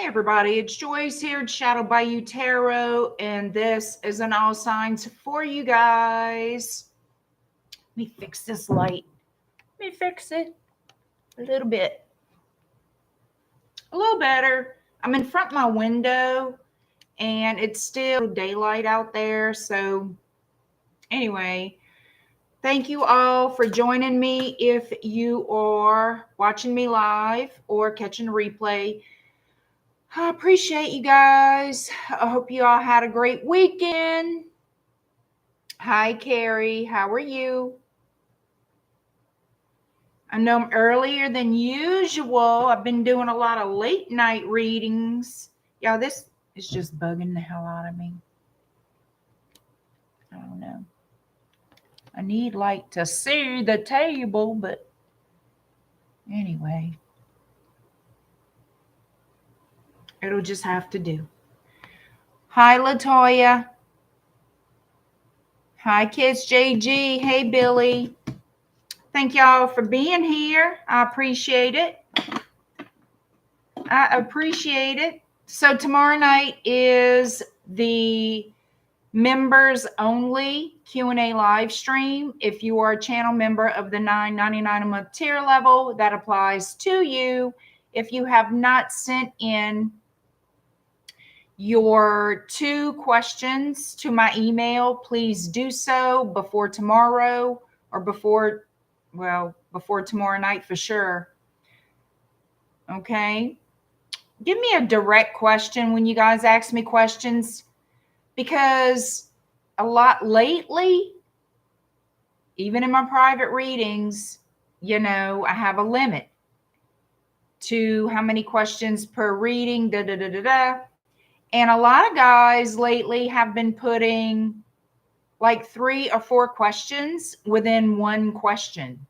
Hey everybody, it's Joyce here at Shadow Bayou Tarot, and this is an all signs for you guys. Let me fix this light. Let me fix it a little bit. A little better. I'm in front of my window and it's still daylight out there. So anyway, thank you all for joining me. If you are watching me live or catching a replay, I appreciate you guys. I hope you all had a great weekend. Hi, Carrie. How are you? I know I'm earlier than usual. I've been doing a lot of late night readings. Y'all, this is just bugging the hell out of me. I don't know. I need light to see the table, but anyway. It'll just have to do. Hi, Latoya. Hi, Kids JG. Hey, Billy. Thank y'all for being here. I appreciate it. So tomorrow night is the members only Q&A live stream. If you are a channel member of the $9.99 a month tier level, that applies to you. If you have not sent in your 2 questions to my email, please do so before tomorrow or before tomorrow night for sure. Okay. Give me a direct question when you guys ask me questions, because a lot lately, even in my private readings, I have a limit to how many questions per reading, And a lot of guys lately have been putting like 3 or 4 questions within one question.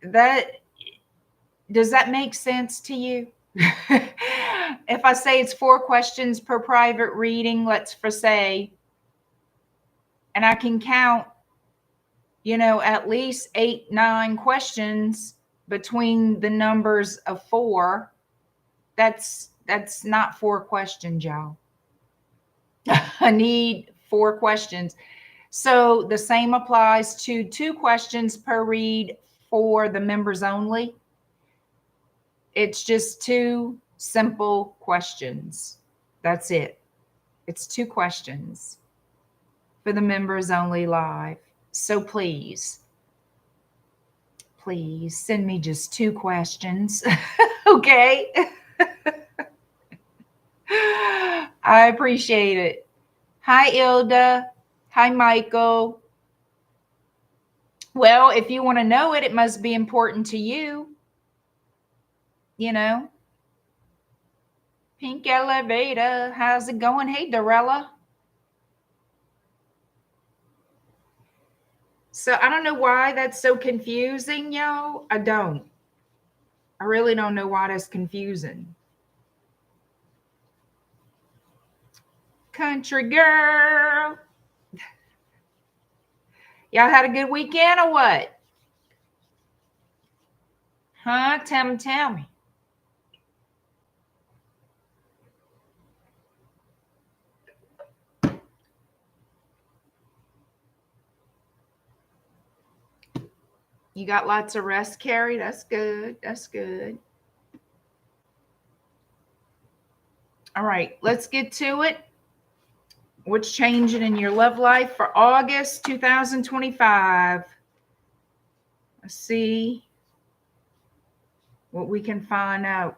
Does that make sense to you? If I say it's 4 questions per private reading, let's say, and I can count, at least 8, 9 questions between the numbers of 4, that's not 4 questions, y'all. I need 4 questions. So the same applies to 2 questions per read for the members only. It's just 2 simple questions. That's it. It's 2 questions for the members only live. So please send me just 2 questions. Okay. I appreciate it. Hi, Ilda. Hi, Michael. Well, if you want to know it, it must be important to you. Pink Elevator. How's it going? Hey, Dorella. So I don't know why that's so confusing, y'all. I really don't know why that's confusing. Country girl. Y'all had a good weekend or what? Huh? Tell me. You got lots of rest, Carrie? That's good. That's good. All right, let's get to it. What's changing in your love life for August 2025? Let's see what we can find out.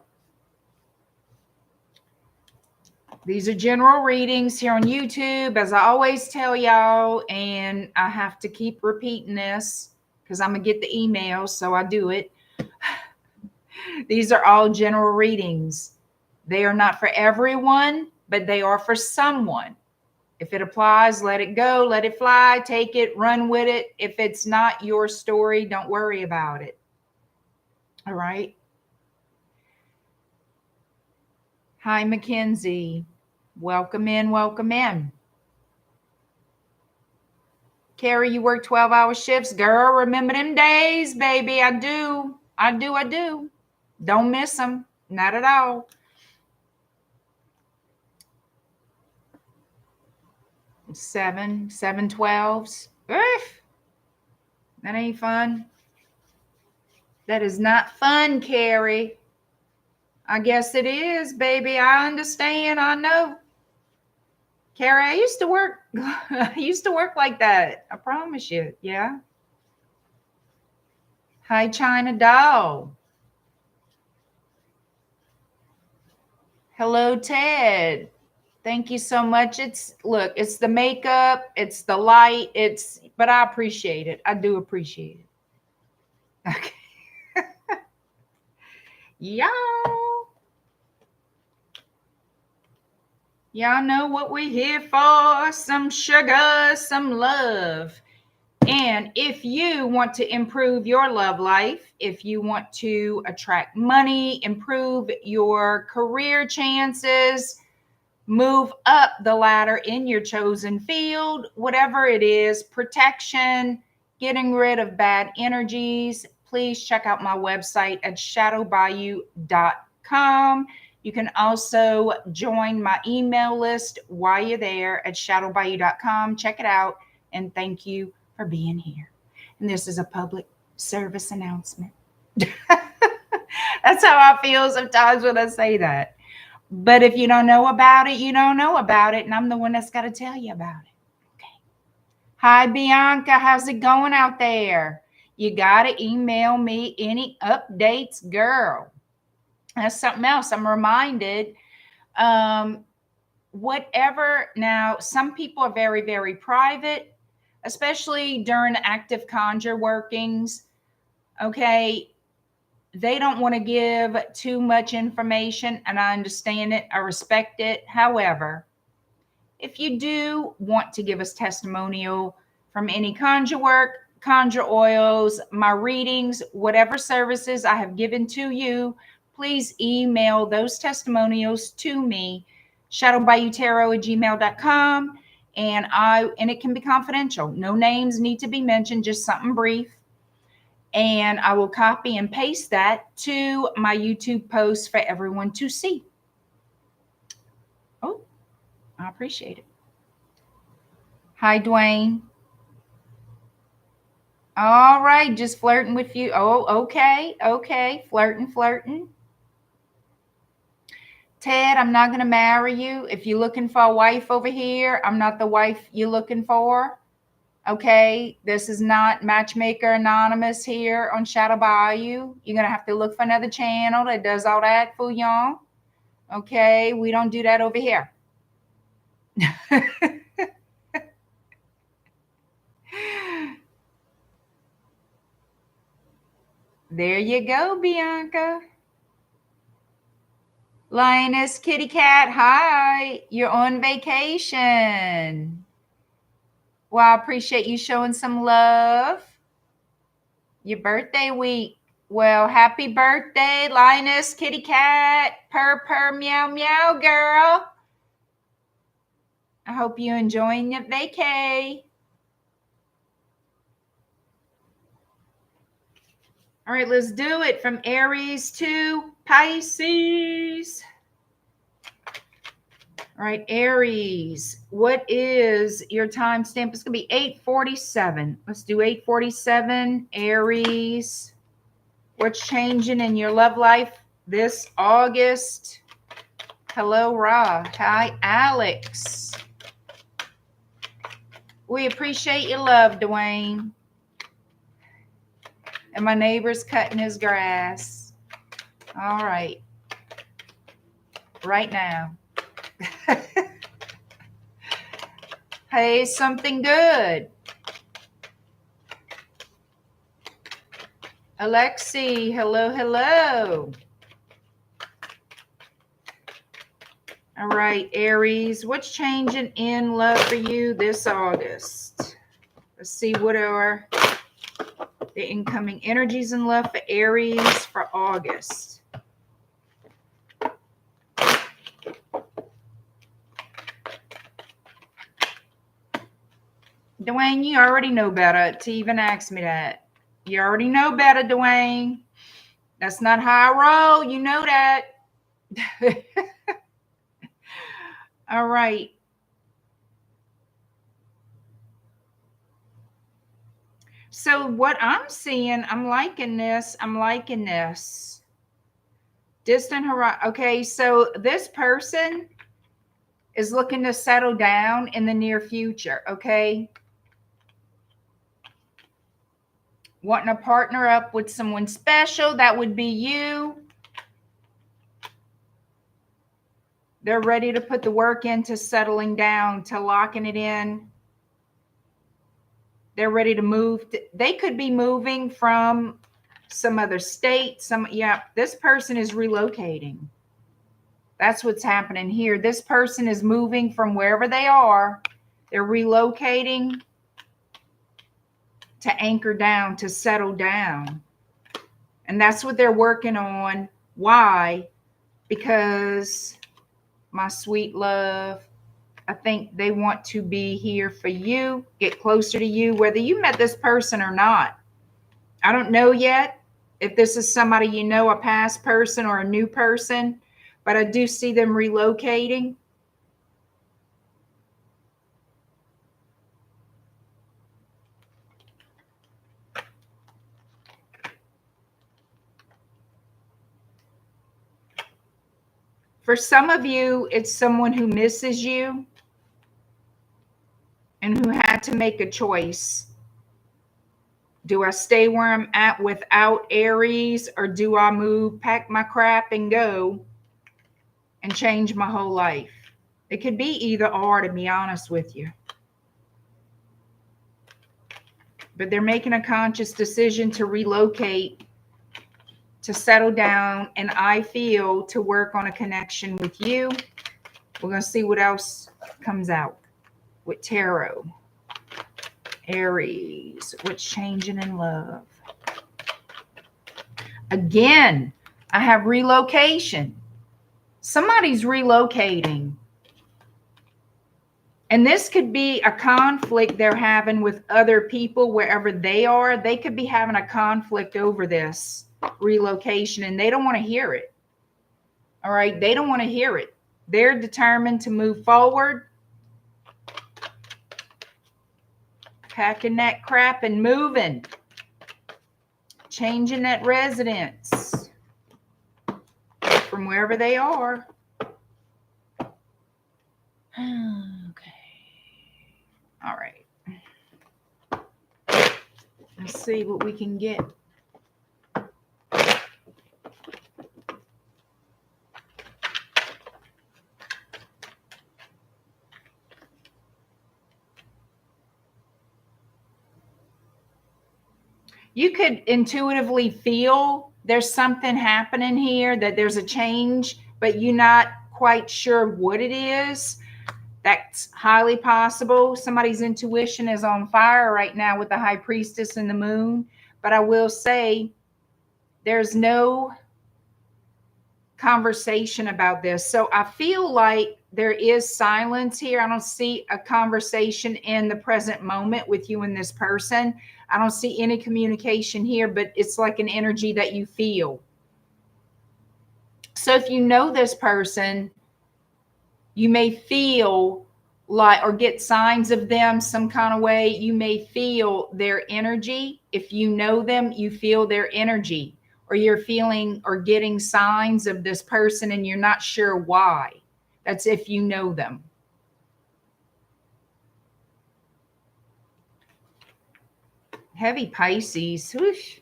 These are general readings here on YouTube, as I always tell y'all, and I have to keep repeating this because I'm going to get the email, so I do it. These are all general readings. They are not for everyone, but they are for someone. If it applies, let it go, let it fly, take it, run with it. If it's not your story, don't worry about it. All right. Hi, Mackenzie. Welcome in, welcome in. Carrie, you work 12-hour shifts. Girl, remember them days, baby. I do. Don't miss them. Not at all. 7, 7/12s. Oof. That ain't fun. That is not fun, Carrie. I guess it is, baby. I understand. I know. Carrie, I used to work I used to work like that. I promise you. Yeah. Hi, China Doll. Hello, Ted. Thank you so much. Look, it's the makeup, it's the light, but I appreciate it. I do appreciate it. Okay. Y'all know what we're here for. Some sugar, some love. And if you want to improve your love life, if you want to attract money, improve your career chances, move up the ladder in your chosen field, whatever it is, protection, getting rid of bad energies, please check out my website at shadowbayou.com. You can also join my email list while you're there at shadowbayou.com. Check it out, and thank you for being here. And this is a public service announcement. That's how I feel sometimes when I say that. But if you don't know about it, you don't know about it. And I'm the one that's got to tell you about it. Okay. Hi, Bianca. How's it going out there? You got to email me any updates, girl. That's something else. I'm reminded. Whatever. Now, some people are very, very private, especially during active conjure workings. Okay. They don't want to give too much information, and I understand it. I respect it. However, if you do want to give us testimonial from any conjure work, conjure oils, my readings, whatever services I have given to you, please email those testimonials to me, shadowbayoutarot@gmail.com, and it can be confidential. No names need to be mentioned, just something brief. And I will copy and paste that to my YouTube post for everyone to see. Oh, I appreciate it. Hi, Dwayne. All right, just flirting with you. Oh, okay. Flirting. Ted, I'm not going to marry you. If you're looking for a wife over here, I'm not the wife you're looking for. Okay, this is not Matchmaker Anonymous here on Shadow Bayou. You're going to have to look for another channel that does all that for y'all. Okay, we don't do that over here. There you go, Bianca. Lioness Kitty Cat, hi. You're on vacation. Well, I appreciate you showing some love. Your birthday week. Well, happy birthday, Lioness Kitty Cat. Purr, meow, meow, girl. I hope you're enjoying your vacay. All right, let's do it from Aries to Pisces. All right, Aries, what is your timestamp? It's going to be 8:47. Let's do 8:47. Aries, what's changing in your love life this August? Hello, Ra. Hi, Alex. We appreciate your love, Dwayne. And my neighbor's cutting his grass. All right. Right now. Hey, something good. Alexi, hello. All right, Aries, what's changing in love for you this August? Let's see what are the incoming energies in love for Aries for August. Dwayne, you already know better to even ask me that. You already know better, Dwayne. That's not how I roll. You know that. All right. So what I'm seeing, I'm liking this. I'm liking this. Distant horizon. Okay, so this person is looking to settle down in the near future, okay? Wanting to partner up with someone special, that would be you. They're ready to put the work into settling down, to locking it in. They're ready to move. They could be moving from some other state. Yeah, this person is relocating. That's what's happening here. This person is moving from wherever they are. They're relocating to anchor down, to settle down. And that's what they're working on. Why? Because, my sweet love, I think they want to be here for you, get closer to you, whether you met this person or not. I don't know yet if this is somebody you know, a past person or a new person, but I do see them relocating. For some of you, it's someone who misses you and who had to make a choice. Do I stay where I'm at without Aries, or do I move, pack my crap and go and change my whole life? It could be either or, to be honest with you. But they're making a conscious decision to relocate, to settle down, and I feel to work on a connection with you. We're going to see what else comes out with tarot. Aries, what's changing in love? Again, I have relocation. Somebody's relocating. And this could be a conflict they're having with other people wherever they are. They could be having a conflict over this relocation, and they don't want to hear it. All right, they don't want to hear it. They're determined to move forward, packing that crap and moving, changing that residence from wherever they are. Okay. All right. Let's see what we can get. You could intuitively feel there's something happening here, that there's a change, but you're not quite sure what it is. That's highly possible. Somebody's intuition is on fire right now with the High Priestess and the Moon. But I will say there's no conversation about this. So I feel like there is silence here. I don't see a conversation in the present moment with you and this person. I don't see any communication here, but it's like an energy that you feel. So if you know this person, you may feel like, or get signs of them some kind of way. You may feel their energy. If you know them, you feel their energy, or you're feeling or getting signs of this person and you're not sure why. That's if you know them. Heavy Pisces. Whoosh.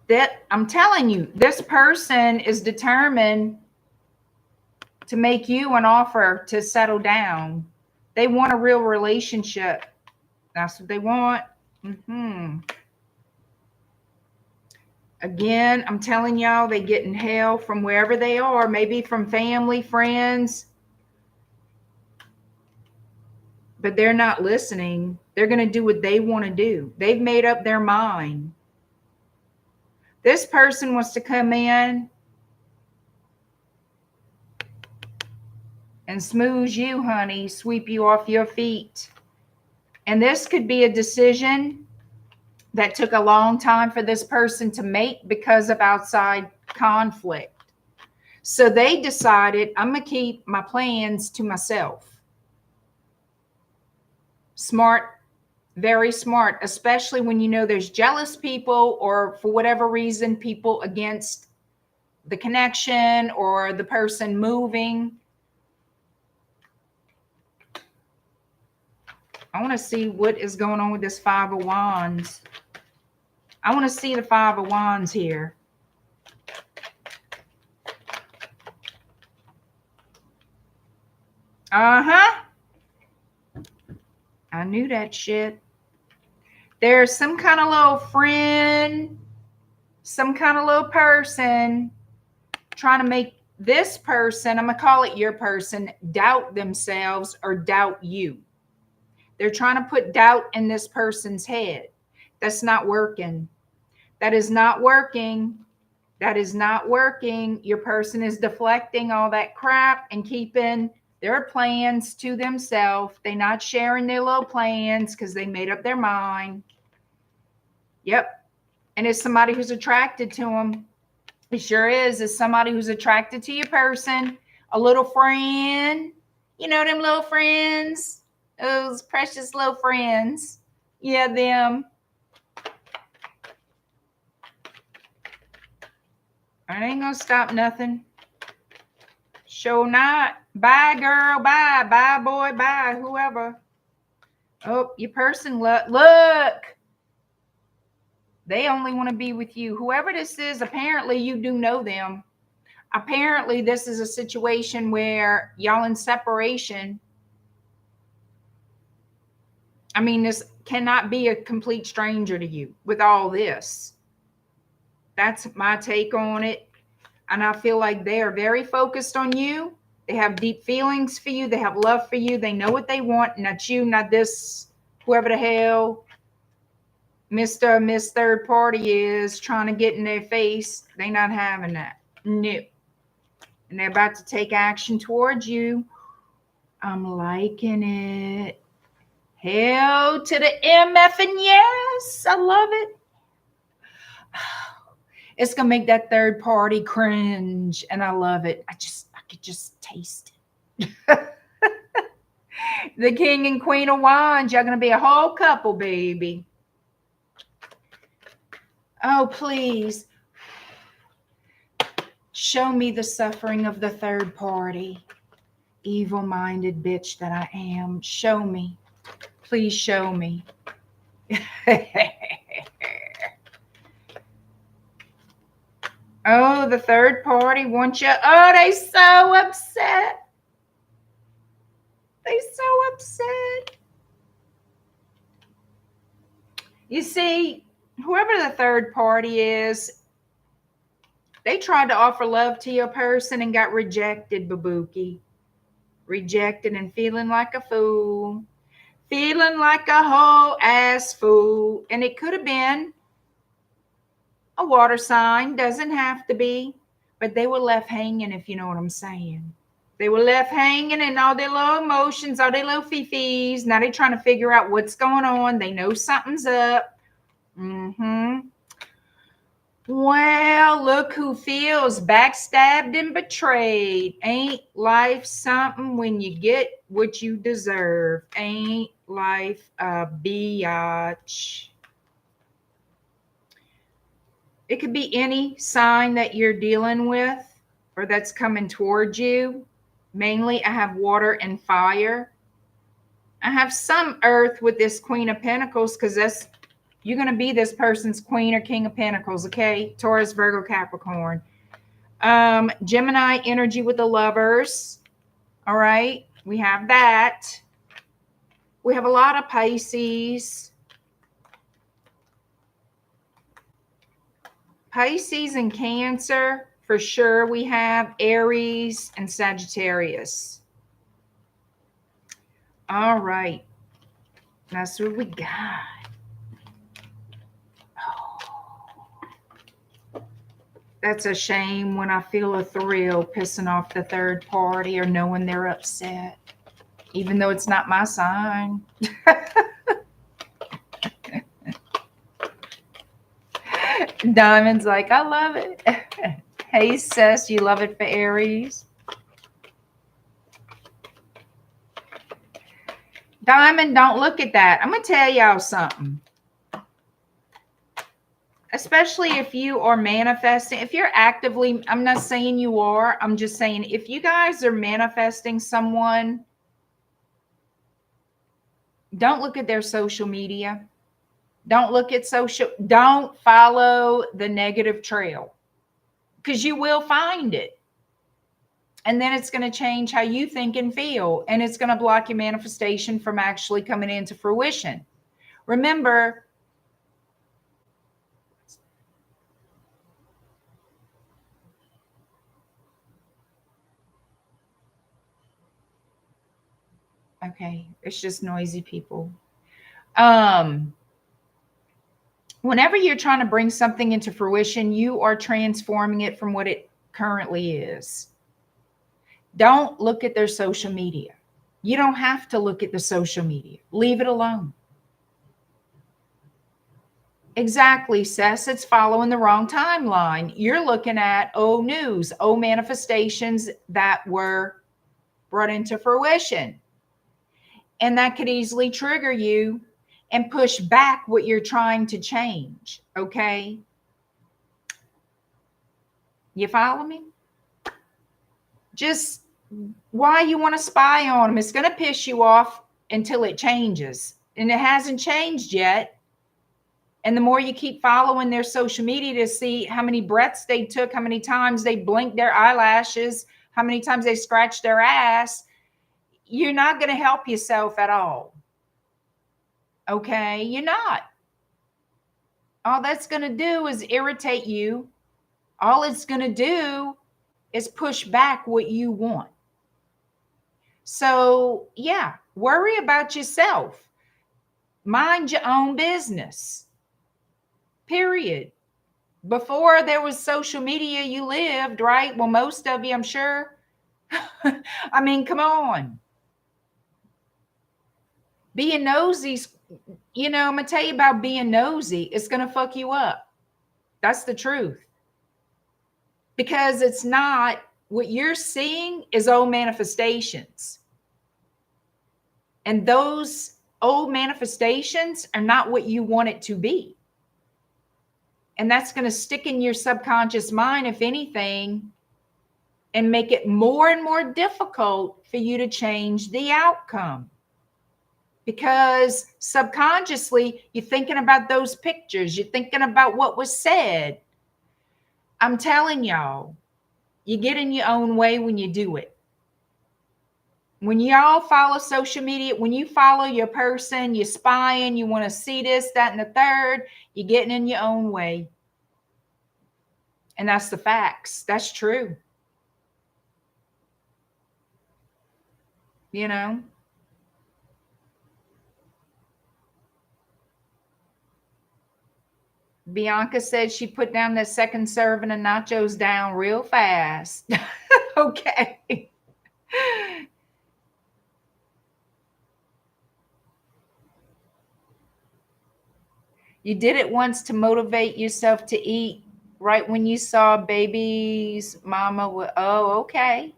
That, I'm telling you, this person is determined to make you an offer to settle down. They want a real relationship. That's what they want. Again, I'm telling y'all, they getting hell from wherever they are, maybe from family, friends. But they're not listening. They're going to do what they want to do. They've made up their mind. This person wants to come in and smooze you, honey, sweep you off your feet. And this could be a decision that took a long time for this person to make because of outside conflict. So they decided, I'm going to keep my plans to myself. Smart, very smart, especially when you know there's jealous people or for whatever reason, people against the connection or the person moving. I want to see what is going on with this Five of Wands. I want to see the Five of Wands here. Uh-huh. I knew that shit. There's some kind of little friend, some kind of little person trying to make this person, I'm going to call it your person, doubt themselves or doubt you. They're trying to put doubt in this person's head. That's not working. That is not working. That is not working. Your person is deflecting all that crap and keeping their plans to themselves. They're not sharing their little plans because they made up their mind. Yep. And it's somebody who's attracted to them. It sure is. It's somebody who's attracted to your person. A little friend. You know them little friends? Those precious little friends. Yeah, them. I ain't gonna stop nothing. Sure not. Bye, girl. Bye. Bye, boy. Bye, whoever. Oh, your person, look. They only want to be with you. Whoever this is, apparently you do know them. Apparently this is a situation where y'all in separation. I mean, this cannot be a complete stranger to you with all this. That's my take on it. And I feel like they are very focused on you. They have deep feelings for you. They have love for you. They know what they want. Not you, not this, whoever the hell Mr. or Miss Third Party is trying to get in their face. They not having that. No. And they're about to take action towards you. I'm liking it. Hell to the MF and yes. I love it. It's going to make that third party cringe. And I love it. I could just taste it. The King and Queen of Wands. Y'all going to be a whole couple, baby. Oh, please. Show me the suffering of the third party. Evil-minded bitch that I am. Show me. Please show me. Oh, the third party wants you. Oh, they so upset. They so upset. You see, whoever the third party is, they tried to offer love to your person and got rejected, babuki. Rejected and feeling like a fool. Feeling like a whole ass fool. And it could have been a water sign. Doesn't have to be. But they were left hanging, if you know what I'm saying. They were left hanging in all their little emotions, all their little fee-fees. Now they're trying to figure out what's going on. They know something's up. Well, look who feels backstabbed and betrayed. Ain't life something when you get what you deserve? Ain't life a biatch? It could be any sign that you're dealing with or that's coming towards you. Mainly, I have water and fire. I have some earth with this Queen of Pentacles because that's you're going to be this person's Queen or King of Pentacles, okay? Taurus, Virgo, Capricorn. Gemini energy with the Lovers. All right. We have that. We have a lot of Pisces. Pisces and Cancer, for sure. We have Aries and Sagittarius. All right. That's what we got. That's a shame when I feel a thrill pissing off the third party or knowing they're upset, even though it's not my sign. Diamond's like, I love it. Hey, sis, you love it for Aries? Diamond, don't look at that. I'm going to tell y'all something. Especially if you are manifesting, if you're actively, I'm not saying you are, I'm just saying if you guys are manifesting someone, don't look at their social media. Don't look at don't follow the negative trail, because you will find it. And then it's going to change how you think and feel. And it's going to block your manifestation from actually coming into fruition. Remember, okay, it's just noisy people. Whenever you're trying to bring something into fruition, you are transforming it from what it currently is. Don't look at their social media. You don't have to look at the social media. Leave it alone. Exactly, Sess. It's following the wrong timeline. You're looking at news, manifestations that were brought into fruition. And that could easily trigger you and push back what you're trying to change. Okay? You follow me? Just why you want to spy on them. It's going to piss you off until it changes. And it hasn't changed yet. And the more you keep following their social media to see how many breaths they took, how many times they blinked their eyelashes, how many times they scratched their ass, you're not going to help yourself at all. Okay? You're not. All that's going to do is irritate you. All it's going to do is push back what you want. So, yeah, worry about yourself. Mind your own business. Period. Before there was social media, you lived, right? Well, most of you, I'm sure. I mean, come on. Being nosy, I'm going to tell you about being nosy. It's going to fuck you up. That's the truth. Because it's not, what you're seeing is old manifestations. And those old manifestations are not what you want it to be. And that's going to stick in your subconscious mind, if anything, and make it more and more difficult for you to change the outcome. Because subconsciously, you're thinking about those pictures. You're thinking about what was said. I'm telling y'all, you get in your own way when you do it. When y'all follow social media, when you follow your person, you're spying, you want to see this, that, and the third, you're getting in your own way. And that's the facts. That's true. Bianca said she put down the second serving of nachos down real fast. Okay. You did it once to motivate yourself to eat right when you saw baby's mama. Oh, okay.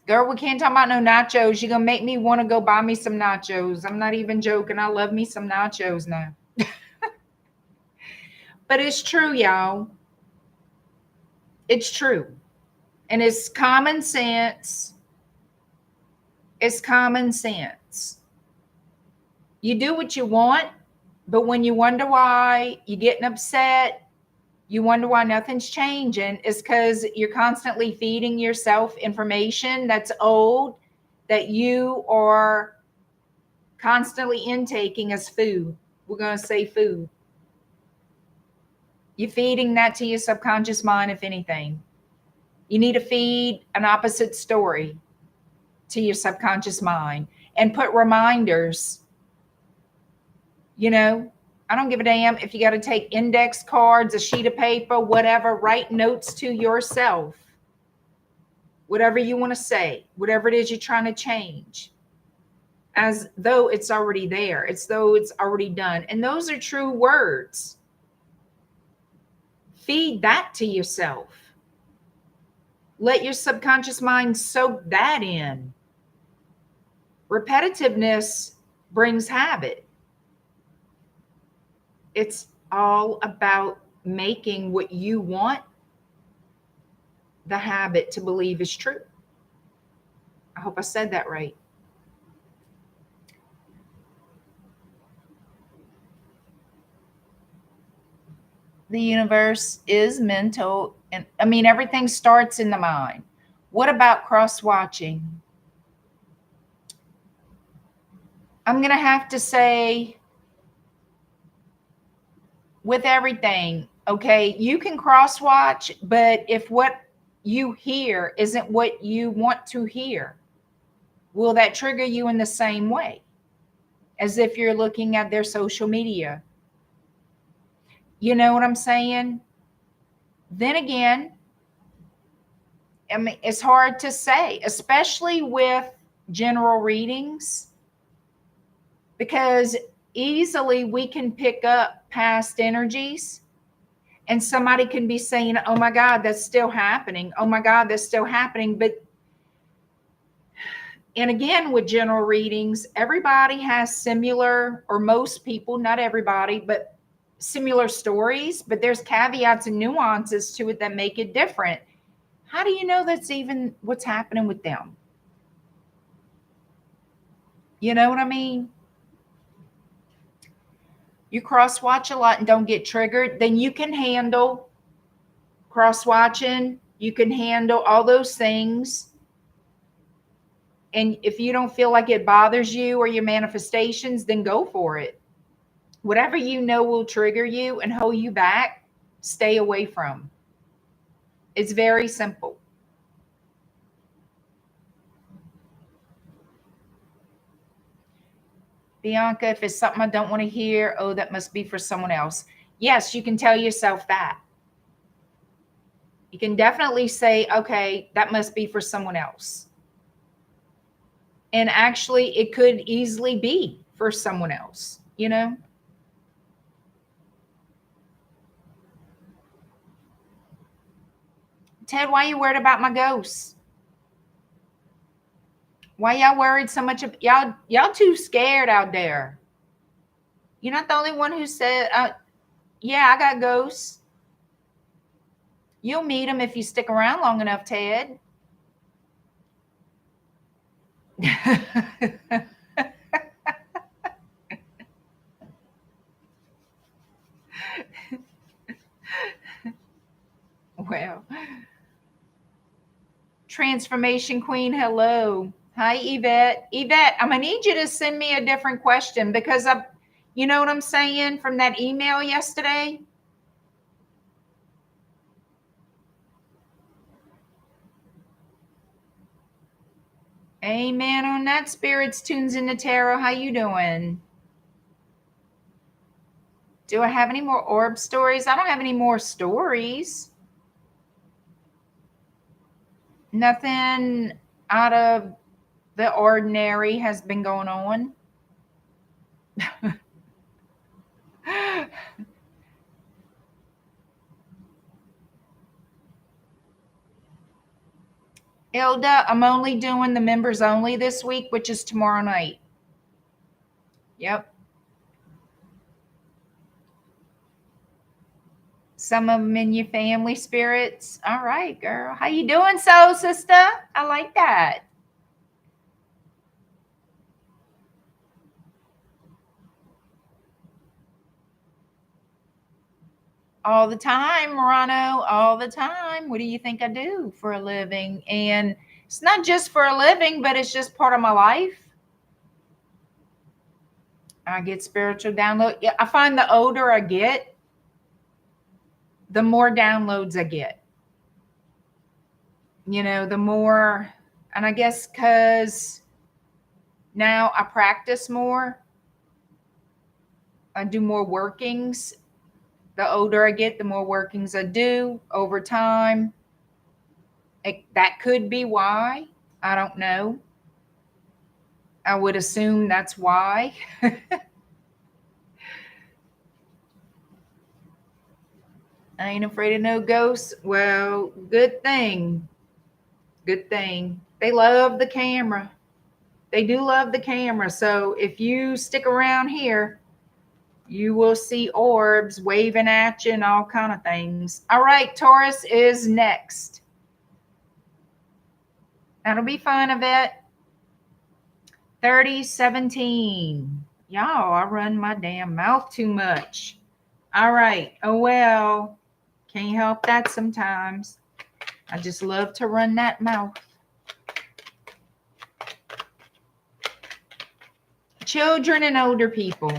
Girl, we can't talk about no nachos. You're going to make me want to go buy me some nachos. I'm not even joking. I love me some nachos now. But it's true, y'all. It's true. And it's common sense. It's common sense. You do what you want, but when you wonder why you're getting upset, you wonder why nothing's changing, it's because you're constantly feeding yourself information that's old, that you are constantly intaking as food. We're going to say food. You're feeding that to your subconscious mind, if anything. You need to feed an opposite story to your subconscious mind and put reminders. I don't give a damn if you got to take index cards, a sheet of paper, whatever, write notes to yourself. Whatever you want to say, whatever it is you're trying to change, as though it's already there. It's though it's already done. And those are true words. Feed that to yourself. Let your subconscious mind soak that in. Repetitiveness brings habit. It's all about making what you want the habit to believe is true. I hope I said that right. The universe is mental, and I mean, everything starts in the mind. What about cross watching? I'm going to have to say, with everything, okay, you can cross watch, but if what you hear isn't what you want to hear, will that trigger you in the same way as if you're looking at their social media? You know what I'm saying? Then again, I mean, it's hard to say, especially with general readings, because easily we can pick up past energies, and somebody can be saying, oh my God, that's still happening. Oh my God, that's still happening. And again, with general readings, everybody has similar, or most people, not everybody, but similar stories, but there's caveats and nuances to it that make it different. How do you know that's even what's happening with them? You know what I mean? You cross watch a lot and don't get triggered, then you can handle cross watching. You can handle all those things. And if you don't feel like it bothers you or your manifestations, then go for it. Whatever you know will trigger you and hold you back, stay away from. It's very simple. Bianca, if it's something I don't want to hear, oh, that must be for someone else. Yes, you can tell yourself that. You can definitely say, okay, that must be for someone else. And actually, it could easily be for someone else, you know? Ted, why are you worried about my ghosts? Why y'all worried so much? Y'all too scared out there. You're not the only one who said, yeah, I got ghosts. You'll meet them if you stick around long enough, Ted. Well, Transformation Queen, hello. Hi, Yvette. Yvette, I'm going to need you to send me a different question, because you know what I'm saying from that email yesterday? Amen on that. Spirits tunes in the tarot. How you doing? Do I have any more orb stories? I don't have any more stories. Nothing out of the ordinary has been going on. Ilda, I'm only doing the members only this week, which is tomorrow night. Yep. Some of them in your family, spirits. All right, girl. How you doing, soul sister? I like that. All the time, Morano, all the time. What do you think I do for a living? And it's not just for a living, but it's just part of my life. I get spiritual download. Yeah, I find the older I get, the more downloads I get. You know, the more, and I guess because now I practice more, I do more workings. The older I get, the more workings I do over time. That could be why. I don't know. I would assume that's why. I ain't afraid of no ghosts. Well, good thing. Good thing. They love the camera. They do love the camera. So if you stick around here, you will see orbs waving at you and all kind of things. All right, Taurus is next. That'll be fun, Yvette. 3017. Y'all, I run my damn mouth too much. All right. Oh, well, can't help that sometimes. I just love to run that mouth. Children and older people.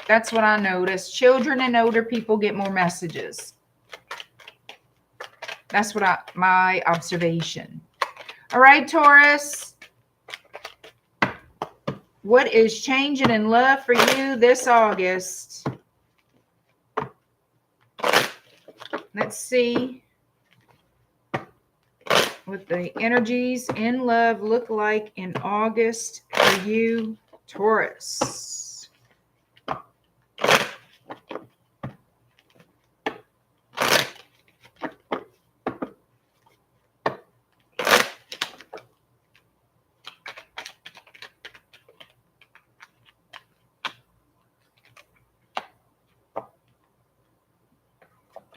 That's what I noticed. Children and older people get more messages. That's what my observation. All right, Taurus. What is changing in love for you this August? Let's see what the energies in love look like in August for you, Taurus.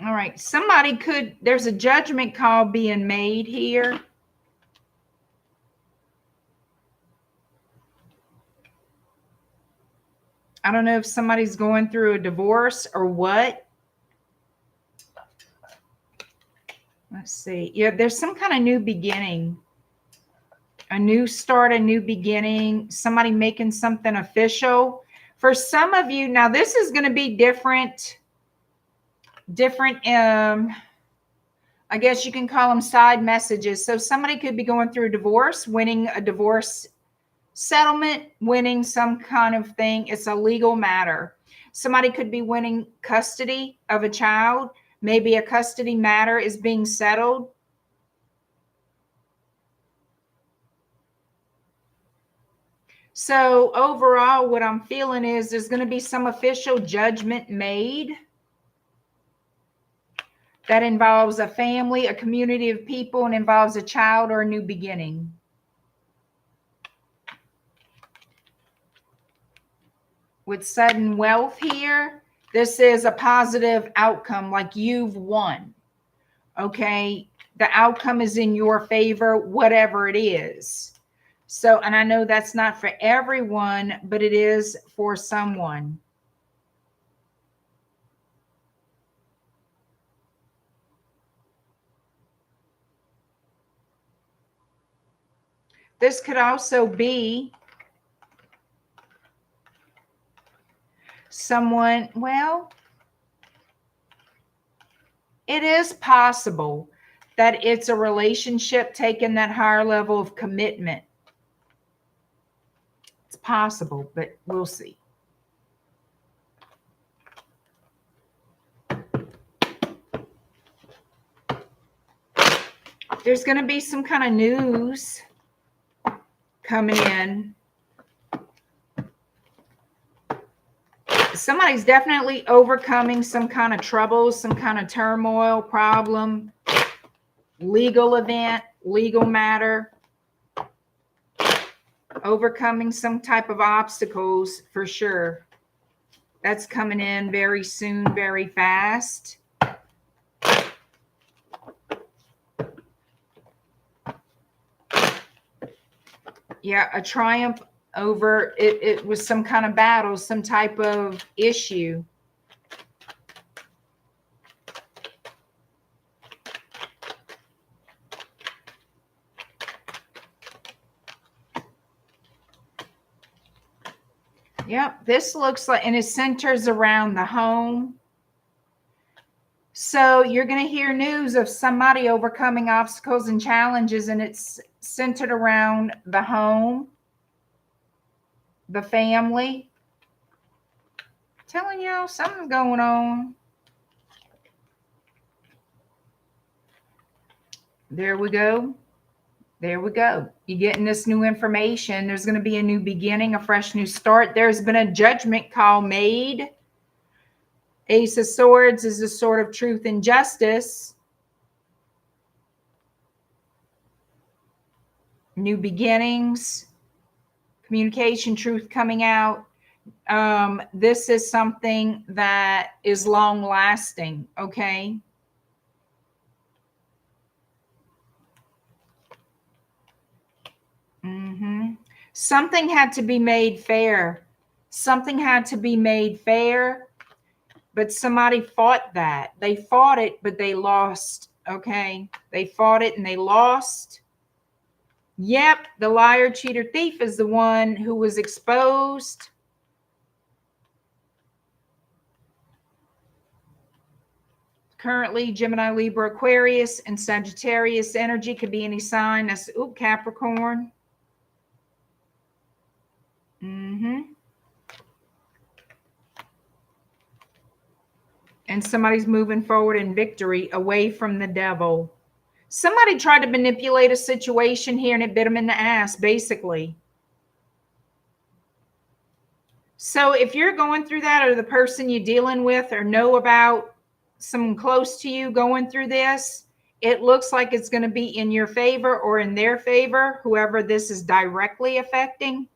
All right, somebody could, there's a judgment call being made here. I don't know if somebody's going through a divorce or what. Let's see. Yeah, there's some kind of new beginning. A new start, a new beginning. Somebody making something official. For some of you, now this is going to be different. I guess you can call them side messages. So somebody could be going through a divorce, winning a divorce settlement, winning some kind of thing. It's a legal matter. Somebody could be winning custody of a child. Maybe a custody matter is being settled. So overall, what I'm feeling is there's going to be some official judgment made that involves a family, a community of people, and involves a child or a new beginning. With sudden wealth here, this is a positive outcome, like you've won. Okay, the outcome is in your favor, whatever it is. So, and I know that's not for everyone, but it is for someone. This could also be someone, well, it is possible that it's a relationship taking that higher level of commitment. It's possible, but we'll see. There's going to be some kind of news coming in. Somebody's definitely overcoming some kind of troubles, some kind of turmoil, problem, legal event, legal matter, overcoming some type of obstacles for sure. That's coming in very soon, very fast. Yeah, a triumph over it. It was some kind of battle, some type of issue. Yep, this looks like, and it centers around the home. So you're going to hear news of somebody overcoming obstacles and challenges, and it's centered around the home, the family. I'm telling y'all, something's going on. There we go. There we go. You're getting this new information. There's going to be a new beginning, a fresh new start. There's been a judgment call made. Ace of Swords is a sword of truth and justice. New beginnings. Communication, truth coming out. This is something that is long lasting, okay? Something had to be made fair. Something had to be made fair, but somebody fought that. They fought it, but they lost, okay? They fought it and they lost. Yep, the liar, cheater, thief is the one who was exposed. Currently, Gemini, Libra, Aquarius, and Sagittarius energy could be any sign. That's Capricorn. And somebody's moving forward in victory away from the devil. Somebody tried to manipulate a situation here and it bit them in the ass, basically. So if you're going through that, or the person you're dealing with or know about someone close to you going through this, it looks like it's going to be in your favor or in their favor, whoever this is directly affecting.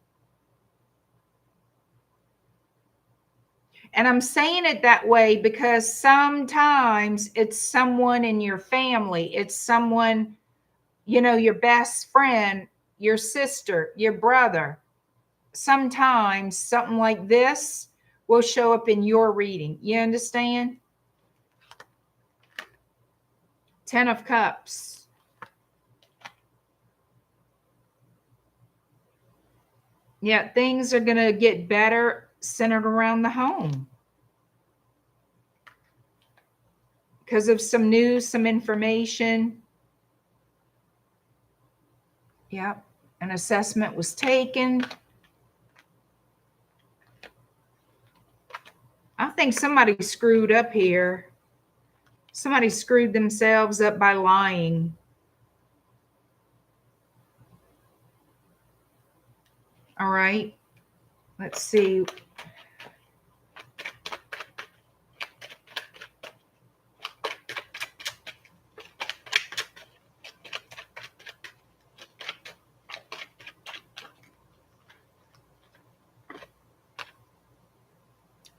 And I'm saying it that way because sometimes it's someone in your family. It's someone, you know, your best friend, your sister, your brother. Sometimes something like this will show up in your reading. You understand? 10 of Cups. Yeah, things are going to get better centered around the home because of some news, some information. Yep, an assessment was taken. I think somebody screwed up here. Somebody screwed themselves up by lying. All right, let's see.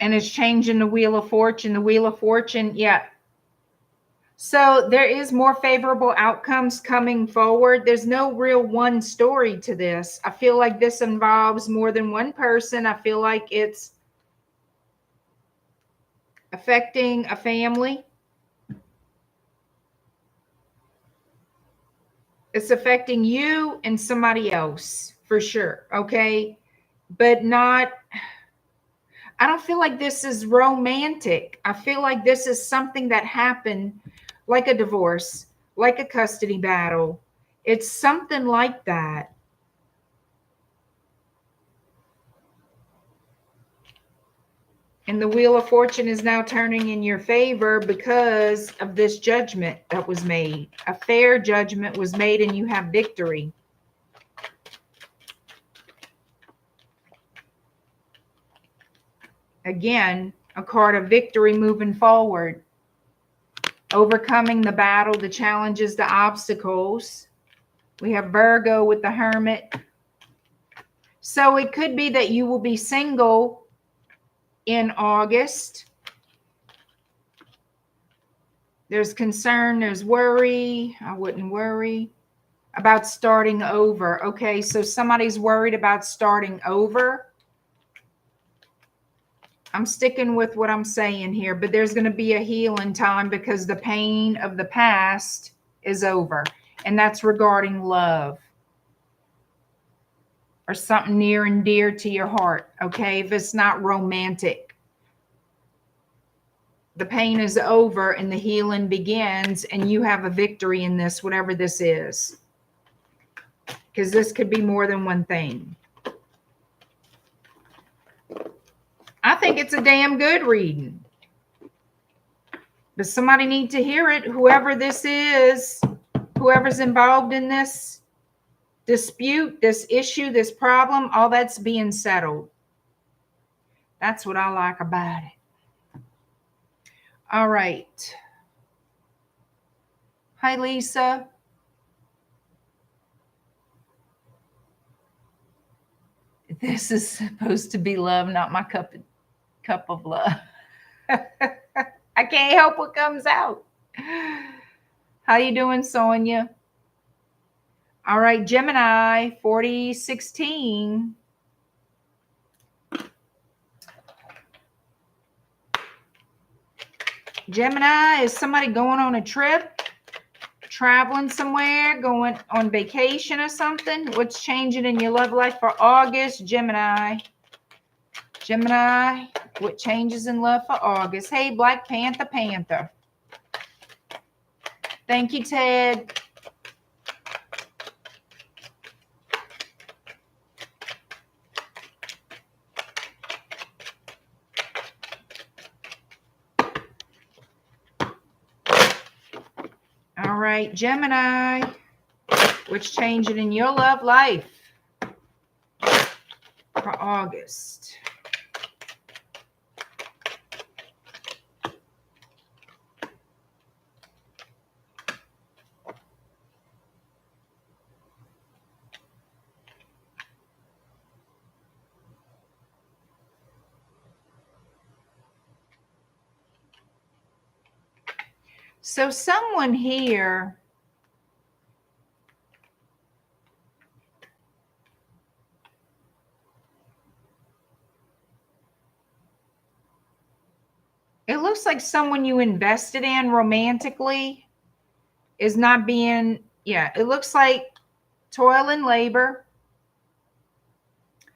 And it's changing the Wheel of Fortune. The Wheel of Fortune, yeah. So there is more favorable outcomes coming forward. There's no real one story to this. I feel like this involves more than one person. I feel like it's affecting a family. It's affecting you and somebody else for sure, okay? But not, I don't feel like this is romantic. I feel like this is something that happened, like a divorce, like a custody battle. It's something like that. And the Wheel of Fortune is now turning in your favor because of this judgment that was made. A fair judgment was made and you have victory. Again, a card of victory moving forward. Overcoming the battle, the challenges, the obstacles. We have Virgo with the Hermit. So it could be that you will be single in August. There's concern, there's worry. I wouldn't worry about starting over. Okay, so somebody's worried about starting over. I'm sticking with what I'm saying here, but there's going to be a healing time because the pain of the past is over. And that's regarding love or something near and dear to your heart. Okay, if it's not romantic. The pain is over and the healing begins and you have a victory in this, whatever this is. Because this could be more than one thing. I think it's a damn good reading. But somebody needs to hear it. Whoever this is, whoever's involved in this dispute, this issue, this problem, all that's being settled. That's what I like about it. All right. Hi, Lisa. This is supposed to be love, not my cup of love. I can't help what comes out. How you doing, Sonia? All right, Gemini, 4016. Gemini, is somebody going on a trip? Traveling somewhere? Going on vacation or something? What's changing in your love life for August, Gemini? Gemini, what changes in love for August? Hey, Black Panther. Thank you, Ted. All right, Gemini, what's changing in your love life for August? So someone here it looks like someone you invested in romantically is not being, it looks like toil and labor.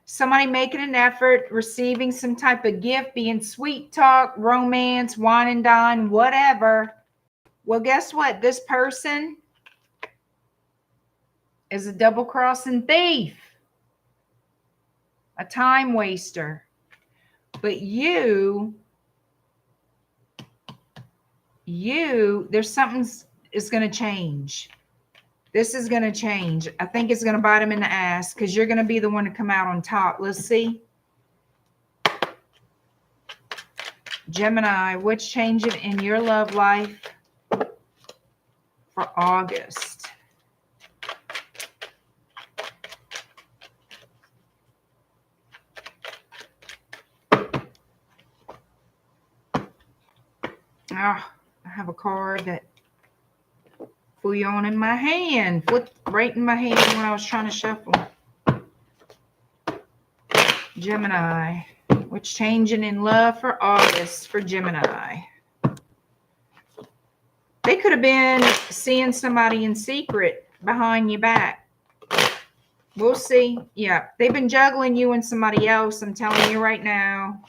Somebody making an effort, receiving some type of gift, being sweet talk, romance, wine and dine, whatever. Well, guess what? This person is a double-crossing thief, a time waster. But there's something is going to change. This is going to change. I think it's going to bite him in the ass because you're going to be the one to come out on top. Let's see. Gemini, what's changing in your love life for August? I have a card that flew on in my hand, flipped right in my hand when I was trying to shuffle. Gemini, what's changing in love for August for Gemini? They could have been seeing somebody in secret behind your back. We'll see. Yeah, they've been juggling you and somebody else. I'm telling you right now.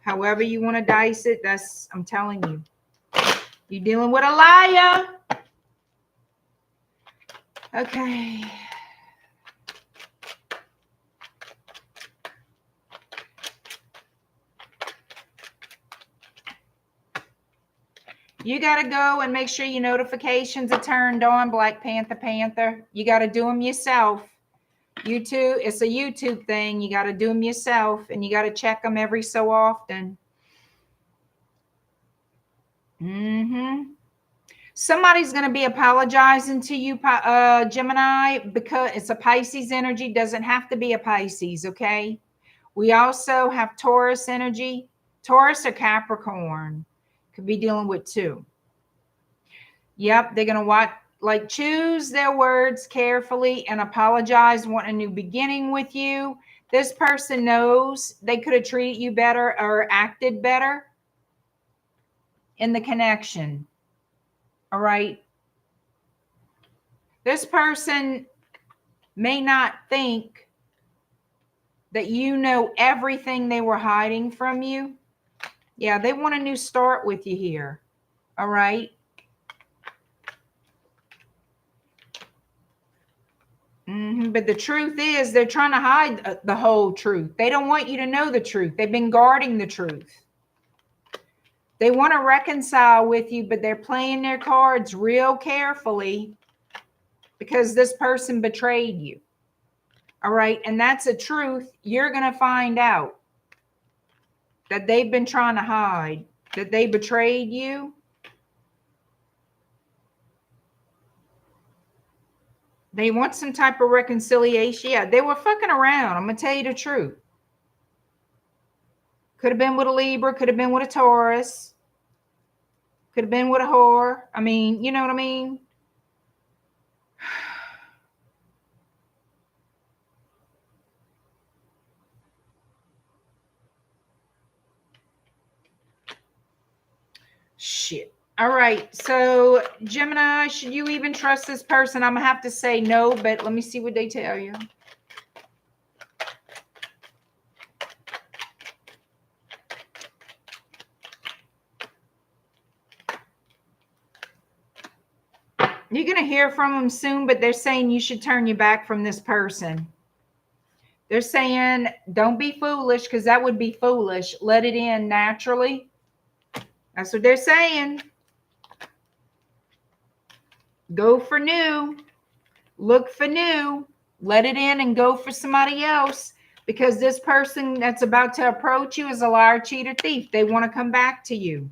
However you want to dice it, I'm telling you. You're dealing with a liar. Okay. You got to go and make sure your notifications are turned on, Black Panther. You got to do them yourself. YouTube, it's a YouTube thing. You got to do them yourself, and you got to check them every so often. Somebody's going to be apologizing to you, Gemini, because it's a Pisces energy. Doesn't have to be a Pisces, okay? We also have Taurus energy. Taurus or Capricorn could be dealing with two. Yep, they're going to choose their words carefully and apologize, want a new beginning with you. This person knows they could have treated you better or acted better in the connection. All right. This person may not think that you know everything they were hiding from you. Yeah, they want a new start with you here. All right. But the truth is they're trying to hide the whole truth. They don't want you to know the truth. They've been guarding the truth. They want to reconcile with you, but they're playing their cards real carefully because this person betrayed you. All right. And that's a truth you're going to find out, that they've been trying to hide, that they betrayed you. They want some type of reconciliation. Yeah, they were fucking around. I'm going to tell you the truth. Could have been with a Libra. Could have been with a Taurus. Could have been with a whore. I mean, you know what I mean? Shit. All right. So, Gemini, should you even trust this person? I'm going to have to say no, but let me see what they tell you. You're going to hear from them soon, but they're saying you should turn your back from this person. They're saying don't be foolish, because that would be foolish. Let it in naturally. That's what they're saying. Go for new. Look for new. Let it in and go for somebody else, because this person that's about to approach you is a liar, cheater, thief. They want to come back to you.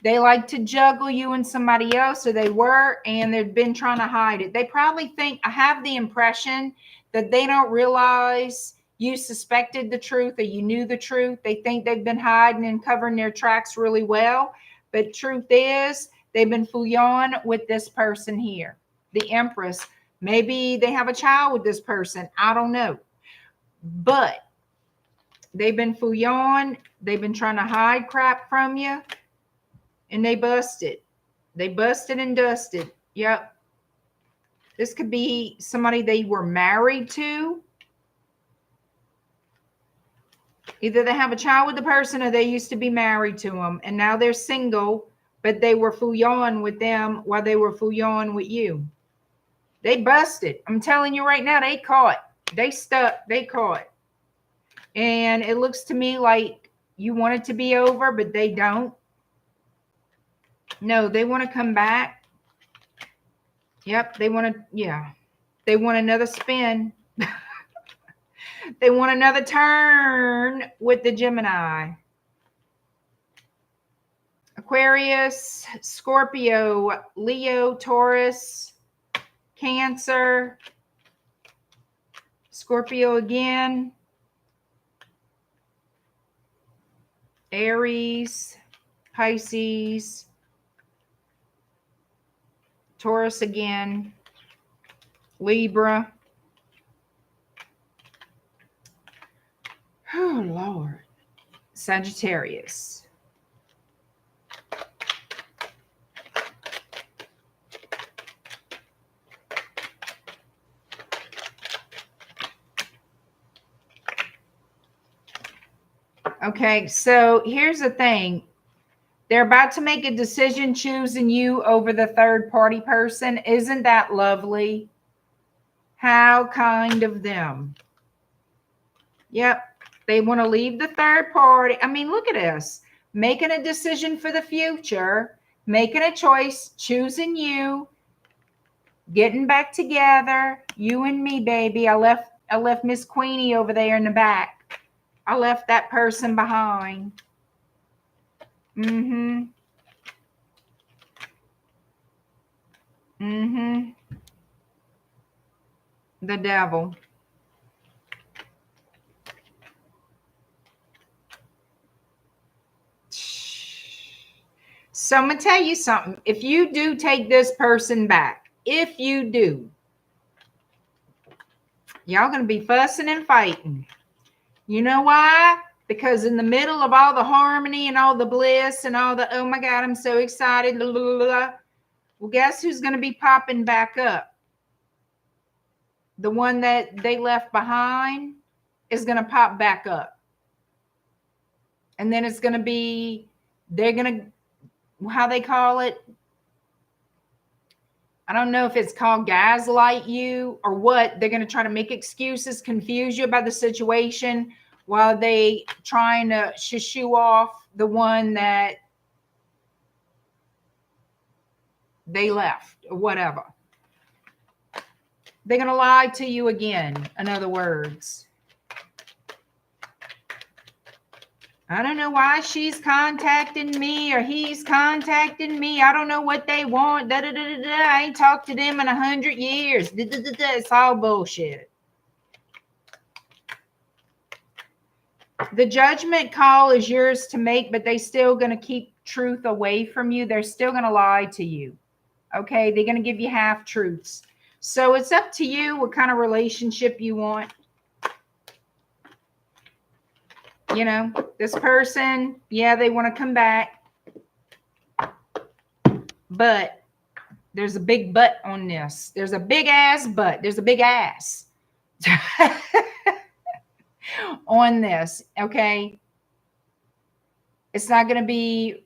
They like to juggle you and somebody else, or they were, and they've been trying to hide it. They probably think, I have the impression that they don't realize you suspected the truth or you knew the truth. They think they've been hiding and covering their tracks really well. But truth is, they've been fooling with this person here, the Empress. Maybe they have a child with this person. I don't know. But they've been fooling. They've been trying to hide crap from you. And they busted. They busted and dusted. Yep. This could be somebody they were married to. Either they have a child with the person or they used to be married to them. And now they're single, but they were fooling with them while they were fooling with you. They busted. I'm telling you right now, they caught. They stuck. They caught. And it looks to me like you want it to be over, but they don't. No, they want to come back. Yep, they want to, yeah. They want another spin. They want another turn with the Gemini. Aquarius, Scorpio, Leo, Taurus, Cancer, Scorpio again, Aries, Pisces, Taurus again, Libra. Oh, Lord. Sagittarius. Okay, so here's the thing. They're about to make a decision choosing you over the third party person. Isn't that lovely? How kind of them. Yep. They want to leave the third party. I mean, look at this. Making a decision for the future, making a choice, choosing you, getting back together. You and me, baby. I left Miss Queenie over there in the back. I left that person behind. Mm-hmm. Mm-hmm. The devil. So I'm going to tell you something. If you do take this person back, if you do, y'all going to be fussing and fighting. You know why? Because in the middle of all the harmony and all the bliss and all the, oh my God, I'm so excited. Blah, blah, blah, well, guess who's going to be popping back up? The one that they left behind is going to pop back up. And then it's going to be, they're going to, how they call it, I don't know if it's called gaslight you or what. They're going to try to make excuses, confuse you about the situation while they trying to shoo off the one that they left or whatever. They're going to lie to you again, in other words. I don't know why she's contacting me or he's contacting me. I don't know what they want. Da, da, da, da, da. I ain't talked to them in 100 years. Da, da, da, da. It's all bullshit. The judgment call is yours to make, but they still going to keep truth away from you. They're still going to lie to you. Okay, they're going to give you half truths. So it's up to you what kind of relationship you want. You know, this person, yeah, they want to come back. But there's a big but on this. There's a big ass but. There's a big ass on this. Okay. It's not going to be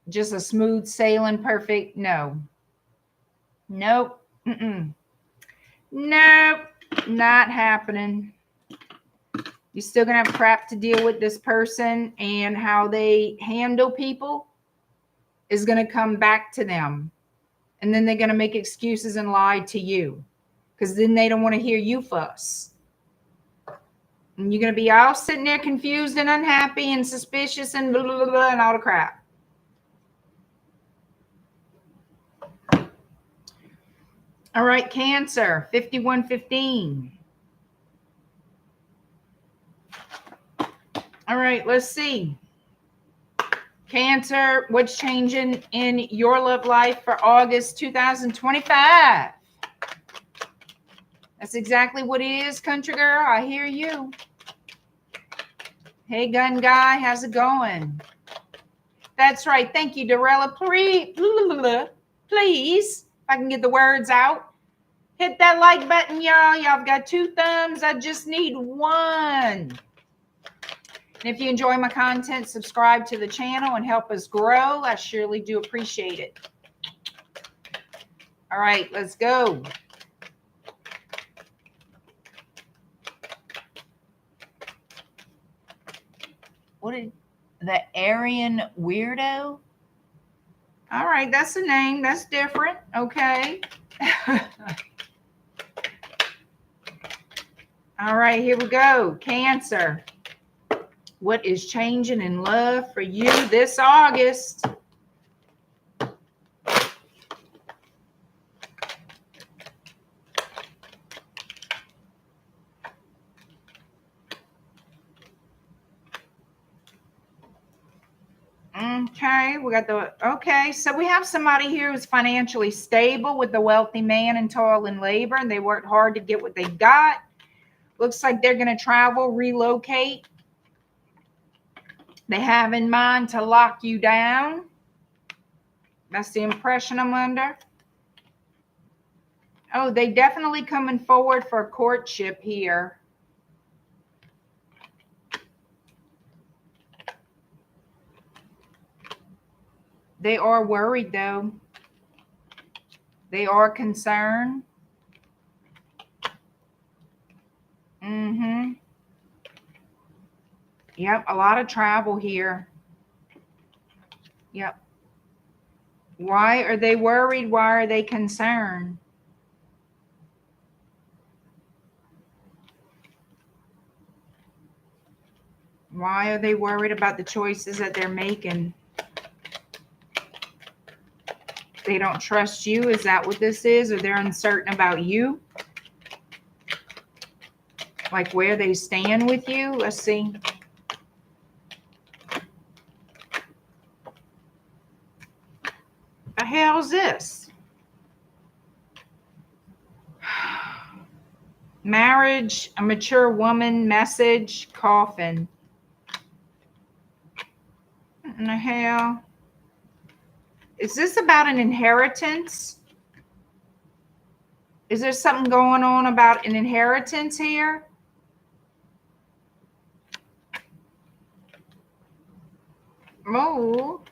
just a smooth sailing, perfect. No. Nope. Mm-mm. Nope. Not happening. You're still going to have crap to deal with this person, and how they handle people is going to come back to them. And then they're going to make excuses and lie to you, because then they don't want to hear you fuss. And you're going to be all sitting there confused and unhappy and suspicious and blah, blah, blah, blah, and all the crap. All right, Cancer, 5115. All right, let's see. Cancer, what's changing in your love life for August 2025? That's exactly what it is, country girl. I hear you. Hey, gun guy, how's it going? That's right. Thank you, Dorella. Please, if I can get the words out, hit that like button, y'all. Y'all have got 2 thumbs. I just need 1. And if you enjoy my content, subscribe to the channel and help us grow. I surely do appreciate it. All right, let's go. What did the Aryan weirdo? All right, that's a name. That's different. Okay. All right, here we go. Cancer. What is changing in love for you this August? Okay, we got the, okay, so we have somebody here who's financially stable with a wealthy man in toil and labor, and they worked hard to get what they got. Looks like they're going to travel, relocate. They have in mind to lock you down. That's the impression I'm under. Oh, they definitely coming forward for a courtship here. They are worried, though. They are concerned. Mm-hmm. Yep, a lot of travel here. Yep. Why are they worried? Why are they concerned? Why are they worried about the choices that they're making? They don't trust you. Is that what this is? Or they're uncertain about you? Like where they stand with you? Let's see. The hell's this? Marriage, a mature woman, message, coffin. What in the hell? Is this about an inheritance? Is there something going on about an inheritance here? Oh.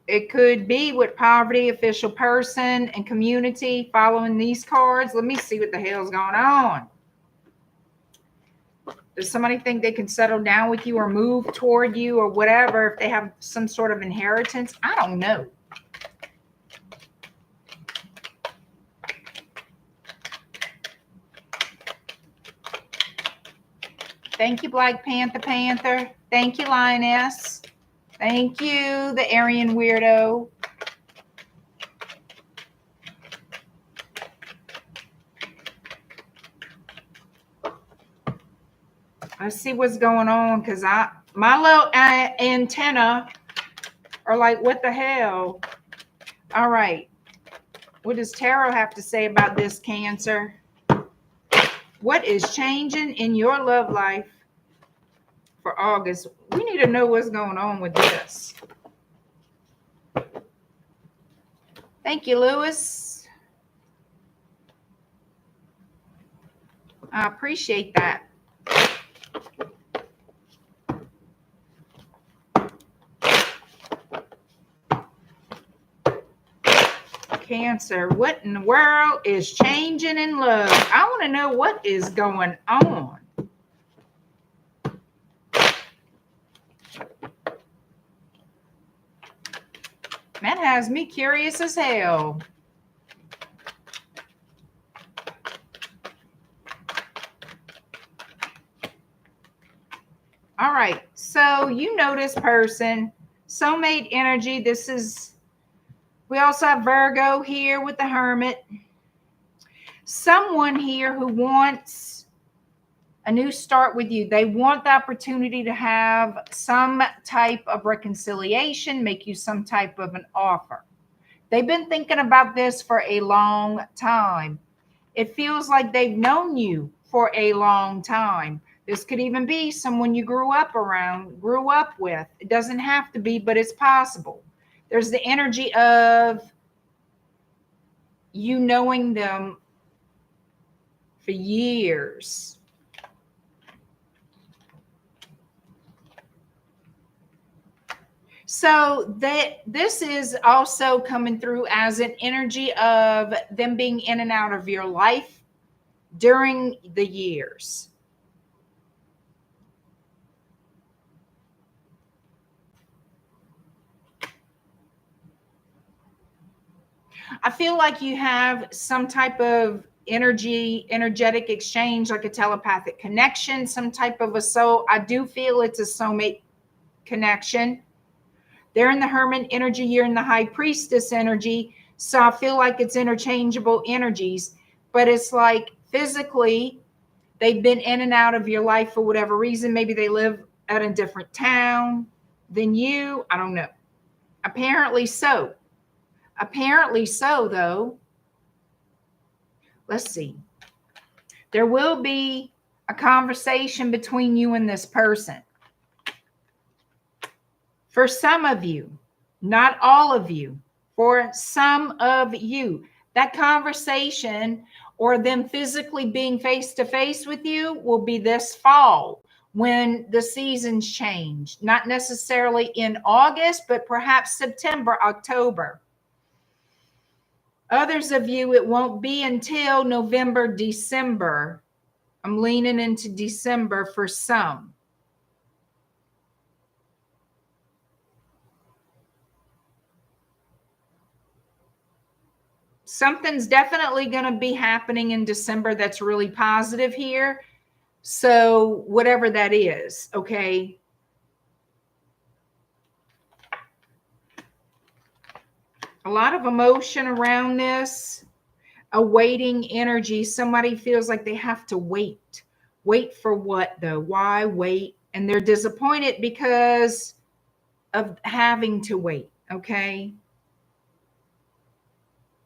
It could be with poverty, official person, and community following these cards. Let me see what the hell's going on. Does somebody think they can settle down with you or move toward you or whatever if they have some sort of inheritance? I don't know. Thank you, Black Panther. Thank you, Lioness. Thank you, the Aryan weirdo. Let's see what's going on, because my little antenna are like, what the hell? All right. What does tarot have to say about this, Cancer? What is changing in your love life for August? We need to know what's going on with this. Thank you, Lewis. I appreciate that. Cancer, what in the world is changing in love? I want to know what is going on. That has me curious as hell. All right, so you know this person, soulmate energy. This is, we also have Virgo here with the Hermit. Someone here who wants a new start with you. They want the opportunity to have some type of reconciliation, make you some type of an offer. They've been thinking about this for a long time. It feels like they've known you for a long time. This could even be someone you grew up with. It doesn't have to be, but it's possible. There's the energy of you knowing them for years. So this is also coming through as an energy of them being in and out of your life during the years. I feel like you have some type of energetic exchange, like a telepathic connection, some type of a soul. I do feel it's a soulmate connection. They're in the Hermit energy, you're in the High Priestess energy. So I feel like it's interchangeable energies, but it's like physically they've been in and out of your life for whatever reason. Maybe they live at a different town than you. I don't know. Apparently so. Apparently so, though. Let's see. There will be a conversation between you and this person. For some of you, not all of you, for some of you, that conversation or them physically being face to face with you will be this fall when the seasons change. Not necessarily in August, but perhaps September, October. Others of you, it won't be until November, December. I'm leaning into December for some. Something's definitely going to be happening in December that's really positive here. So whatever that is, okay? A lot of emotion around this, a waiting energy. Somebody feels like they have to wait. Wait for what though? Why wait? And they're disappointed because of having to wait, okay?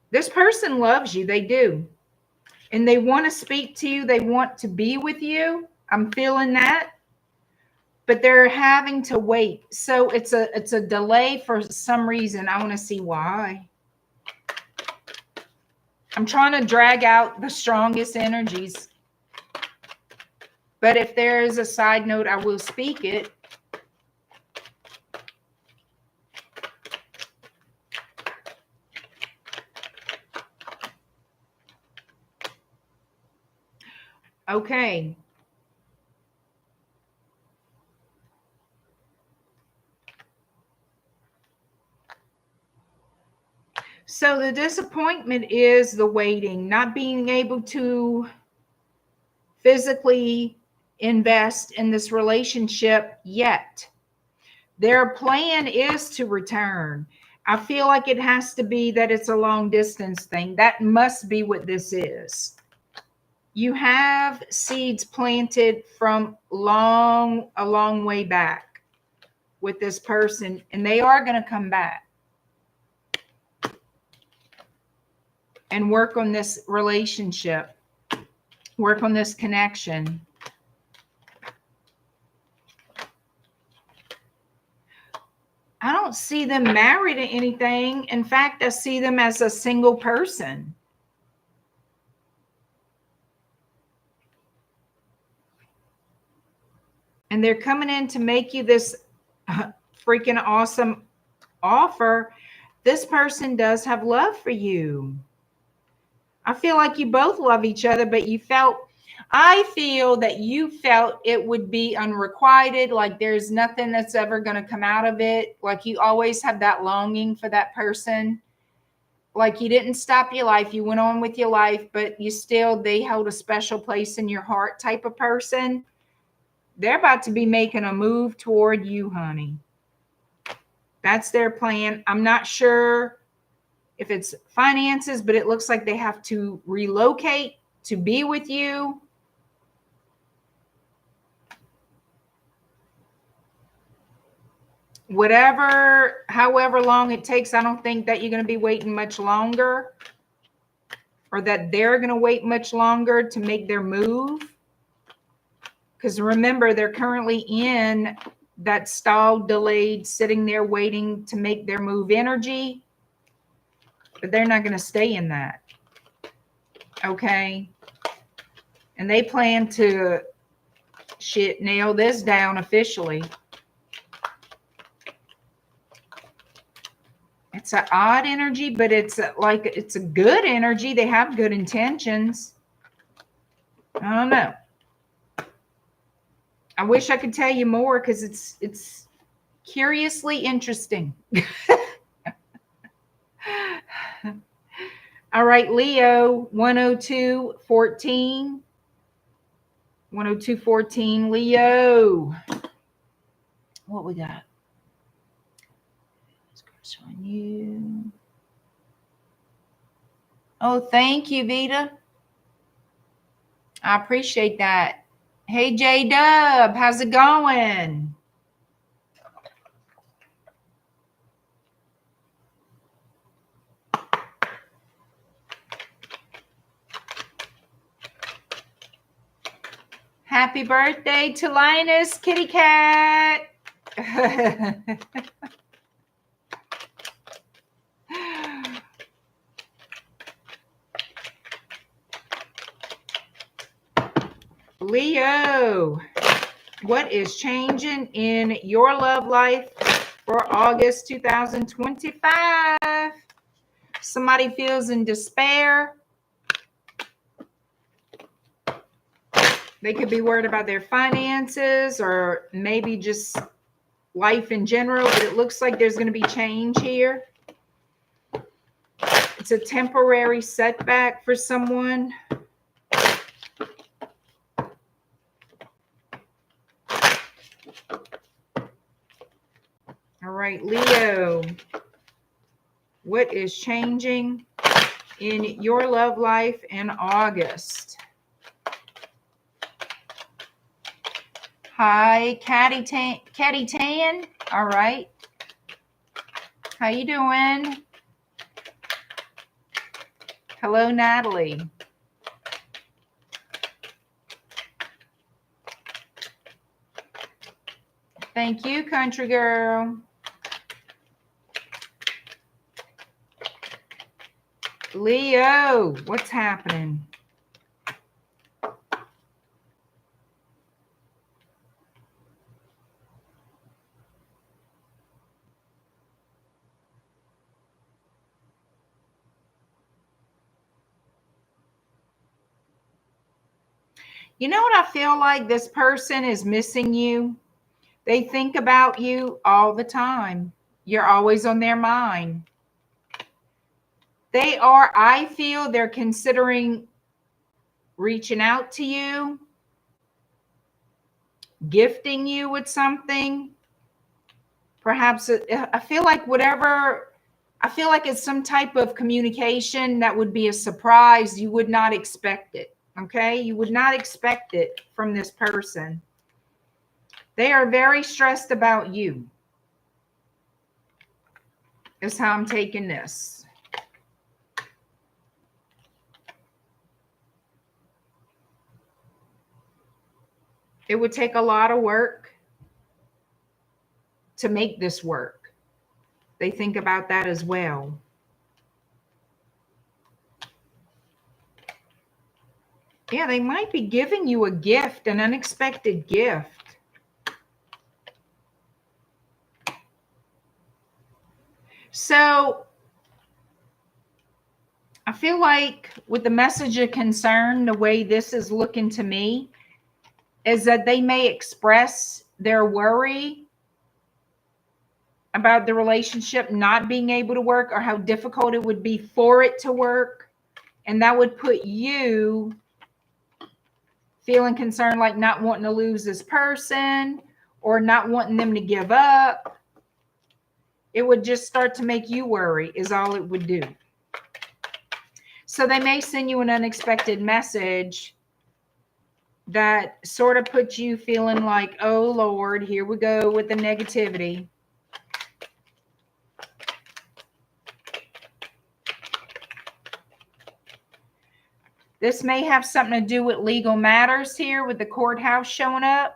This person loves you, they do. And they want to speak to you, they want to be with you. I'm feeling that. But they're having to wait. So it's a delay for some reason. I want to see why. I'm trying to drag out the strongest energies. But if there is a side note, I will speak it. Okay. So the disappointment is the waiting, not being able to physically invest in this relationship yet. Their plan is to return. I feel like it has to be that it's a long distance thing. That must be what this is. You have seeds planted from a long way back with this person, and they are going to come back and work on this relationship, work on this connection. I don't see them married to anything. In fact, I see them as a single person. And they're coming in to make you this freaking awesome offer. This person does have love for you. I feel like you both love each other, but I feel that you felt it would be unrequited, like there's nothing that's ever going to come out of it. Like you always have that longing for that person. Like you didn't stop your life. You went on with your life, but they held a special place in your heart type of person. They're about to be making a move toward you, honey. That's their plan. I'm not sure if it's finances, but it looks like they have to relocate to be with you. However long it takes, I don't think that you're going to be waiting much longer, or that they're going to wait much longer to make their move. Because remember, they're currently in that stalled, delayed, sitting there waiting to make their move energy. But they're not going to stay in that. Okay? And they plan to nail this down officially. It's an odd energy, but it's a good energy. They have good intentions. I don't know. I wish I could tell you more because it's curiously interesting. All right, Leo, 10214. 10214, Leo. What we got? On you. Oh, thank you, Vita. I appreciate that. Hey, J-Dub, how's it going? Happy birthday to Linus, kitty cat. Leo, what is changing in your love life for August 2025? Somebody feels in despair. They could be worried about their finances or maybe just life in general, but it looks like there's going to be change here. It's a temporary setback for someone. All right, Leo, what is changing in your love life in August? Hi, Catty Tan. All right. How you doing? Hello, Natalie. Thank you, country girl. Leo, what's happening? You know what I feel like? This person is missing you. They think about you all the time. You're always on their mind. I feel they're considering reaching out to you. gifting you with something. Perhaps I feel like it's some type of communication that would be a surprise. You would not expect it. Okay. You would not expect it from this person. They are very stressed about you. Is how I'm taking this. It would take a lot of work to make this work. They think about that as well. Yeah, they might be giving you a gift, an unexpected gift. So I feel like with the message of concern, the way this is looking to me is that they may express their worry about the relationship not being able to work, or how difficult it would be for it to work. And that would put you feeling concerned, like not wanting to lose this person or not wanting them to give up. It would just start to make you worry, is all it would do. So they may send you an unexpected message that sort of puts you feeling like, oh Lord, here we go with the negativity. This may have something to do with legal matters here, with the courthouse showing up.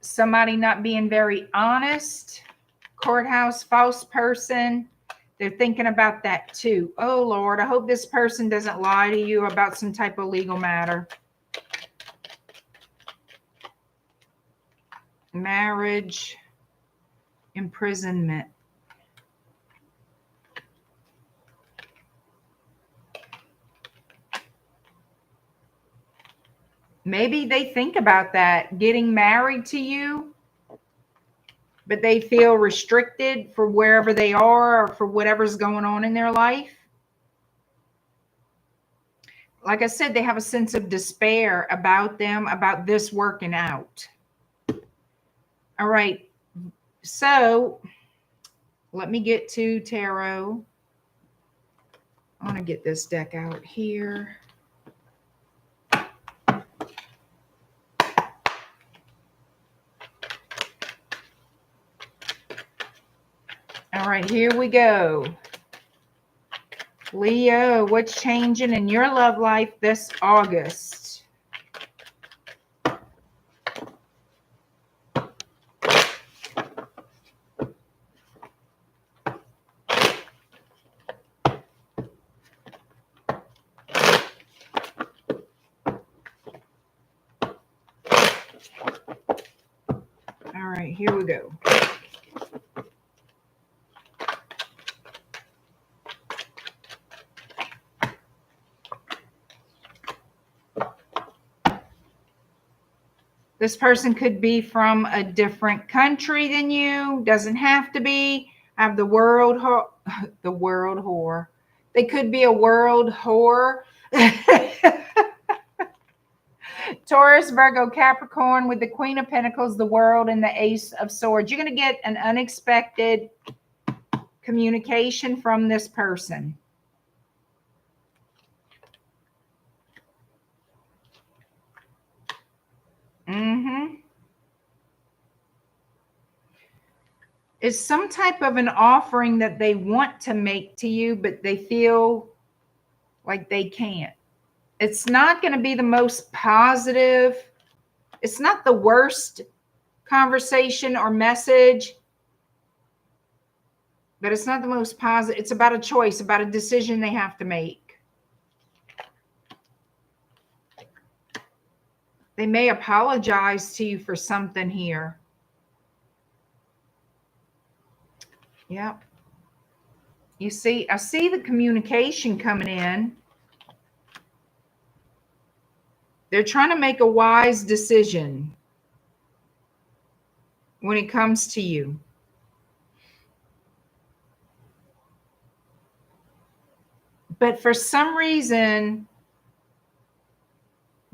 Somebody not being very honest. Courthouse, false person. They're thinking about that too. Oh Lord, I hope this person doesn't lie to you about some type of legal matter. Marriage, imprisonment. Maybe they think about that, getting married to you, but they feel restricted for wherever they are or for whatever's going on in their life. Like I said, they have a sense of despair about them, about this working out. All right. So let me get to tarot. I want to get this deck out here. All right, here we go. Leo, what's changing in your love life this August? All right, here we go. This person could be from a different country than you. Doesn't have to be. I have the world whore. They could be a world whore. Taurus, Virgo, Capricorn with the Queen of Pentacles, the World, and the Ace of Swords. You're going to get an unexpected communication from this person. It's some type of an offering that they want to make to you, but they feel like they can't. It's not going to be the most positive. It's not the worst conversation or message, but it's not the most positive. It's about a choice, about a decision they have to make. They may apologize to you for something here. Yep. You see, I see the communication coming in. They're trying to make a wise decision when it comes to you. But for some reason,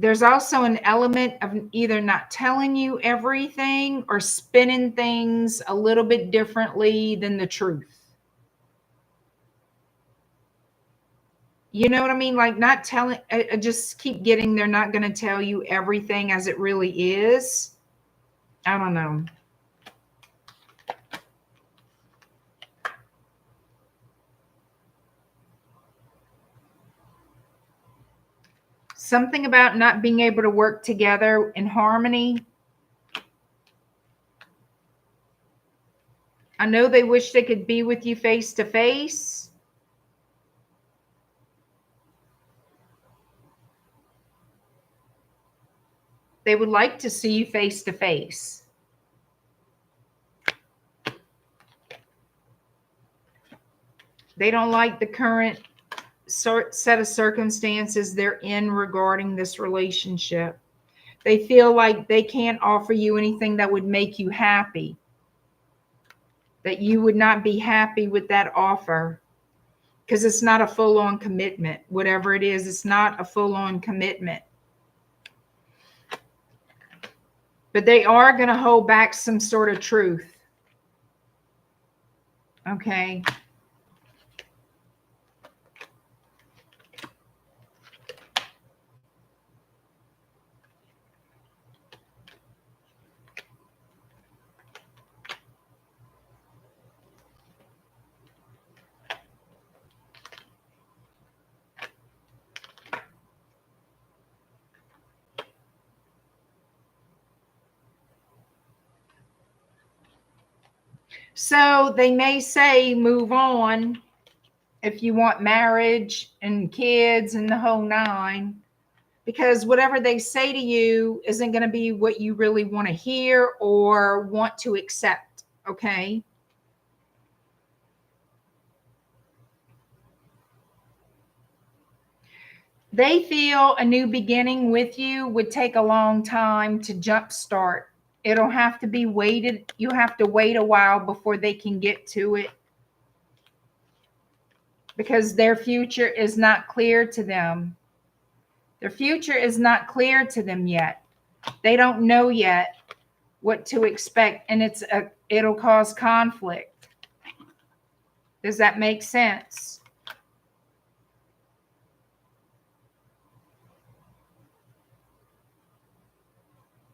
There's also an element of either not telling you everything or spinning things a little bit differently than the truth. You know what I mean? Like not telling, I just keep getting, they're not going to tell you everything as it really is. I don't know. Something about not being able to work together in harmony. I know they wish they could be with you face to face. They would like to see you face to face. They don't like the current set of circumstances they're in regarding this relationship. They feel like they can't offer you anything that would make you happy, that you would not be happy with that offer, because it's not a full-on commitment. Whatever it is, it's not a full-on commitment. But they are going to hold back some sort of truth. Okay. So they may say, move on if you want marriage and kids and the whole nine, because whatever they say to you isn't going to be what you really want to hear or want to accept. Okay. They feel a new beginning with you would take a long time to jumpstart. It'll have to be waited. You have to wait a while before they can get to it, because their future is not clear to them. Their future is not clear to them yet. They don't know yet what to expect, and it'll cause conflict. Does that make sense?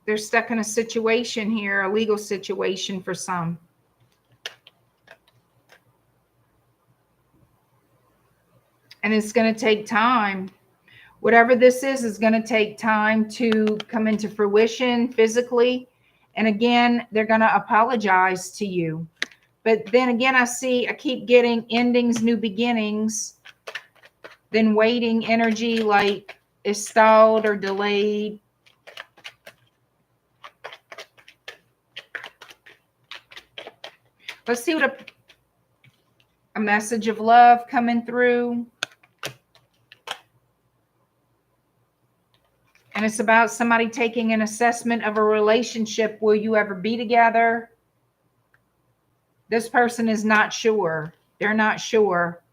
They're stuck in a situation here, a legal situation for some. And it's going to take time. Whatever this is going to take time to come into fruition physically. And again, they're going to apologize to you. But then again, I keep getting endings, new beginnings, then waiting energy, like is stalled or delayed. Let's see what a message of love coming through. And it's about somebody taking an assessment of a relationship. Will you ever be together? This person is not sure. They're not sure.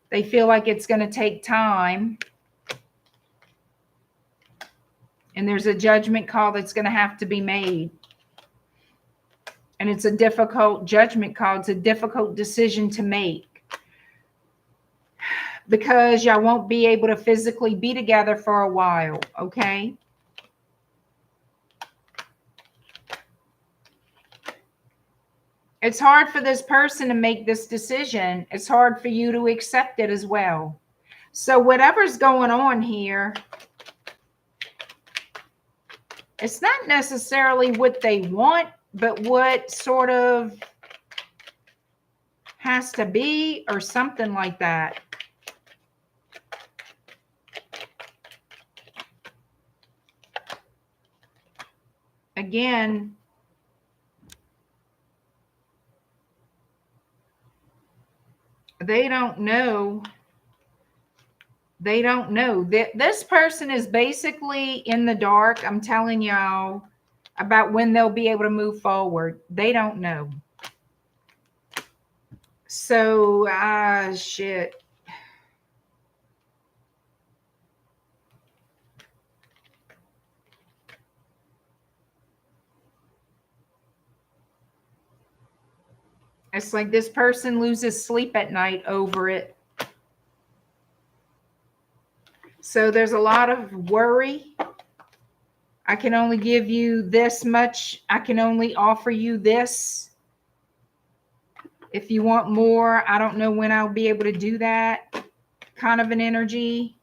They feel like it's going to take time. And there's a judgment call that's going to have to be made. And it's a difficult judgment call. It's a difficult decision to make, because y'all won't be able to physically be together for a while, okay? It's hard for this person to make this decision. It's hard for you to accept it as well. So whatever's going on here, it's not necessarily what they want, but what sort of has to be, or something like that. Again, they don't know. They don't know. This person is basically in the dark. I'm telling y'all about when they'll be able to move forward. They don't know. So, shit. It's like this person loses sleep at night over it. So there's a lot of worry. I can only give you this much. I can only offer you this. If you want more, I don't know when I'll be able to do that. Kind of an energy.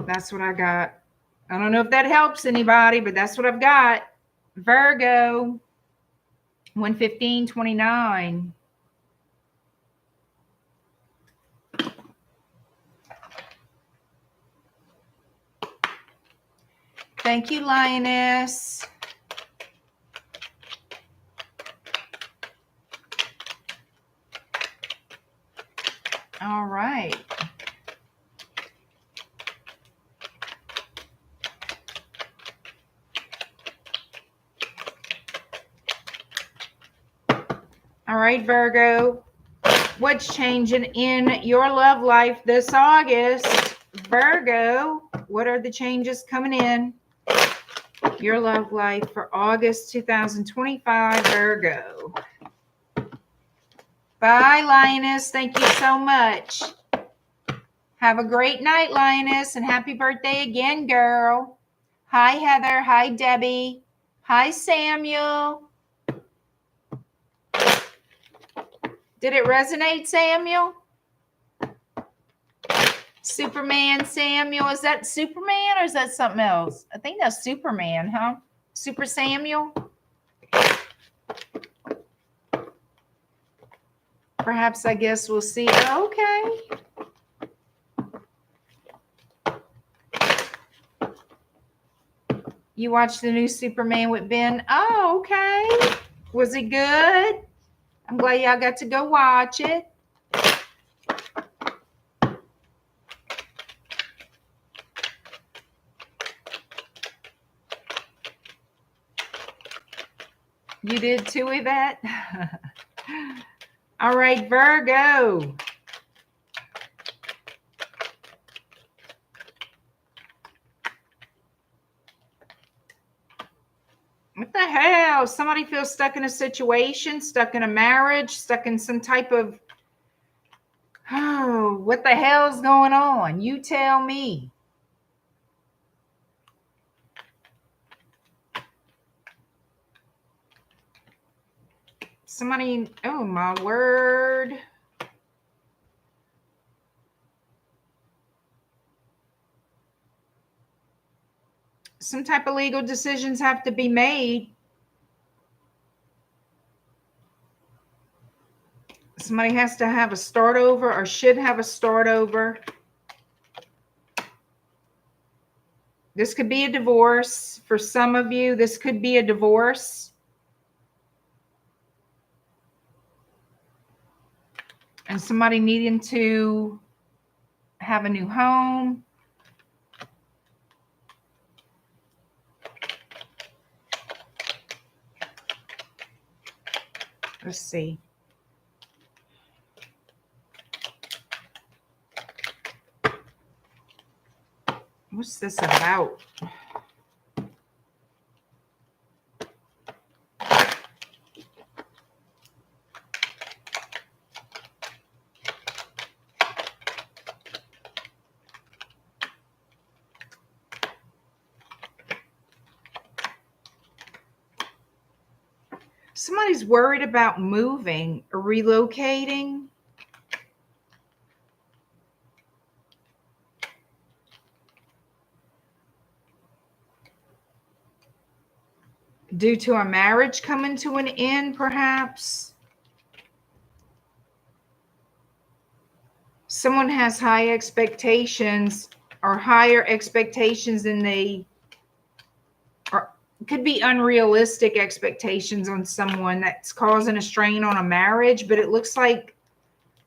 That's what I got. I don't know if that helps anybody, but that's what I've got. Virgo, 115:29. Thank you, Lioness. All right. All right, Virgo. What's changing in your love life this August? Virgo, what are the changes coming in your love life for August 2025, Virgo? Bye, Lioness. Thank you so much. Have a great night, Lioness, and happy birthday again, girl. Hi, Heather. Hi, Debbie. Hi, Samuel. Did it resonate, Samuel? Superman, Samuel. Is that Superman or is that something else? I think that's Superman, huh? Super Samuel? Perhaps, I guess we'll see. Okay. You watched the new Superman with Ben? Oh, okay. Was it good? I'm glad y'all got to go watch it. You did too, Yvette? All right, Virgo. What the hell? Somebody feels stuck in a situation, stuck in a marriage, stuck in some type of, oh, what the hell's going on? You tell me. Somebody, oh my word. Some type of legal decisions have to be made. Somebody has to have a start over or should have a start over. This could be a divorce. For some of you, this could be a divorce. And somebody needing to have a new home. Let's see. What's this about? Somebody's worried about moving or relocating. Due to a marriage coming to an end, perhaps. Someone has high expectations or higher expectations than they are. Could be unrealistic expectations on someone that's causing a strain on a marriage, but it looks like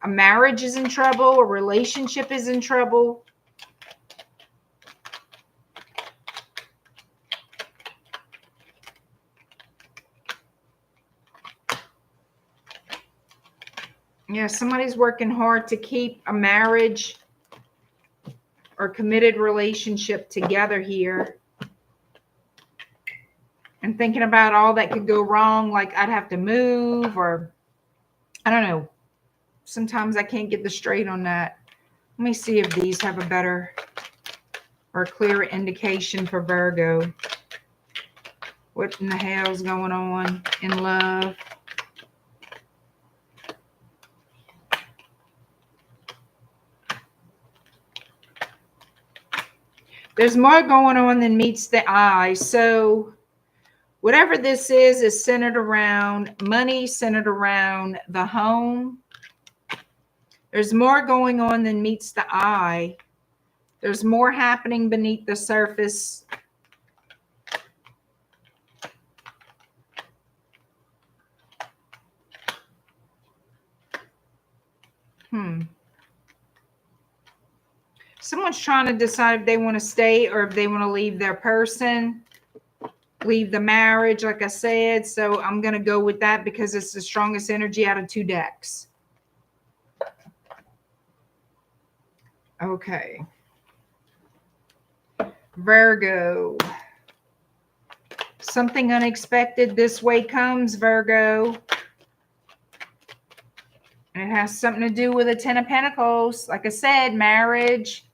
a marriage is in trouble, a relationship is in trouble. Yeah, somebody's working hard to keep a marriage or committed relationship together here. and thinking about all that could go wrong, like I'd have to move, or I don't know. Sometimes I can't get the straight on that. Let me see if these have a better or clearer indication for Virgo. What in the hell's going on in love? There's more going on than meets the eye. So whatever this is centered around money, centered around the home. There's more going on than meets the eye. There's more happening beneath the surface. Someone's trying to decide if they want to stay or if they want to leave their person, leave the marriage, like I said. So I'm going to go with that because it's the strongest energy out of 2 decks. Okay. Virgo. Something unexpected this way comes, Virgo. And it has something to do with the 10 of Pentacles. Like I said, marriage,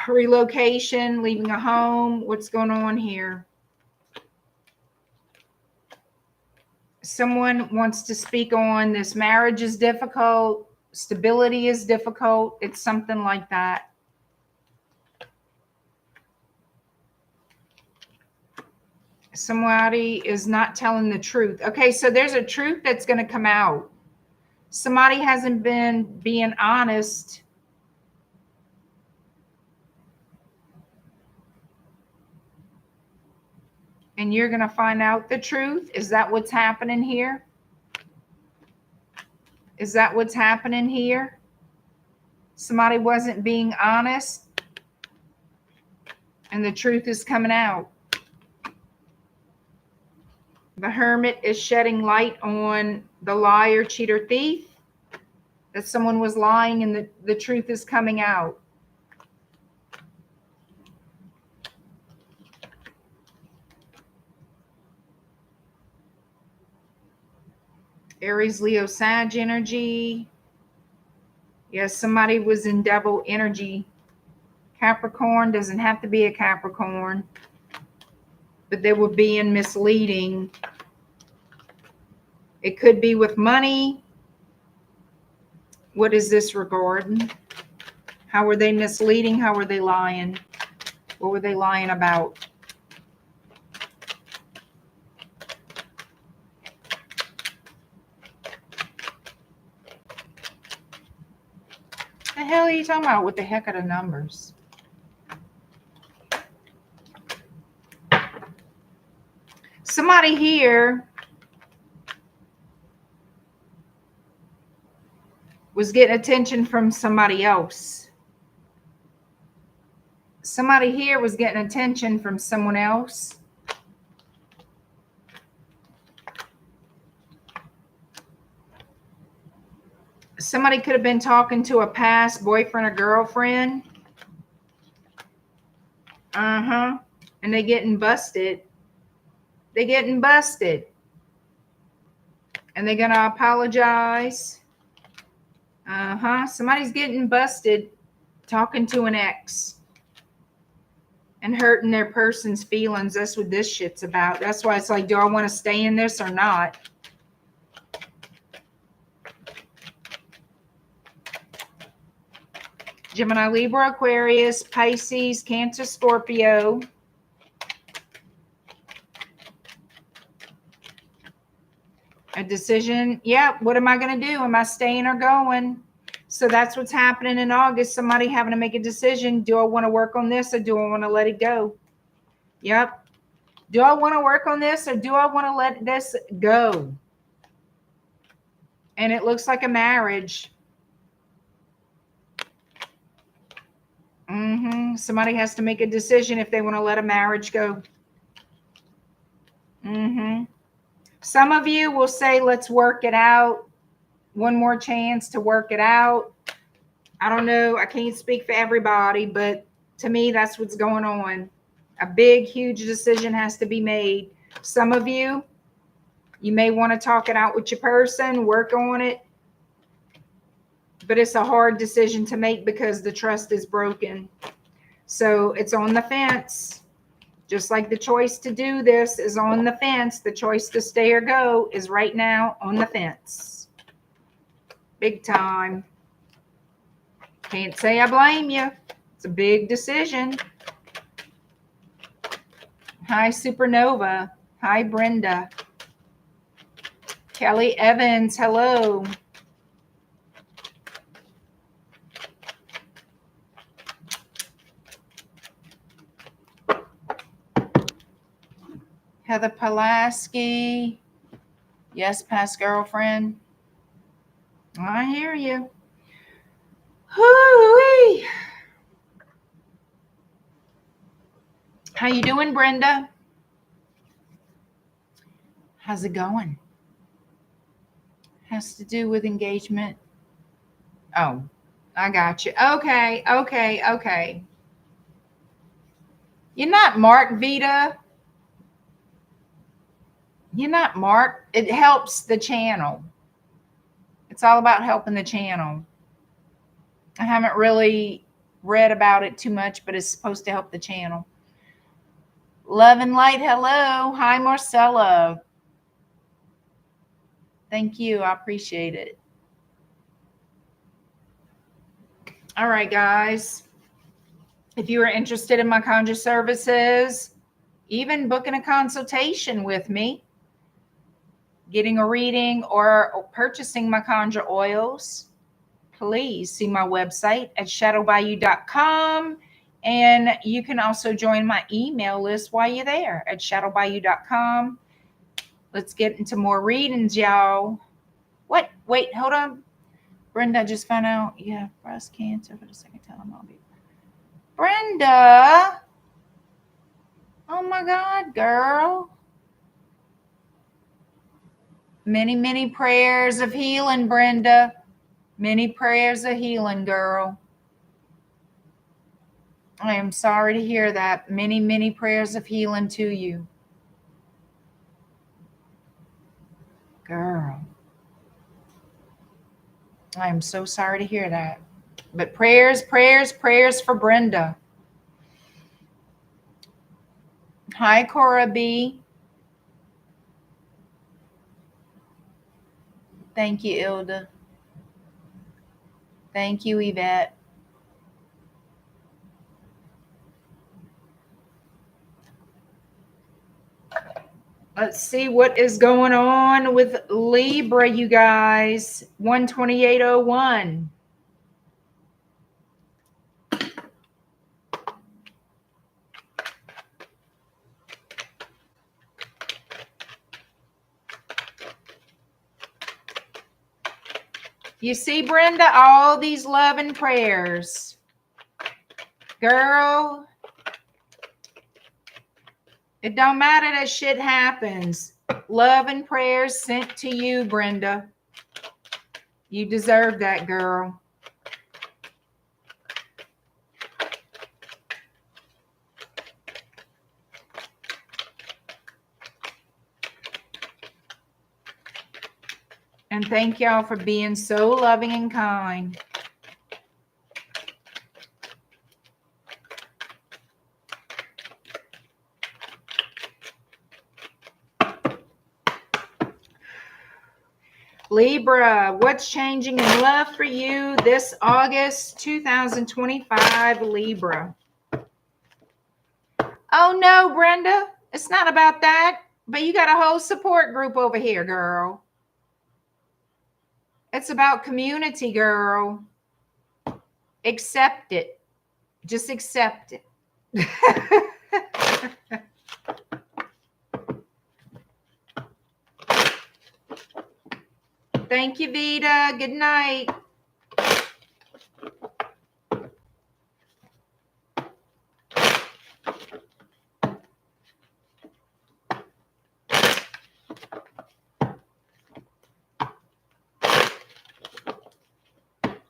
relocation, leaving a home. What's going on here? Someone wants to speak on this marriage is difficult. Stability is difficult. It's something like that. Somebody is not telling the truth. Okay, so there's a truth that's going to come out. Somebody hasn't been being honest. And you're going to find out the truth. Is that what's happening here? Is that what's happening here? Somebody wasn't being honest. And the truth is coming out. The Hermit is shedding light on the liar, cheater, thief. That someone was lying and the truth is coming out. Aries, Leo, Sag energy. Yes, somebody was in double energy. Capricorn doesn't have to be a Capricorn, but they were being misleading. It could be with money. What is this regarding? How were they misleading? How were they lying? What were they lying about? The hell are you talking about? What the heck are the numbers? Somebody here was getting attention from somebody else. Somebody here was getting attention from someone else. Somebody could have been talking to a past boyfriend or girlfriend. And they're getting busted. They're getting busted. And they're going to apologize. Somebody's getting busted talking to an ex and hurting their person's feelings. That's what this shit's about. That's why it's like, do I want to stay in this or not? Gemini, Libra, Aquarius, Pisces, Cancer, Scorpio. A decision. Yeah, what am I going to do? Am I staying or going? So that's what's happening in August. Somebody having to make a decision. Do I want to work on this or do I want to let it go? Yep. Do I want to work on this or do I want to let this go? And it looks like a marriage. Somebody has to make a decision if they want to let a marriage go. Some of you will say, let's work it out. One more chance to work it out. I don't know. I can't speak for everybody, but to me, that's what's going on. A big, huge decision has to be made. Some of you, you may want to talk it out with your person, work on it. But it's a hard decision to make because the trust is broken. So it's on the fence. Just like the choice to do this is on the fence, the choice to stay or go is right now on the fence. Big time. Can't say I blame you. It's a big decision. Hi, Supernova. Hi, Brenda. Kelly Evans, hello. Heather Pulaski. Yes, past girlfriend. I hear you. Hoo-wee. How you doing, Brenda? How's it going? Has to do with engagement. Oh, I got you. Okay, okay, okay. You're not Mark, Vita. You're not Mark. It helps the channel. It's all about helping the channel. I haven't really read about it too much, but it's supposed to help the channel. Love and light, hello. Hi, Marcella. Thank you. I appreciate it. All right, guys. If you are interested in my conjure services, even booking a consultation with me, getting a reading, or purchasing my conjure oils, please see my website at shadowbayou.com. And you can also join my email list while you're there at shadowbayou.com. Let's get into more readings, y'all. What? Wait, hold on. Brenda, I just found out you have breast cancer for the second time. I'll be. Brenda. Oh my God, girl. Many, many prayers of healing, Brenda. Many prayers of healing, girl. I am sorry to hear that. Many, many prayers of healing to you. Girl. I am so sorry to hear that. But prayers, prayers, prayers for Brenda. Hi, Cora B. Thank you, Ilda. Thank you, Yvette. Let's see what is going on with Libra, you guys. 12801. You see, Brenda, all these love and prayers. Girl, it don't matter that shit happens. Love and prayers sent to you, Brenda. You deserve that, girl. And thank y'all for being so loving and kind. Libra, what's changing in love for you this August 2025, Libra? Oh, no, Brenda. It's not about that. But you got a whole support group over here, girl. It's about community, girl. Accept it. Just accept it. Thank you, Vita. Good night.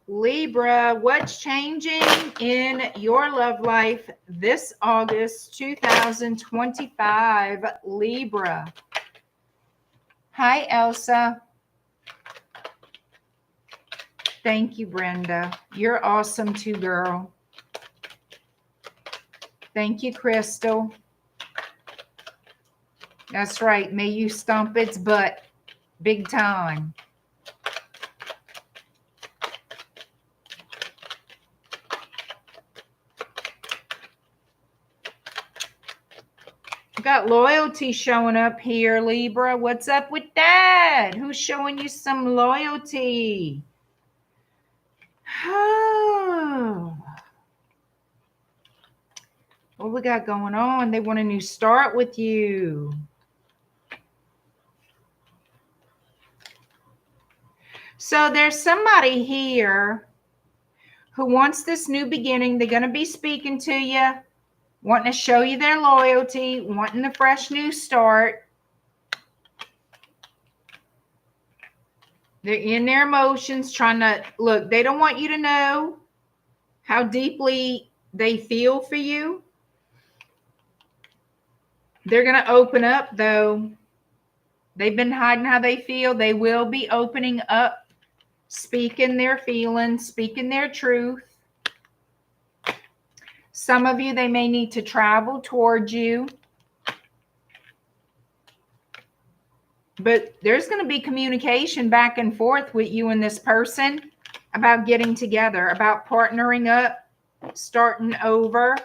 Libra, what's changing in your love life this August 2025? Libra. Hi, Elsa. Thank you, Brenda. You're awesome too, girl. Thank you, Crystal. That's right. May you stomp its butt big time. Got loyalty showing up here, Libra. What's up with that? Who's showing you some loyalty? Oh. What we got going on? They want a new start with you. So there's somebody here who wants this new beginning. They're going to be speaking to you, wanting to show you their loyalty, wanting a fresh new start. They're in their emotions, trying to look. They don't want you to know how deeply they feel for you. They're going to open up, though. They've been hiding how they feel. They will be opening up, speaking their feelings, speaking their truth. Some of you, they may need to travel towards you. But there's going to be communication back and forth with you and this person about getting together, about partnering up, starting over.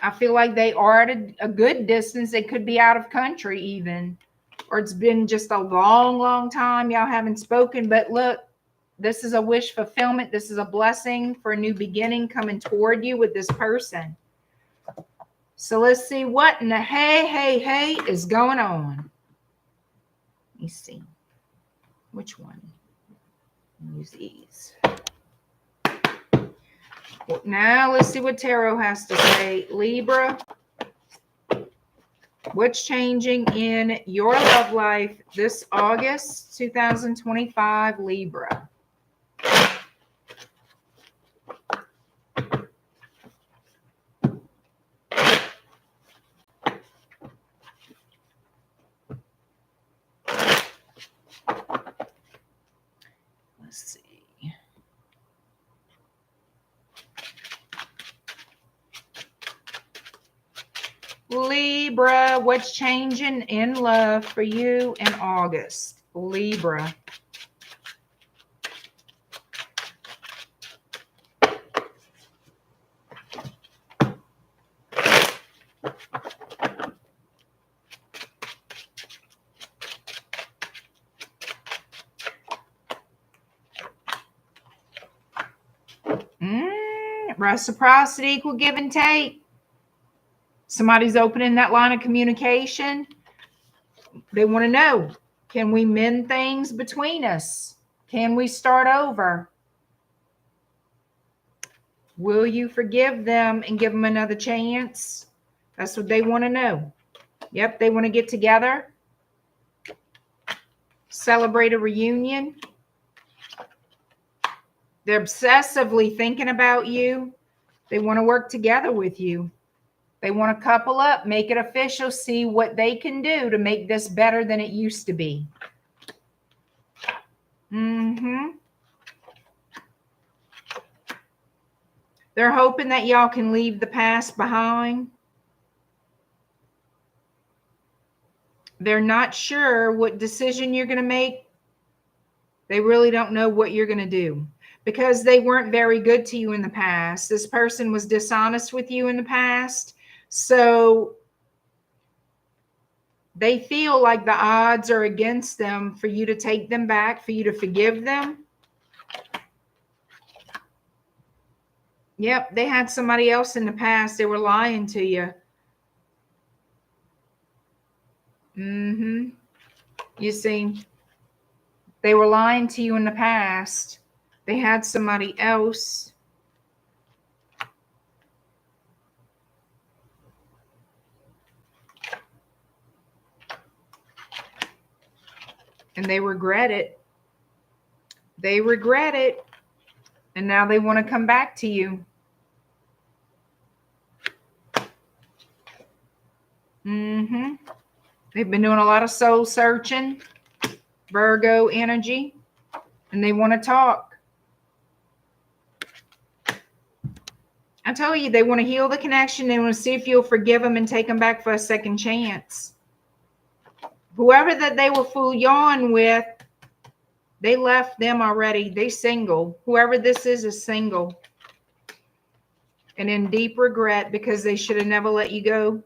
I feel like they are at a good distance. They could be out of country even. Or it's been just a long, long time y'all haven't spoken. But look, this is a wish fulfillment. This is a blessing for a new beginning coming toward you with this person. So let's see what in the hey is going on. Let me see. Which one? Use these. Well, now let's see what Tarot has to say. Libra, what's changing in your love life this August 2025, Libra? Let's see. Libra, what's changing in love for you in August? Libra. Reciprocity, equal give and take. Somebody's opening that line of communication. They want to know, can we mend things between us? Can we start over? Will you forgive them and give them another chance? That's what they want to know. Yep, they want to get together, celebrate a reunion. They're obsessively thinking about you. They want to work together with you. They want to couple up, make it official, see what they can do to make this better than it used to be. They're hoping that y'all can leave the past behind. They're not sure what decision you're going to make. They really don't know what you're going to do because they weren't very good to you in the past. This person was dishonest with you in the past. So they feel like the odds are against them for you to take them back, for you to forgive them. Yep, they had somebody else in the past. They were lying to you. You see, they were lying to you in the past. They had somebody else. And they regret it. They regret it. And now they want to come back to you. They've been doing a lot of soul searching. Virgo energy. And they want to talk. I tell you, they want to heal the connection. They want to see if you'll forgive them and take them back for a second chance. Whoever that they were fool yawn with, they left them already. They single. Whoever this is single. And in deep regret because they should have never let you go.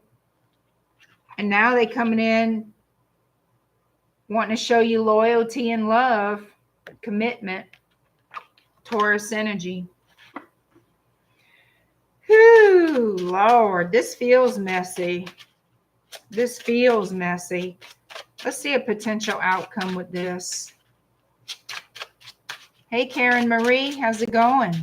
And now they coming in wanting to show you loyalty and love, commitment, Taurus energy. Whew, Lord, this feels messy. This feels messy. Let's see a potential outcome with this. Hey, Karen Marie, how's it going?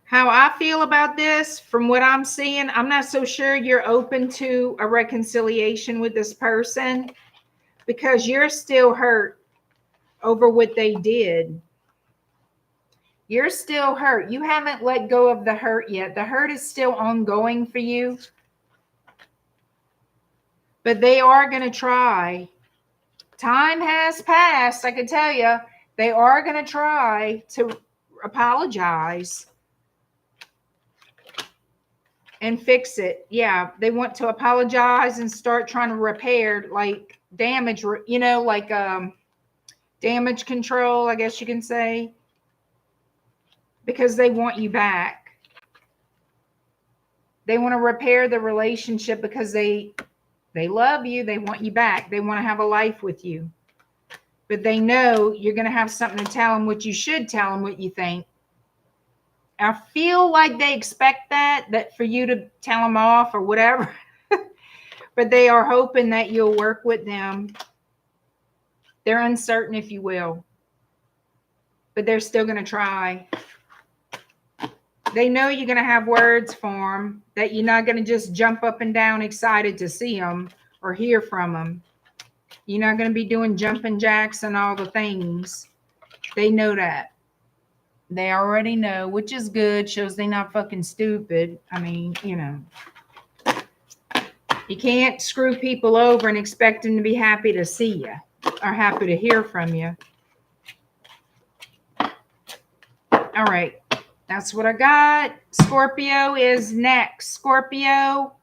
How I feel about this, from what I'm seeing, I'm not so sure you're open to a reconciliation with this person because you're still hurt over what they did. You're still hurt. You haven't let go of the hurt yet. The hurt is still ongoing for you. But they are going to try. Time has passed, I can tell you. They are going to try to apologize and fix it. Yeah, they want to apologize and start trying to repair, like damage, you know, like damage control, I guess you can say, because they want you back. They want to repair the relationship because they love you. They want you back. They want to have a life with you. But they know you're going to have something to tell them, what you should tell them, what you think. I feel like they expect that for you to tell them off or whatever. But they are hoping that you'll work with them. They're uncertain, if you will. But they're still going to try. They know you're going to have words for them, that you're not going to just jump up and down excited to see them or hear from them. You're not going to be doing jumping jacks and all the things. They know that. They already know, which is good. Shows they're not fucking stupid. I mean, you know. You can't screw people over and expect them to be happy to see you or happy to hear from you. All right. That's what I got. Scorpio is next. Scorpio.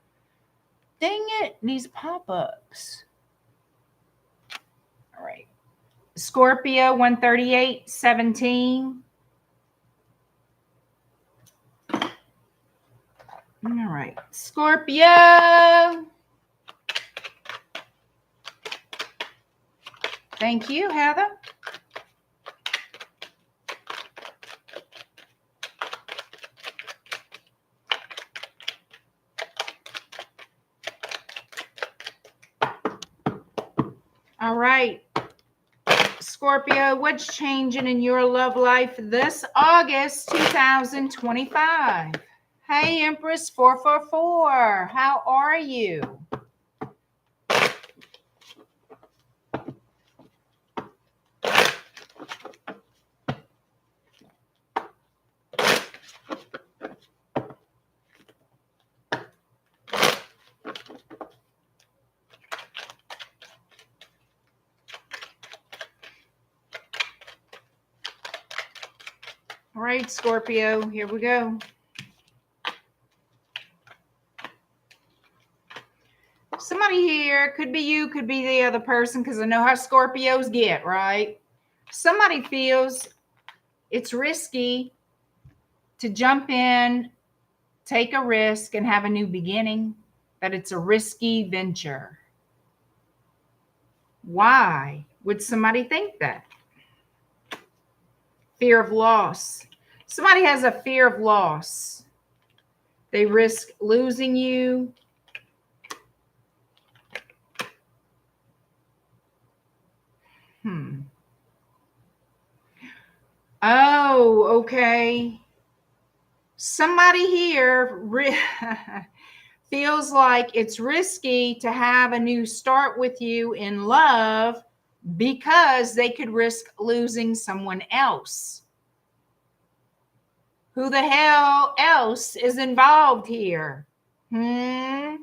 Dang it. These pop-ups. All right. Scorpio 138:17. All right. Scorpio. Thank you, Heather. All right. Scorpio, what's changing in your love life this August 2025? Hey, Empress 444. How are you? All right, Scorpio, here we go. Somebody here, could be you, could be the other person, because I know how Scorpios get, right? Somebody feels it's risky to jump in, take a risk, and have a new beginning, that it's a risky venture. Why would somebody think that? Fear of loss. Somebody has a fear of loss. They risk losing you. Oh, okay. Somebody here feels like it's risky to have a new start with you in love because they could risk losing someone else. Who the hell else is involved here? What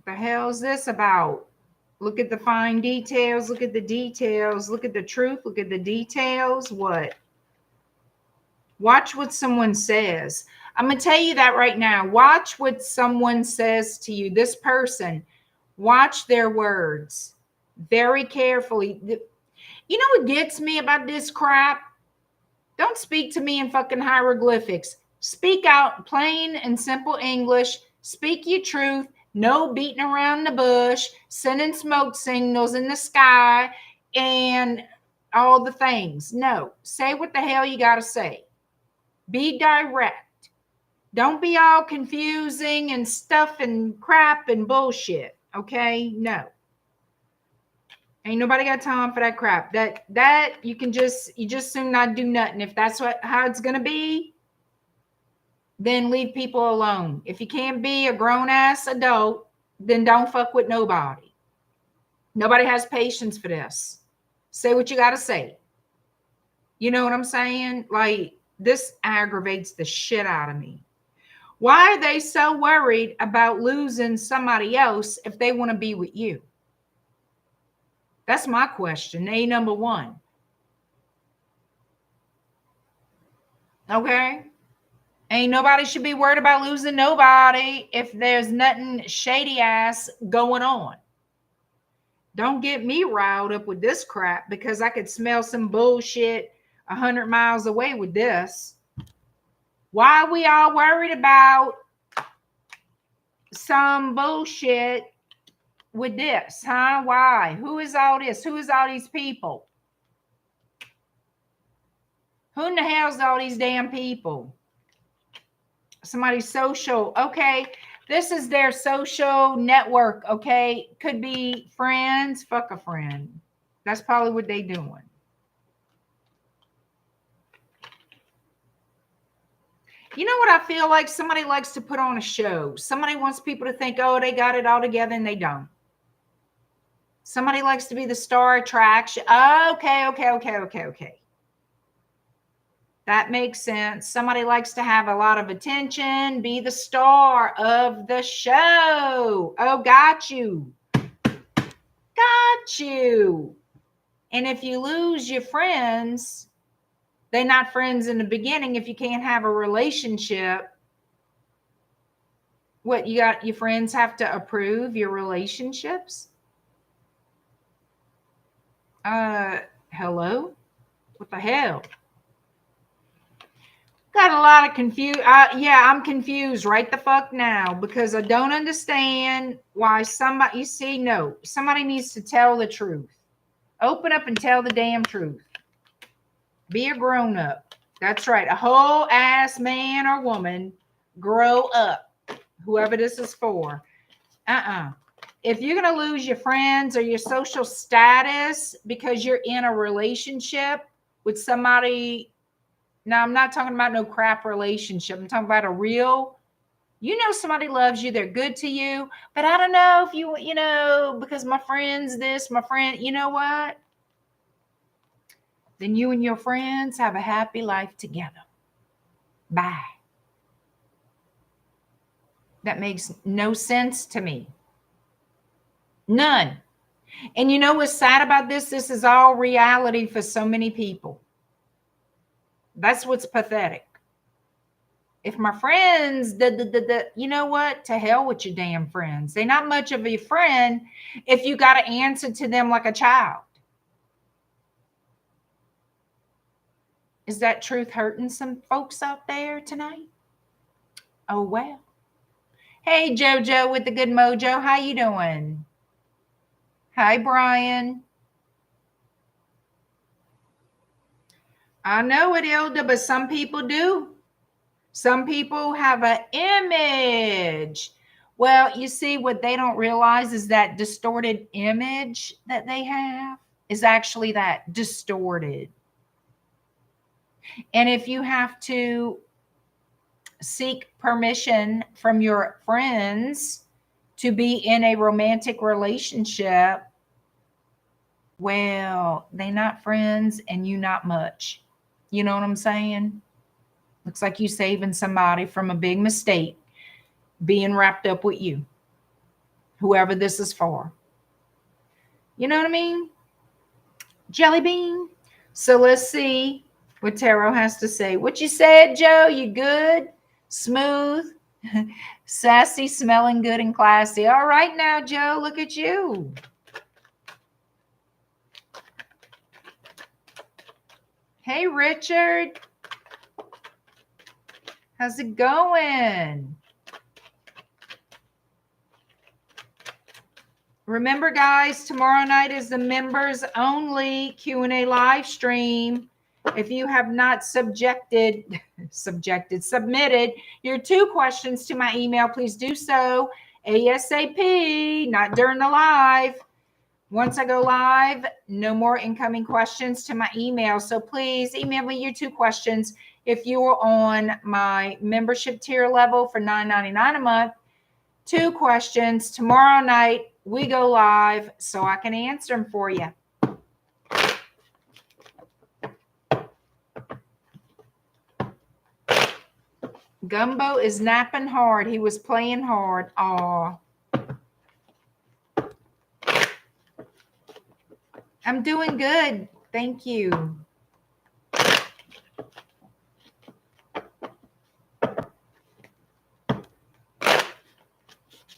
the hell is this about? Look at the fine details. Look at the details. Look at the truth. Look at the details. What? Watch what someone says. I'm going to tell you that right now. Watch what someone says to you. This person, watch their words very carefully. You know what gets me about this crap? Don't speak to me in fucking hieroglyphics. Speak out plain and simple English. Speak your truth. No beating around the bush, sending smoke signals in the sky, and all the things. No, say what the hell you got to say. Be direct. Don't be all confusing and stuff and crap and bullshit. Okay? No. Ain't nobody got time for that crap. That you just soon not do nothing. If that's how it's gonna be, then leave people alone. If you can't be a grown-ass adult, then don't fuck with nobody. Nobody has patience for this. Say what you got to say. You know what I'm saying? Like, this aggravates the shit out of me. Why are they so worried about losing somebody else if they want to be with you? That's my question. A number one. Okay? Ain't nobody should be worried about losing nobody if there's nothing shady ass going on. Don't get me riled up with this crap because I could smell some bullshit 100 miles away with this. Why are we all worried about some bullshit with this, huh? Why? Who is all this? Who is all these people? Who in the hell's all these damn people? Somebody's social. Okay, this is their social network. Okay, could be friends. Fuck a friend. That's probably what they doing. You know what I feel like? Somebody likes to put on a show. Somebody wants people to think, oh, they got it all together, and they don't. Somebody likes to be the star attraction. Okay. That makes sense. Somebody likes to have a lot of attention, be the star of the show. Oh, got you. Got you. And if you lose your friends, they're not friends in the beginning. If you can't have a relationship, what, you got your friends have to approve your relationships? Hello? What the hell? Got a lot of confused. Yeah, I'm confused right the fuck now because I don't understand why somebody, you see, no, somebody needs to tell the truth. Open up and tell the damn truth. Be a grown up. That's right. A whole ass man or woman, grow up. Whoever this is for. If you're going to lose your friends or your social status because you're in a relationship with somebody. Now, I'm not talking about no crap relationship. I'm talking about a real, you know, somebody loves you. They're good to you. But I don't know if you know, because my friend's this, my friend, you know what? Then you and your friends have a happy life together. Bye. That makes no sense to me. None. And you know what's sad about this? This is all reality for so many people. That's what's pathetic. If my friends, you know what? To hell with your damn friends. They're not much of a friend if you got to answer to them like a child. Is that truth hurting some folks out there tonight? Oh, well. Hey, JoJo with the good mojo. How you doing? Hi, Brian. I know it, Ilda, but some people do. Some people have an image. Well, you see, what they don't realize is that distorted image that they have is actually that distorted. And if you have to seek permission from your friends to be in a romantic relationship, well, they not friends and you not much. You know what I'm saying? Looks like you saving somebody from a big mistake being wrapped up with you, whoever this is for. You know what I mean? Jelly bean. So let's see what tarot has to say. What you said, Joe? You good? Smooth? Sassy, smelling good and classy. All right now, Joe, look at you. Hey, Richard. How's it going? Remember, guys, tomorrow night is the members only Q&A live stream. If you have not submitted your 2 questions to my email, please do so ASAP, not during the live. Once I go live, no more incoming questions to my email. So please email me your 2 questions. If you are on my membership tier level for $9.99 a month, 2 questions. Tomorrow night, we go live so I can answer them for you. Gumbo is napping hard. He was playing hard. Aw. I'm doing good. Thank you.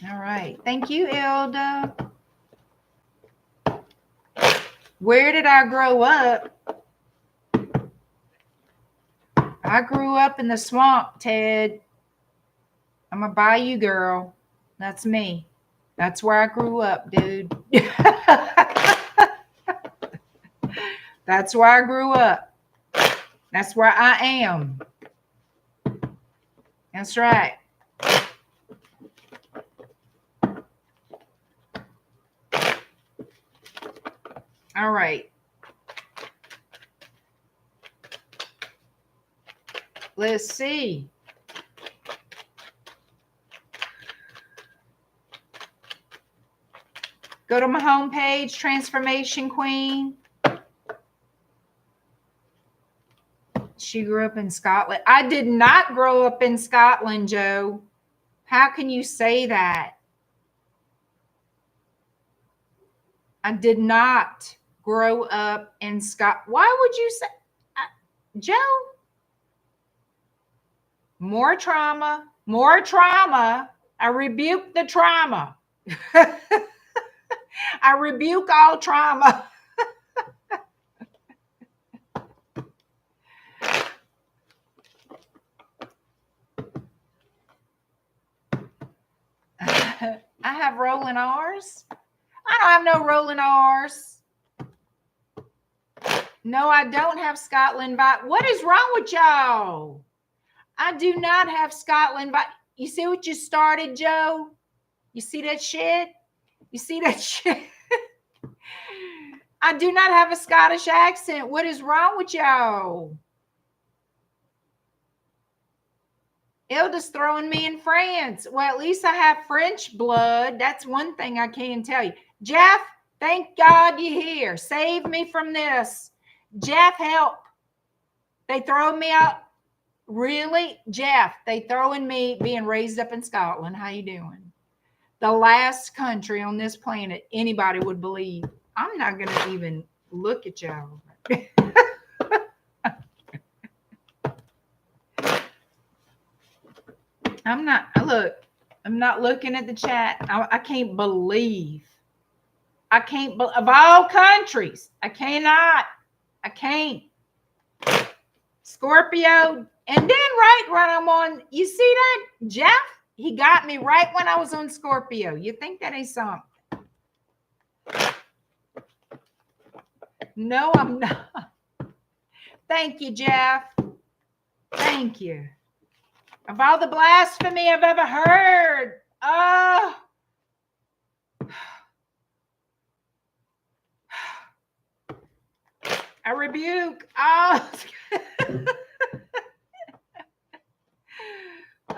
All right. Thank you, Ilda. Where did I grow up? I grew up in the swamp, Ted. I'm a Bayou girl. That's me. That's where I grew up, dude. That's where I grew up. That's where I am. That's right. All right. Let's see. Go to my homepage, Transformation Queen. She grew up in Scotland. I did not grow up in Scotland, Joe. How can you say that? I did not grow up in Scotland. Why would you say, Joe? More trauma, more trauma. I rebuke the trauma. I rebuke all trauma. I have rolling R's. I don't have no rolling R's. No, I don't have Scotland vibe. What is wrong with y'all? I do not have Scotland vibe. You see what you started, Joe? You see that shit? You see that shit? I do not have a Scottish accent. What is wrong with y'all? Ilda's throwing me in France. Well, at least I have French blood. That's one thing I can tell you. Jeff, thank God you're here. Save me from this. Jeff, help. They throw me out. Really? Jeff, they throwing me being raised up in Scotland. How you doing? The last country on this planet anybody would believe. I'm not going to even look at y'all. I'm not looking at the chat. I can't believe. Of all countries, I can't. Scorpio. And then right when I'm on, you see that? Jeff, he got me right when I was on Scorpio. You think that ain't something? No, I'm not. Thank you, Jeff. Thank you. Of all the blasphemy I've ever heard. Oh. I rebuke. Oh.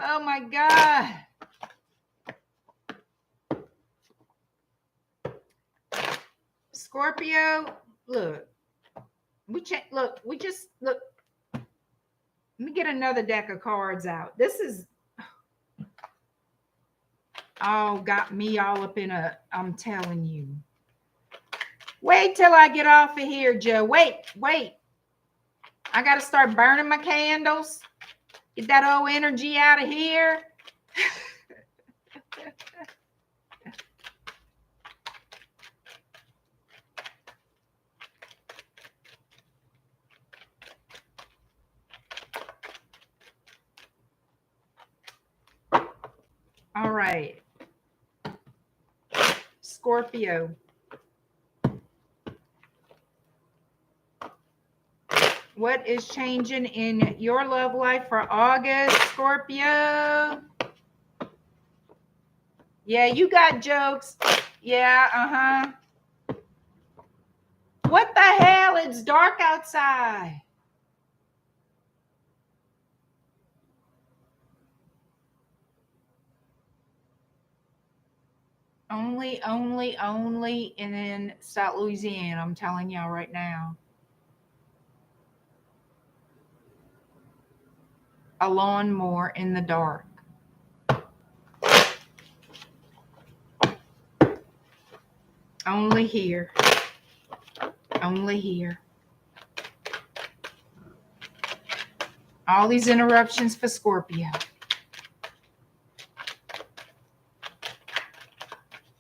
Oh my God. Scorpio, look. We just look. Let me get another deck of cards out. This is got me all up in a, I'm telling you. Wait till I get off of here, Joe. Wait. I got to start burning my candles. Get that old energy out of here. All right. Scorpio. What is changing in your love life for August, Scorpio? Yeah, you got jokes. Yeah, What the hell? It's dark outside. Only in South Louisiana. I'm telling y'all right now. A lawnmower in the dark. Only here. Only here. All these interruptions for Scorpio.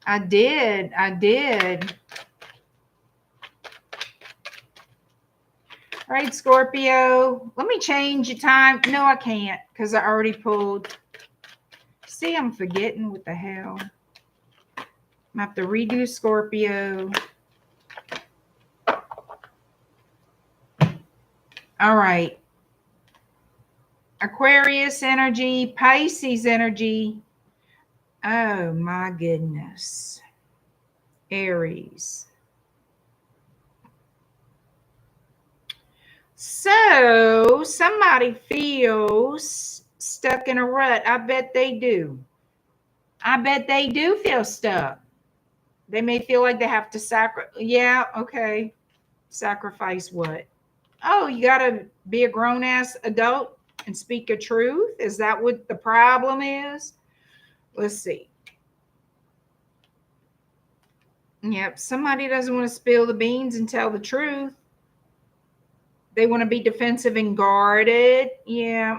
I did. All right, Scorpio. Let me change your time. No, I can't because I already pulled. See, I'm forgetting. What the hell? I have to redo Scorpio. All right. Aquarius energy, Pisces energy. Oh my goodness. Aries. So somebody feels stuck in a rut. I bet they do. I bet they do feel stuck. They may feel like they have to sacrifice. Yeah, okay. Sacrifice what? Oh, you got to be a grown-ass adult and speak a truth? Is that what the problem is? Let's see. Yep, somebody doesn't want to spill the beans and tell the truth. They want to be defensive and guarded. Yeah,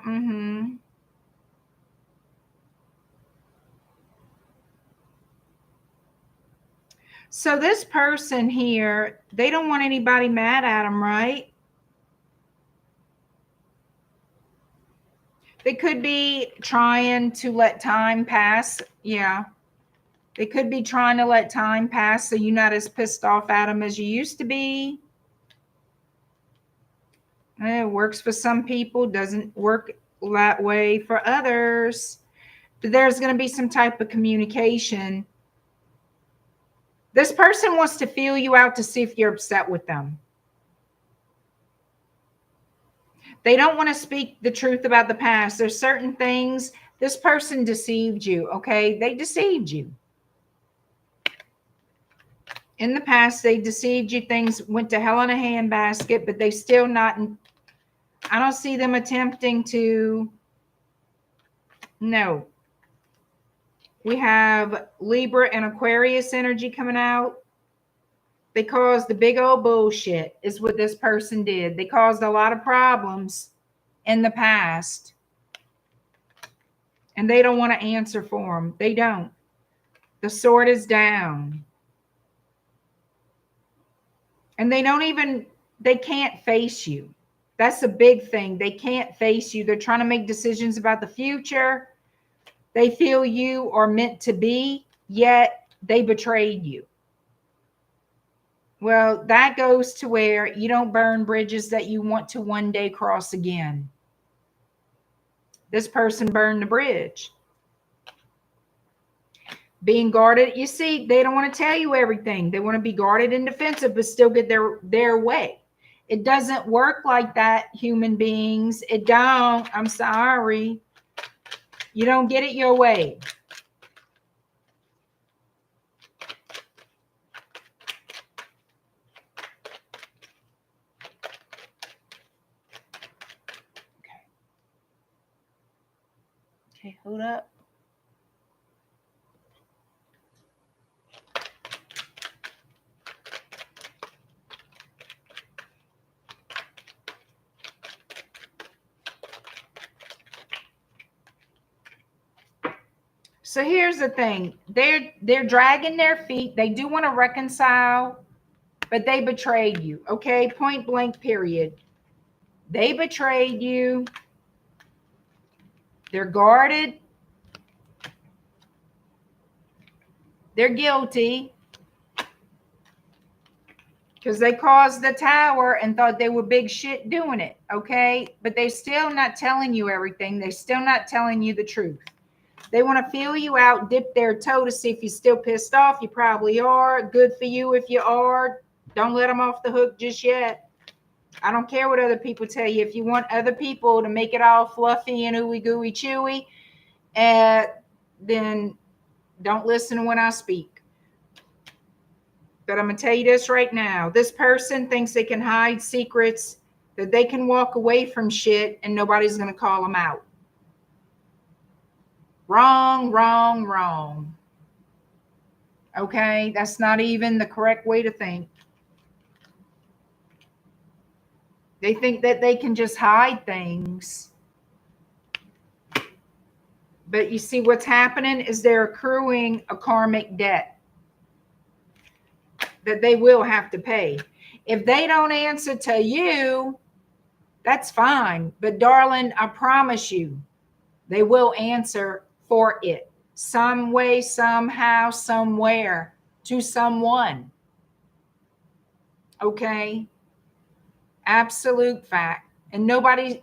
So this person here, they don't want anybody mad at them, right? They could be trying to let time pass. Yeah. They could be trying to let time pass so you're not as pissed off at them as you used to be. It works for some people, doesn't work that way for others. But there's going to be some type of communication. This person wants to feel you out to see if you're upset with them. They don't want to speak the truth about the past. There's certain things. This person deceived you, okay? They deceived you. In the past, they deceived you. Things went to hell in a handbasket, but they still not. I don't see them attempting to. No. We have Libra and Aquarius energy coming out. They caused the big old bullshit is what this person did. They caused a lot of problems in the past. And they don't want to answer for them. They don't. The sword is down. And they can't face you. That's a big thing. They can't face you. They're trying to make decisions about the future. They feel you are meant to be, yet they betrayed you. Well, that goes to where you don't burn bridges that you want to one day cross again. This person burned the bridge. Being guarded, you see, they don't want to tell you everything. They want to be guarded and defensive, but still get their way. It doesn't work like that, human beings. It don't. I'm sorry. You don't get it your way. Okay, hold up. So here's the thing. They're dragging their feet. They do want to reconcile, but they betrayed you. Okay, point blank, period. They betrayed you. They're guarded. They're guilty because they caused the tower and thought they were big shit doing it. Okay, but they're still not telling you everything. They're still not telling you the truth. They want to feel you out, dip their toe to see if you're still pissed off. You probably are. Good for you if you are. Don't let them off the hook just yet. I don't care what other people tell you. If you want other people to make it all fluffy and ooey gooey chewy, then don't listen when I speak. But I'm going to tell you this right now. This person thinks they can hide secrets, that they can walk away from shit and nobody's going to call them out. Wrong, wrong, wrong. Okay, that's not even the correct way to think. They think that they can just hide things. But you see what's happening is they're accruing a karmic debt that they will have to pay. If they don't answer to you, that's fine. But darling, I promise you, they will answer for it. Some way, somehow, somewhere, to someone. Okay? Absolute fact. And nobody,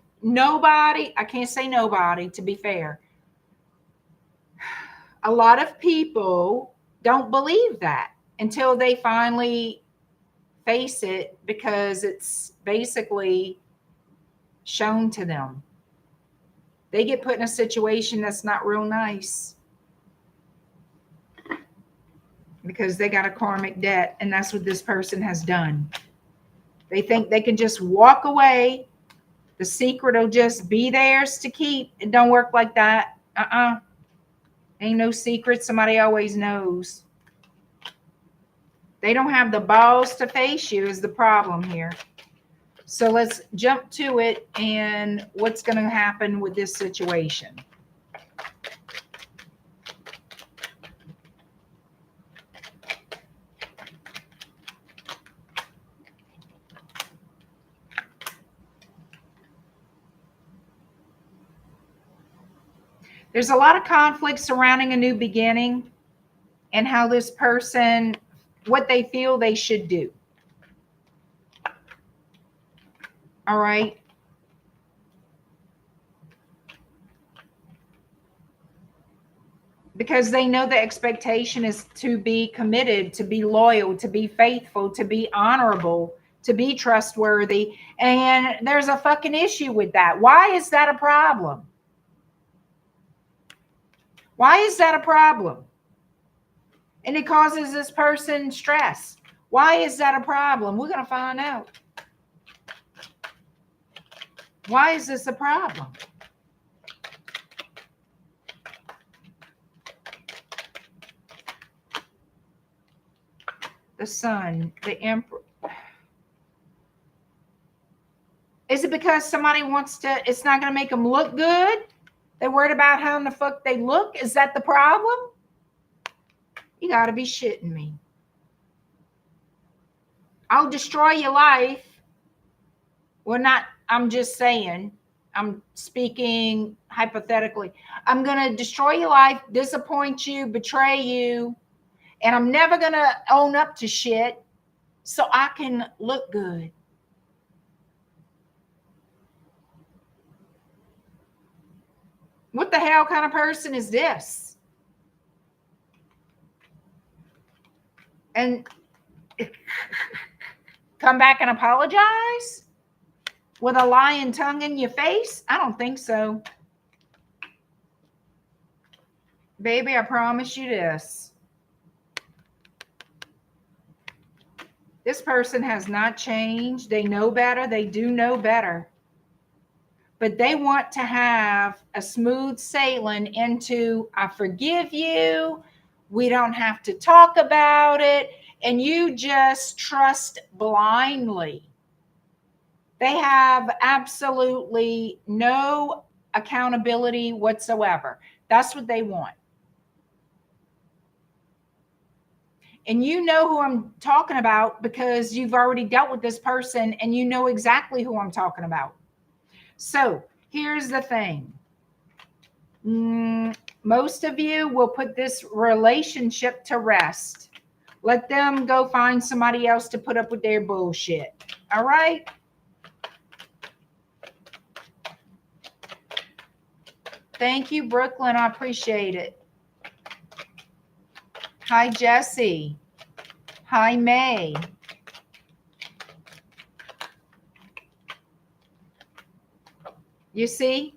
I can't say nobody, to be fair. A lot of people don't believe that until they finally face it, because it's basically shown to them. They get put in a situation that's not real nice because they got a karmic debt, and that's what this person has done. They think they can just walk away. The secret will just be theirs to keep. It don't work like that. Ain't no secret. Somebody always knows. They don't have the balls to face you is the problem here. So let's jump to it and what's going to happen with this situation. There's a lot of conflict surrounding a new beginning and how this person, what they feel they should do. All right. Because they know the expectation is to be committed, to be loyal, to be faithful, to be honorable, to be trustworthy. And there's a fucking issue with that. Why is that a problem? Why is that a problem? And it causes this person stress. Why is that a problem? We're going to find out. Why is this a problem? The Sun, the Emperor. Is it because somebody wants to, it's not going to make them look good? They're worried about how in the fuck they look? Is that the problem? You got to be shitting me. I'll destroy your life. Well, not, I'm just saying, I'm speaking hypothetically. I'm going to destroy your life, disappoint you, betray you, and I'm never going to own up to shit. so I can look good. What the hell kind of person is this? And come back and apologize with a lying tongue in your face? I don't think so. Baby, I promise you this. This person has not changed. They know better. They do know better. But they want to have a smooth sailing into, I forgive you. We don't have to talk about it. And you just trust blindly. They have absolutely no accountability whatsoever. That's what they want. And you know who I'm talking about because you've already dealt with this person and you know exactly who I'm talking about. So here's the thing. Most of you will put this relationship to rest. Let them go find somebody else to put up with their bullshit. All right? Thank you, Brooklyn. I appreciate it. Hi, Jesse. Hi, May. You see?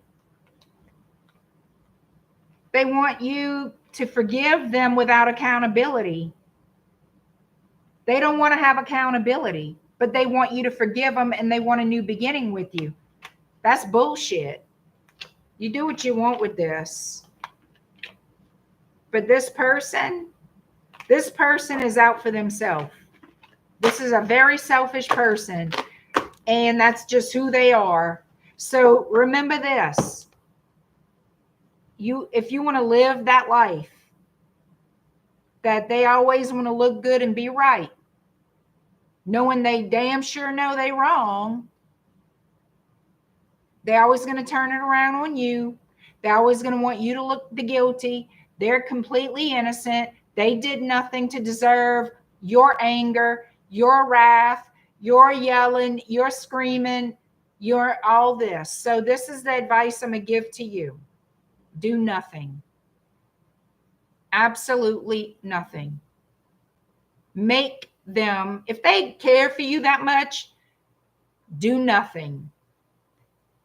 They want you to forgive them without accountability. They don't want to have accountability, but they want you to forgive them and they want a new beginning with you. That's bullshit. You do what you want with this. But this person is out for themselves. This is a very selfish person, and that's just who they are. So remember this. If you want to live that life, that they always want to look good and be right, knowing they damn sure know they wrong, they're always going to turn it around on you. They're always going to want you to look the guilty. They're completely innocent. They did nothing to deserve your anger, your wrath, your yelling, your screaming, your all this. So this is the advice I'm going to give to you. Do nothing. Absolutely nothing. Make them, if they care for you that much, do nothing.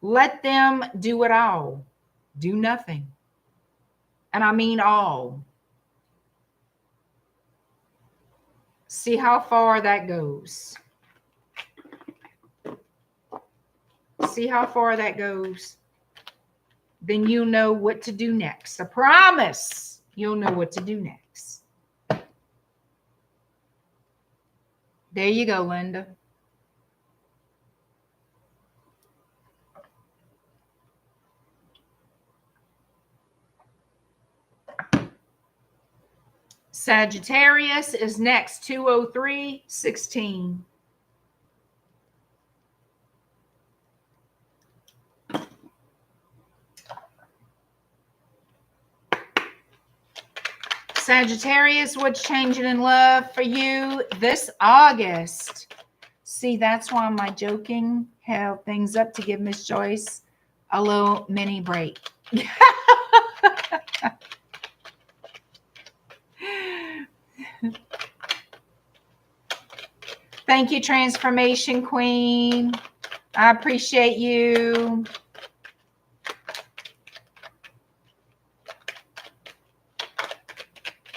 Let them do it all. Do nothing. And I mean all. See how far that goes. See how far that goes. Then you'll know what to do next. I promise you'll know what to do next. There you go, Linda. Sagittarius is next, 203-16. Sagittarius, what's changing in love for you this August? See, that's why my joking held things up to give Miss Joyce a little mini break. Thank you, Transformation Queen. I appreciate you.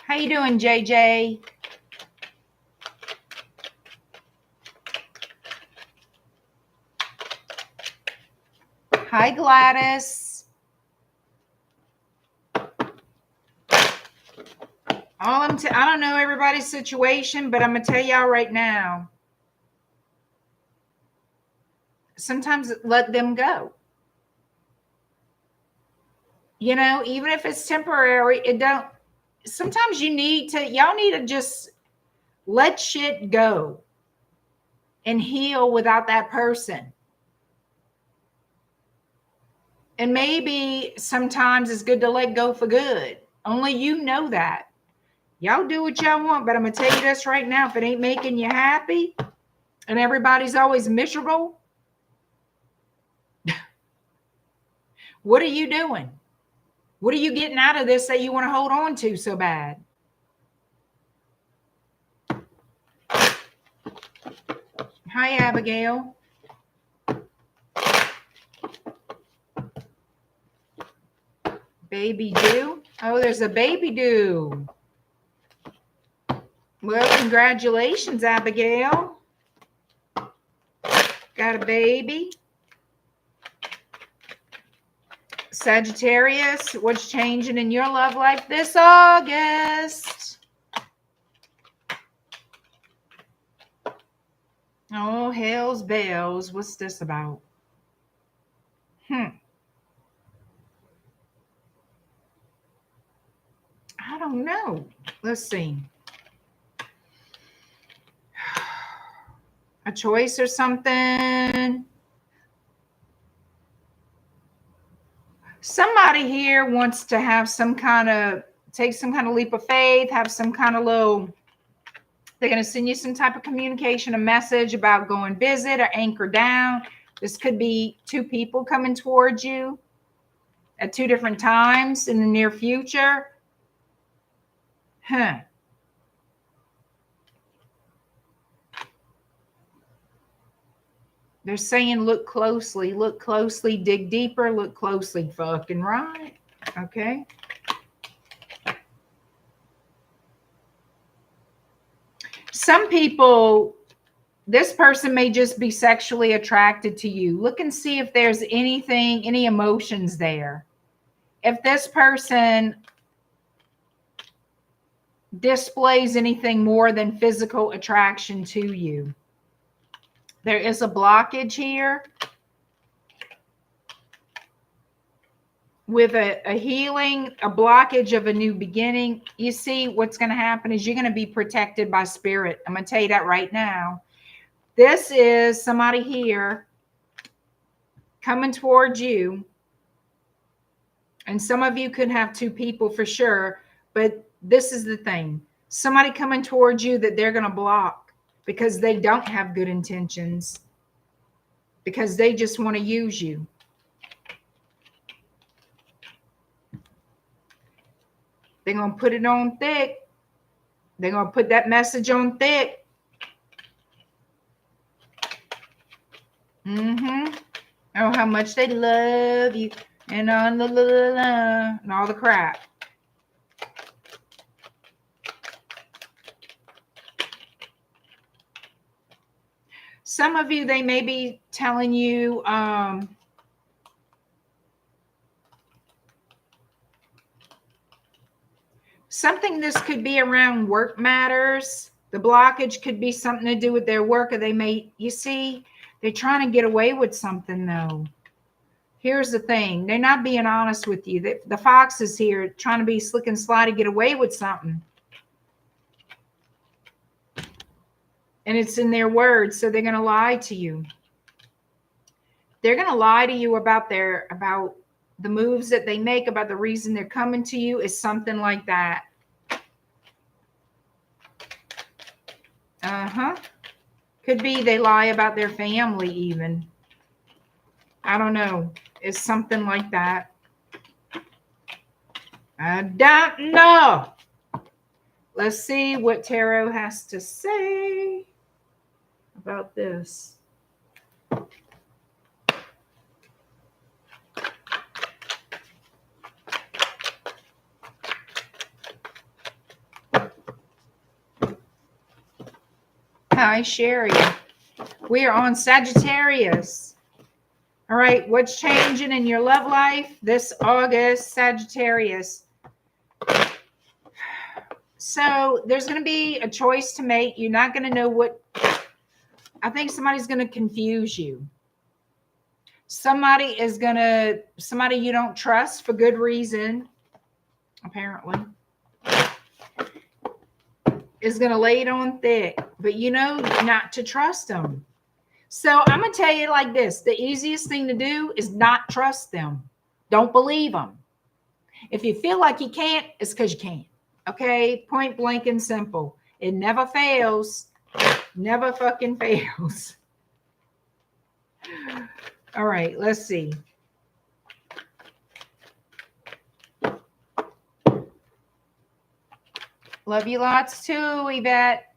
How you doing, JJ? Hi, Gladys. I don't know everybody's situation, but I'm going to tell y'all right now. Sometimes let them go. You know, even if it's temporary, sometimes y'all need to just let shit go and heal without that person. And maybe sometimes it's good to let go for good. Only you know that. Y'all do what y'all want, but I'm going to tell you this right now. If it ain't making you happy and everybody's always miserable, what are you doing? What are you getting out of this that you want to hold on to so bad? Hi, Abigail. Baby do? Oh, there's a baby do. Well, congratulations, Abigail. Got a baby. Sagittarius, what's changing in your love life this August? Oh, hell's bells. What's this about? I don't know. Let's see. A choice or something. Somebody here wants to have some kind of, take some kind of leap of faith, have some kind of little, they're going to send you some type of communication, a message about going visit or anchor down. This could be two people coming towards you at two different times in the near future. They're saying look closely, dig deeper, look closely. Fucking right. Okay. Some people, this person may just be sexually attracted to you. Look and see if there's anything, any emotions there. If this person displays anything more than physical attraction to you. There is a blockage here with a healing, a blockage of a new beginning. You see, what's going to happen is you're going to be protected by spirit. I'm going to tell you that right now. This is somebody here coming towards you. And some of you could have two people for sure. But this is the thing. Somebody coming towards you that they're going to block because they don't have good intentions. Because they just want to use you. They're going to put it on thick. They're going to put that message on thick. Oh, how much they love you. And on the and all the crap. Some of you, they may be telling you, something. This could be around work matters. The blockage could be something to do with their work, or they may, you see, they're trying to get away with something though. Here's the thing. They're not being honest with you. The fox is here trying to be slick and sly to get away with something. And it's in their words, so they're going to lie to you. They're going to lie to you about the moves that they make, about the reason they're coming to you is something like that. Could be they lie about their family even. I don't know. It's something like that. I don't know. Let's see what tarot has to say about this. Hi, Sherry. We are on Sagittarius. All right, what's changing in your love life this August, Sagittarius? So there's going to be a choice to make. You're not going to know what. I think somebody's going to confuse you. Somebody you don't trust for good reason, apparently, is going to lay it on thick. But you know not to trust them. So I'm going to tell you like this. The easiest thing to do is not trust them. Don't believe them. If you feel like you can't, it's because you can't. Okay, point blank and simple. It never fails. Never fucking fails. All right, let's see. Love you lots too, Yvette.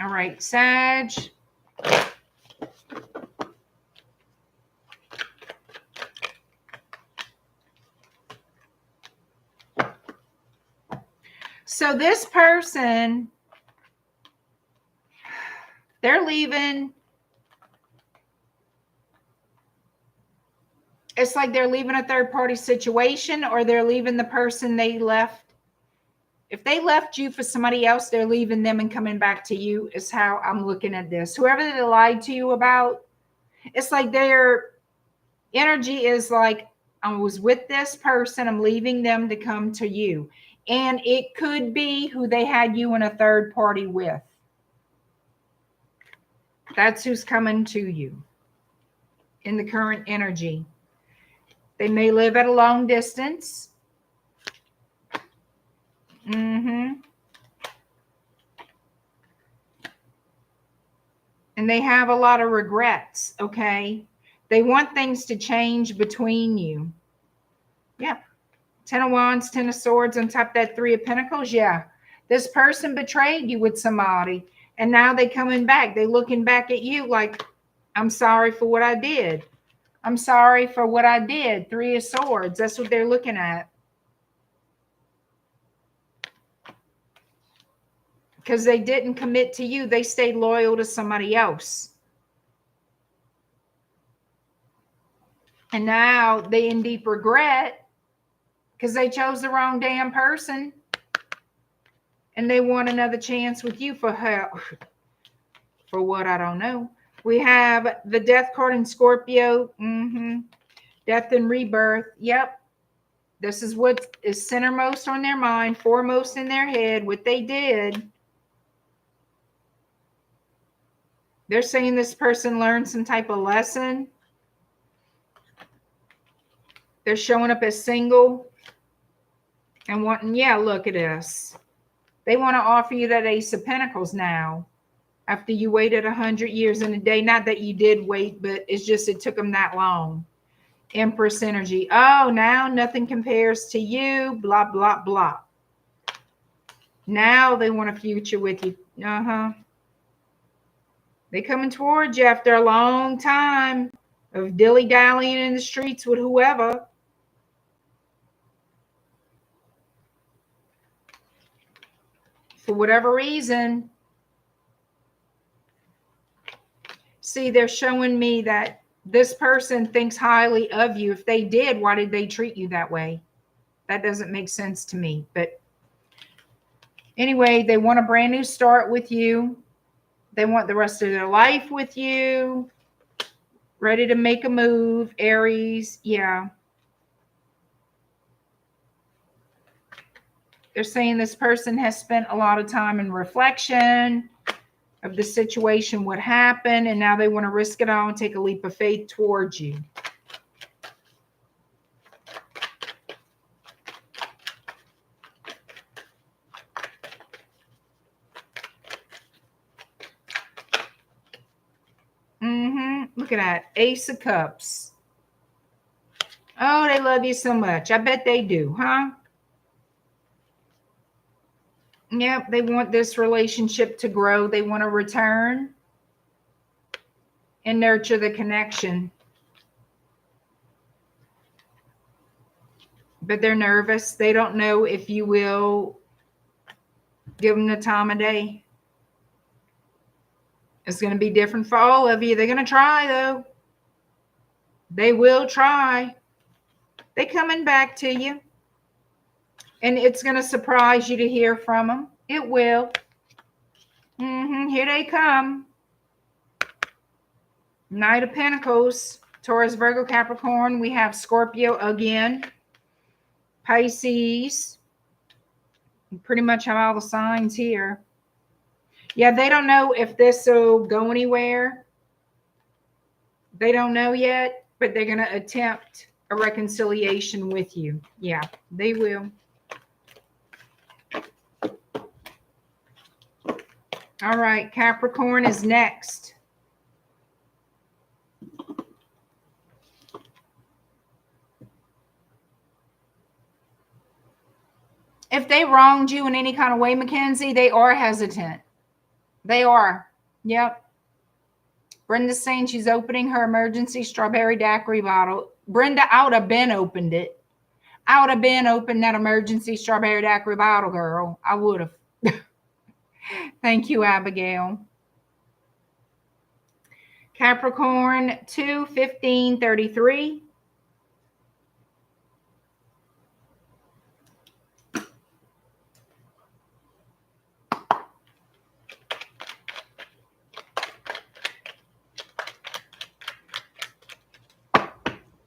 All right, Sag. So this person, they're leaving. It's like they're leaving a third party situation, or they're leaving the person they left. If they left you for somebody else, they're leaving them and coming back to you, is how I'm looking at this. Whoever they lied to you about, it's like their energy is like, I was with this person, I'm leaving them to come to you. And it could be who they had you in a third party with. That's who's coming to you in the current energy. They may live at a long distance. And they have a lot of regrets, okay? They want things to change between you. Yeah. 10 of Wands, 10 of Swords on top of that 3 of Pentacles. Yeah. This person betrayed you with somebody, and now they coming back. They looking back at you like, I'm sorry for what I did. I'm sorry for what I did. 3 of Swords. That's what they're looking at. Because they didn't commit to you. They stayed loyal to somebody else. And now they in deep regret because they chose the wrong damn person. And they want another chance with you for help. For what? I don't know. We have the Death card in Scorpio. Death and rebirth. Yep. This is what is centermost on their mind, foremost in their head, what they did. They're saying this person learned some type of lesson. They're showing up as single and wanting, yeah, look at this. They want to offer you that Ace of Pentacles now after you waited 100 years and a day. Not that you did wait, but it's just it took them that long. Empress energy. Oh, now nothing compares to you, blah, blah, blah. Now they want a future with you. They coming towards you after a long time of dilly-dallying in the streets with whoever. For whatever reason. See, they're showing me that this person thinks highly of you. If they did, why did they treat you that way? That doesn't make sense to me. But anyway, they want a brand new start with you. They want the rest of their life with you. Ready to make a move, Aries. Yeah. They're saying this person has spent a lot of time in reflection of the situation, what happened, and now they want to risk it all and take a leap of faith towards you. Look at that. Ace of Cups. Oh, they love you so much. I bet they do, huh? Yep, they want this relationship to grow. They want to return and nurture the connection. But they're nervous. They don't know if you will give them the time of day. It's going to be different for all of you. They're going to try, though. They will try. They're coming back to you. And it's going to surprise you to hear from them. It will. Here they come. Knight of Pentacles. Taurus, Virgo, Capricorn. We have Scorpio again. Pisces. You pretty much have all the signs here. Yeah, they don't know if this will go anywhere. They don't know yet, but they're going to attempt a reconciliation with you. Yeah, they will. All right, Capricorn is next. If they wronged you in any kind of way, Mackenzie, they are hesitant. They are. Yep. Brenda's saying she's opening her emergency strawberry daiquiri bottle. Brenda, I would have been opened it. I would have been opened that emergency strawberry daiquiri bottle, girl. I would have. Thank you, Abigail. Capricorn 2/15/33.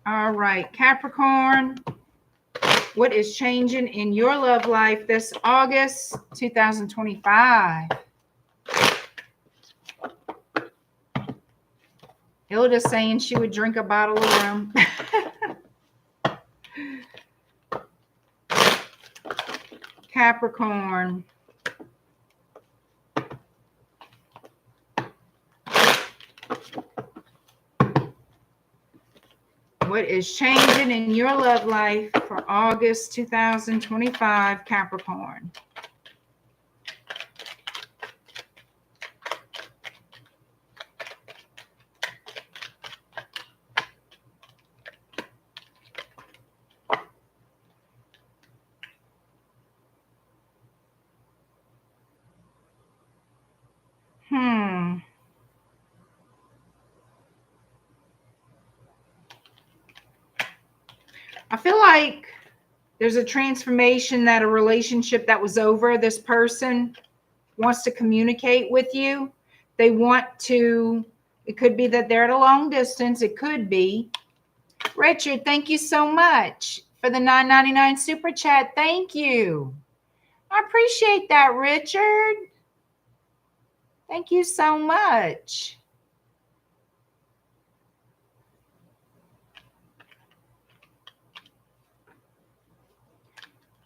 All right, Capricorn, what is changing in your love life this August 2025? Hilda's saying she would drink a bottle of rum. Capricorn. What is changing in your love life for August 2025, Capricorn? I feel like there's a transformation, that a relationship that was over, this person wants to communicate with you. They want to, it could be that they're at a long distance. It could be. Richard, thank you so much for the $9.99 super chat. Thank you. I appreciate that, Richard. Thank you so much.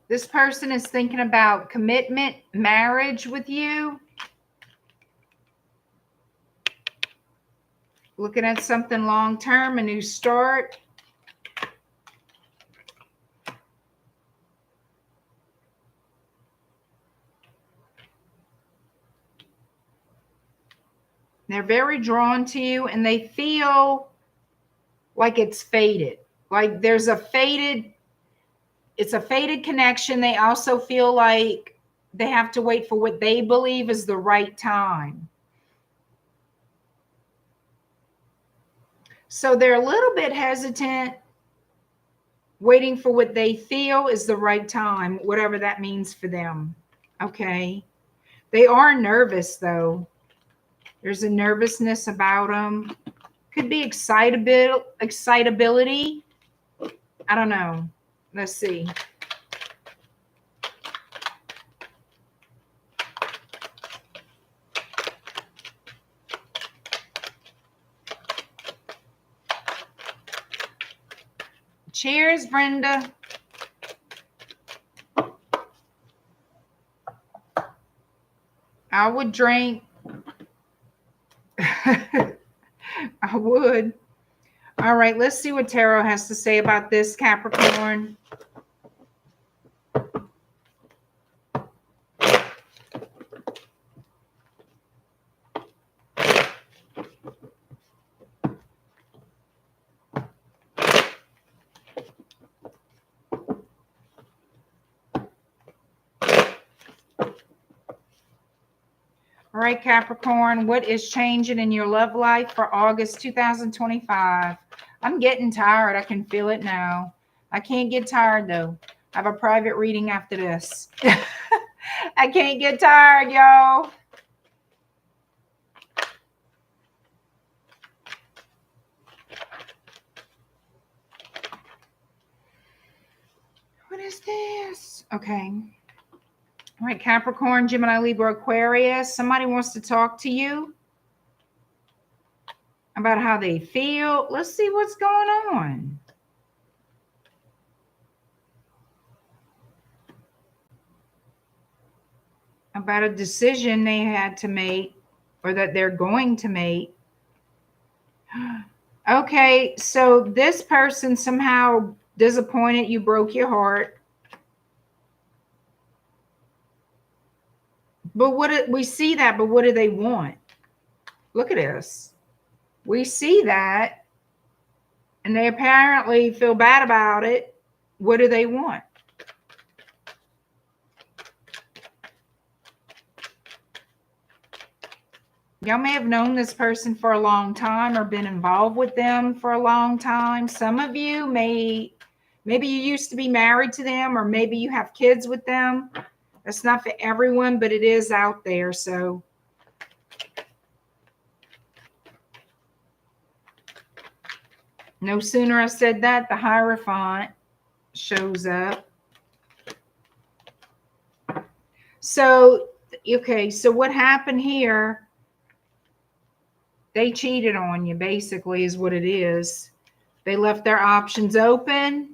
This person is thinking about commitment, marriage with you. Looking at something long-term, a new start. They're very drawn to you, and they feel like it's fated. Like there's a fated, it's a fated connection. They also feel like they have to wait for what they believe is the right time. So they're a little bit hesitant, waiting for what they feel is the right time, whatever that means for them. Okay. They are nervous, though. There's a nervousness about them. Could be excitability. I don't know. Let's see. Cheers, Brenda. I would drink. I would. All right, let's see what Tarot has to say about this, Capricorn. All right, Capricorn, what is changing in your love life for August 2025? I'm getting tired. I can feel it now. I can't get tired, though. I have a private reading after this. I can't get tired, y'all. What is this? Okay. All right, Capricorn, Gemini, Libra, Aquarius. Somebody wants to talk to you about how they feel. Let's see what's going on. About a decision they had to make or that they're going to make. Okay, so this person somehow disappointed you, broke your heart. But we see that, but what do they want? Look at this. We see that, and they apparently feel bad about it. What do they want? Y'all may have known this person for a long time or been involved with them for a long time. Some of you maybe you used to be married to them, or maybe you have kids with them. That's not for everyone, but it is out there. So no sooner I said that, the Hierophant shows up. So, okay, so what happened here? They cheated on you, basically, is what it is. They left their options open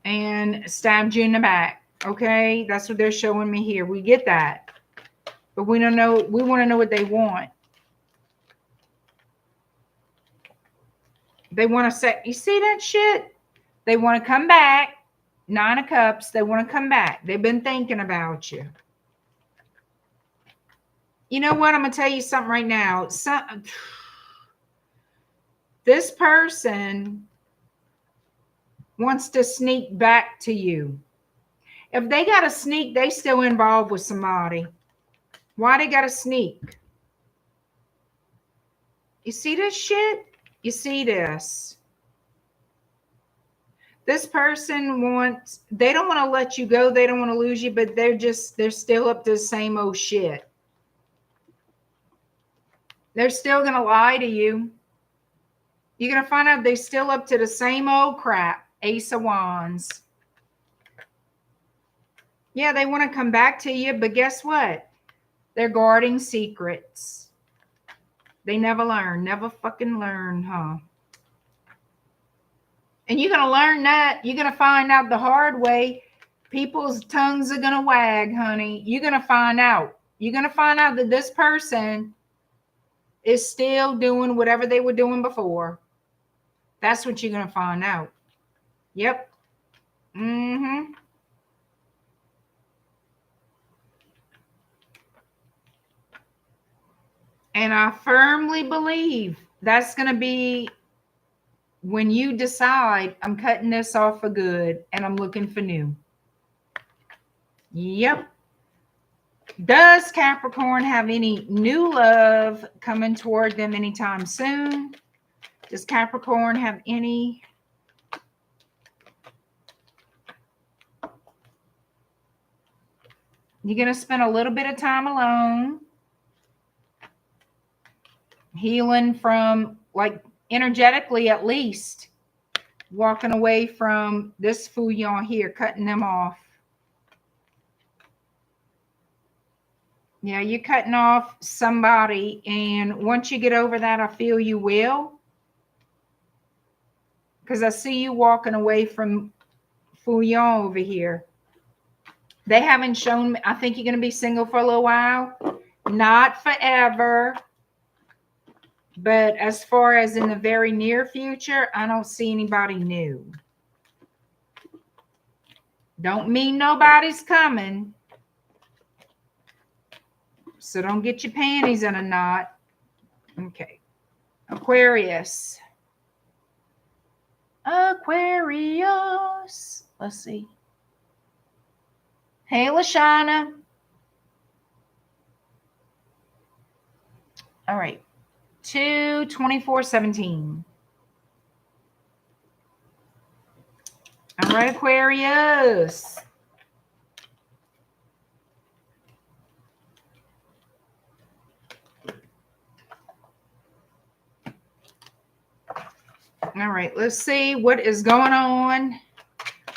and stabbed you in the back. Okay, that's what they're showing me here. We get that, but we don't know. We want to know what they want. They want to say, you see that shit? They want to come back. 9 of Cups. They want to come back. They've been thinking about you. You know what? I'm going to tell you something right now. This person wants to sneak back to you. If they got to sneak, they still involved with somebody. Why they got to sneak? You see this shit? You see this? This person wants, they don't want to let you go. They don't want to lose you, but they're still up to the same old shit. They're still going to lie to you. You're going to find out they're still up to the same old crap. Ace of Wands. Yeah, they want to come back to you, but guess what? They're guarding secrets. They never learn. Never fucking learn, huh? And you're going to learn that. You're going to find out the hard way. People's tongues are going to wag, honey. You're going to find out. You're going to find out that this person is still doing whatever they were doing before. That's what you're going to find out. Yep. Mm-hmm. And I firmly believe that's going to be when you decide, I'm cutting this off for good and I'm looking for new. Yep. Does Capricorn have any new love coming toward them anytime soon? Does Capricorn have any? You're going to spend a little bit of time alone. Healing from, like, energetically at least. Walking away from this fouillon here, cutting them off. Yeah, you're cutting off somebody, and once you get over that, I feel you will. Because I see you walking away from fouillon over here. They haven't shown me. I think you're going to be single for a little while. Not forever. But as far as in the very near future, I don't see anybody new. Don't mean nobody's coming. So don't get your panties in a knot. Okay. Aquarius. Aquarius. Let's see. Hey, Lashana. All right. 2/24/17. All right, Aquarius. All right, let's see what is going on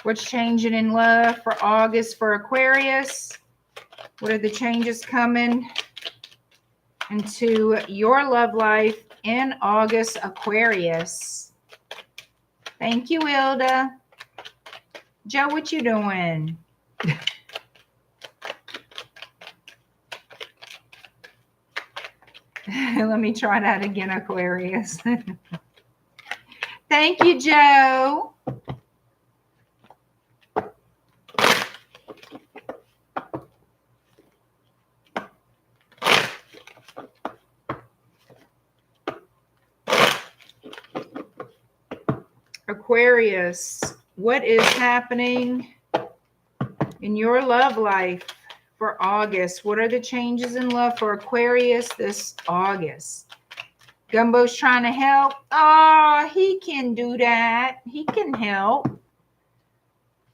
What's changing in love for August for Aquarius? What are the changes coming into your love life in August, Aquarius? Thank you, Ilda. Joe, what you doing? Let me try that again, Aquarius. Thank you, Joe. Aquarius, what is happening in your love life for August? What are the changes in love for Aquarius this August? Gumbo's trying to help. Oh, he can do that. He can help.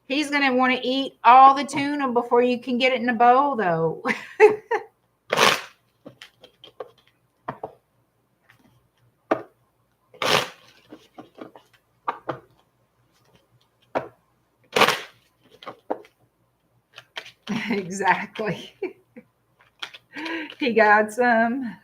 He's going to want to eat all the tuna before you can get it in a bowl, though. Exactly. He got some.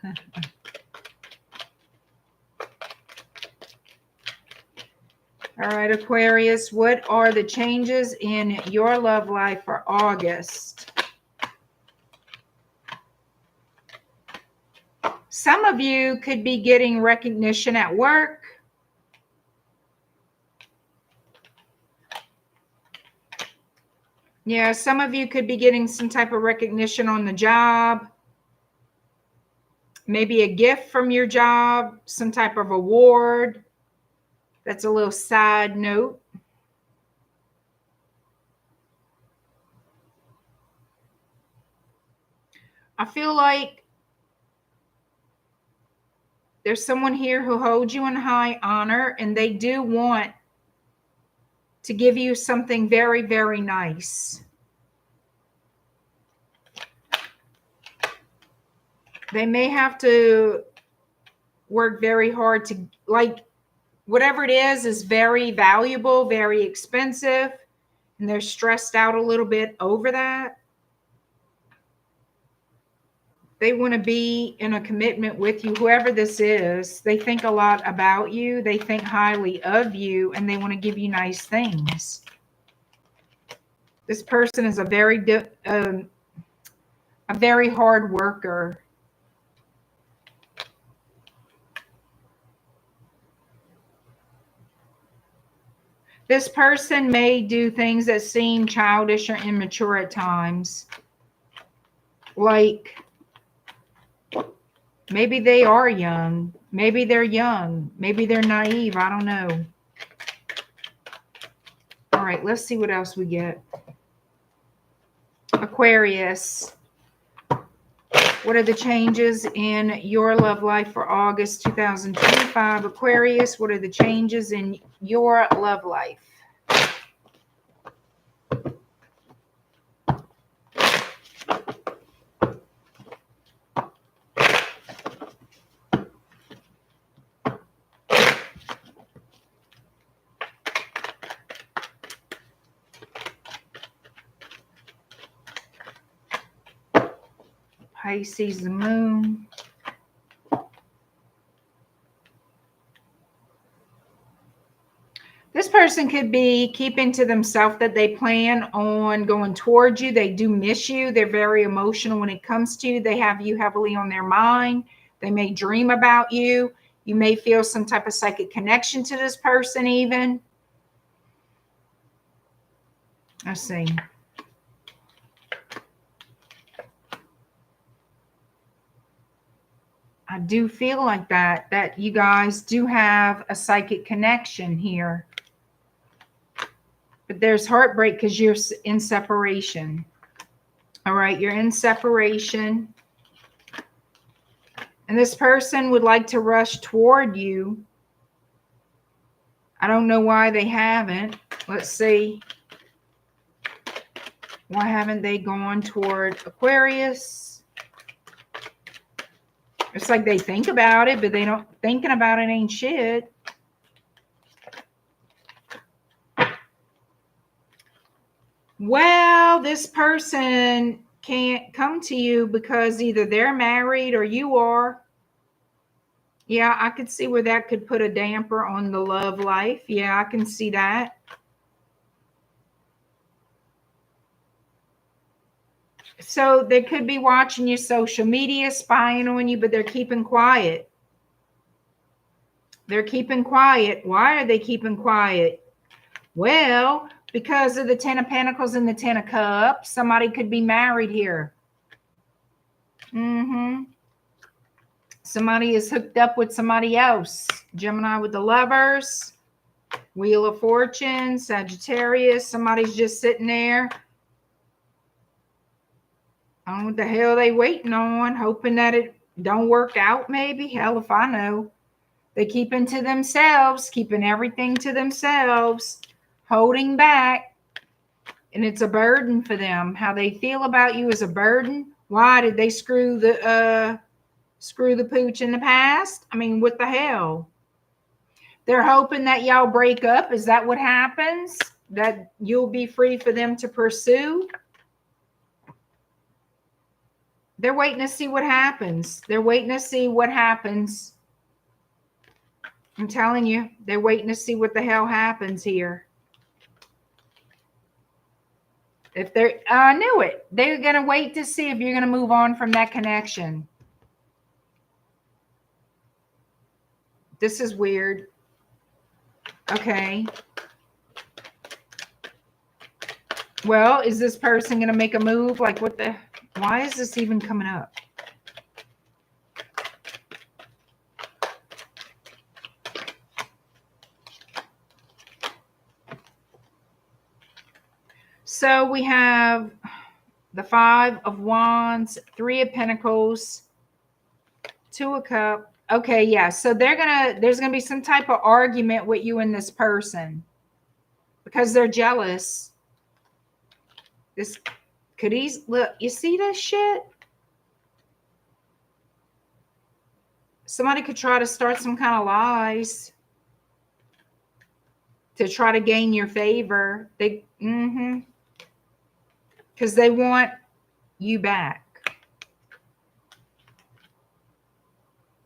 All right, Aquarius, what are the changes in your love life for August? Some of you could be getting recognition at work. Yeah, some of you could be getting some type of recognition on the job. Maybe a gift from your job, some type of award. That's a little side note. I feel like there's someone here who holds you in high honor, and they do want to give you something very, very nice. They may have to work very hard to, like, whatever it is very valuable, very expensive, and they're stressed out a little bit over that. They want to be in a commitment with you, whoever this is. They think a lot about you. They think highly of you, and they want to give you nice things. This person is a very hard worker. This person may do things that seem childish or immature at times. Like, maybe they are young. Maybe they're young. Maybe they're naive. I don't know. All right, let's see what else we get. Aquarius, what are the changes in your love life for August 2025? Aquarius, what are the changes in your love life? Pisces, the moon. This person could be keeping to themselves that they plan on going towards you. They do miss you. They're very emotional when it comes to you. They have you heavily on their mind. They may dream about you. You may feel some type of psychic connection to this person even. Let's see. I do feel like that you guys do have a psychic connection here. But there's heartbreak because you're in separation. All right, you're in separation. And this person would like to rush toward you. I don't know why they haven't. Let's see. Why haven't they gone toward Aquarius? It's like they think about it, but they don't. Thinking about it ain't shit. Well, this person can't come to you because either they're married or you are. Yeah, I could see where that could put a damper on the love life. Yeah, I can see that. So they could be watching your social media, spying on you, but they're keeping quiet. They're keeping quiet. Why are they keeping quiet? Well, because of the 10 of Pentacles and the 10 of Cups. Somebody could be married here. Somebody is hooked up with somebody else. Gemini with the Lovers. Wheel of Fortune. Sagittarius. Somebody's just sitting there. I don't know what the hell they waiting on. Hoping that it don't work out maybe. Hell if I know. They keeping to themselves. Keeping everything to themselves. Holding back. And it's a burden for them. How they feel about you is a burden. Why did they screw the pooch in the past? I mean, what the hell? They're hoping that y'all break up. Is that what happens? That you'll be free for them to pursue? They're waiting to see what happens. They're waiting to see what happens. I'm telling you, they're waiting to see what the hell happens here. If they're, I knew it. They're going to wait to see if you're going to move on from that connection. This is weird. Okay. Well, is this person going to make a move? Like what the, why is this even coming up? So we have the 5 of Wands, 3 of Pentacles, 2 of Cups. Okay, yeah. So there's gonna be some type of argument with you and this person because they're jealous. This could easily, look, you see this shit? Somebody could try to start some kind of lies to try to gain your favor. They, because they want you back.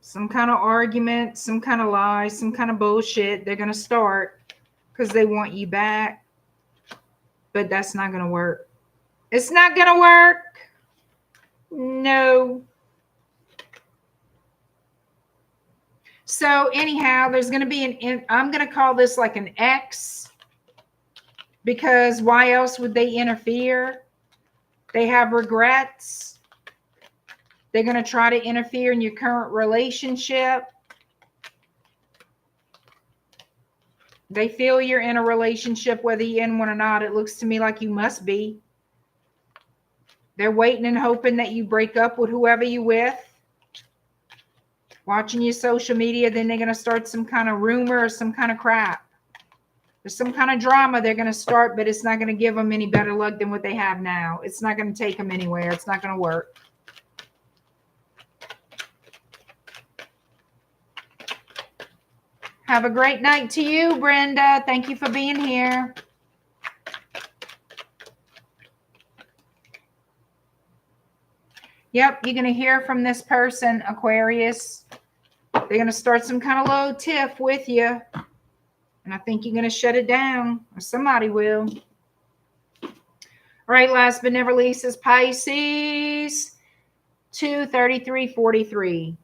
Some kind of argument, some kind of lie, some kind of bullshit. They're going to start because they want you back. But that's not going to work. It's not going to work. No. So anyhow, there's going to be I'm going to call this like an X. Because why else would they interfere? They have regrets. They're going to try to interfere in your current relationship. They feel you're in a relationship, whether you're in one or not. It looks to me like you must be. They're waiting and hoping that you break up with whoever you're with. Watching your social media, then they're going to start some kind of rumor or some kind of crap. There's some kind of drama they're going to start, but it's not going to give them any better luck than what they have now. It's not going to take them anywhere. It's not going to work. Have a great night to you, Brenda. Thank you for being here. Yep, you're going to hear from this person, Aquarius. They're going to start some kind of low tiff with you. And I think you're going to shut it down. Or somebody will. All right, last but never least is Pisces. 23343.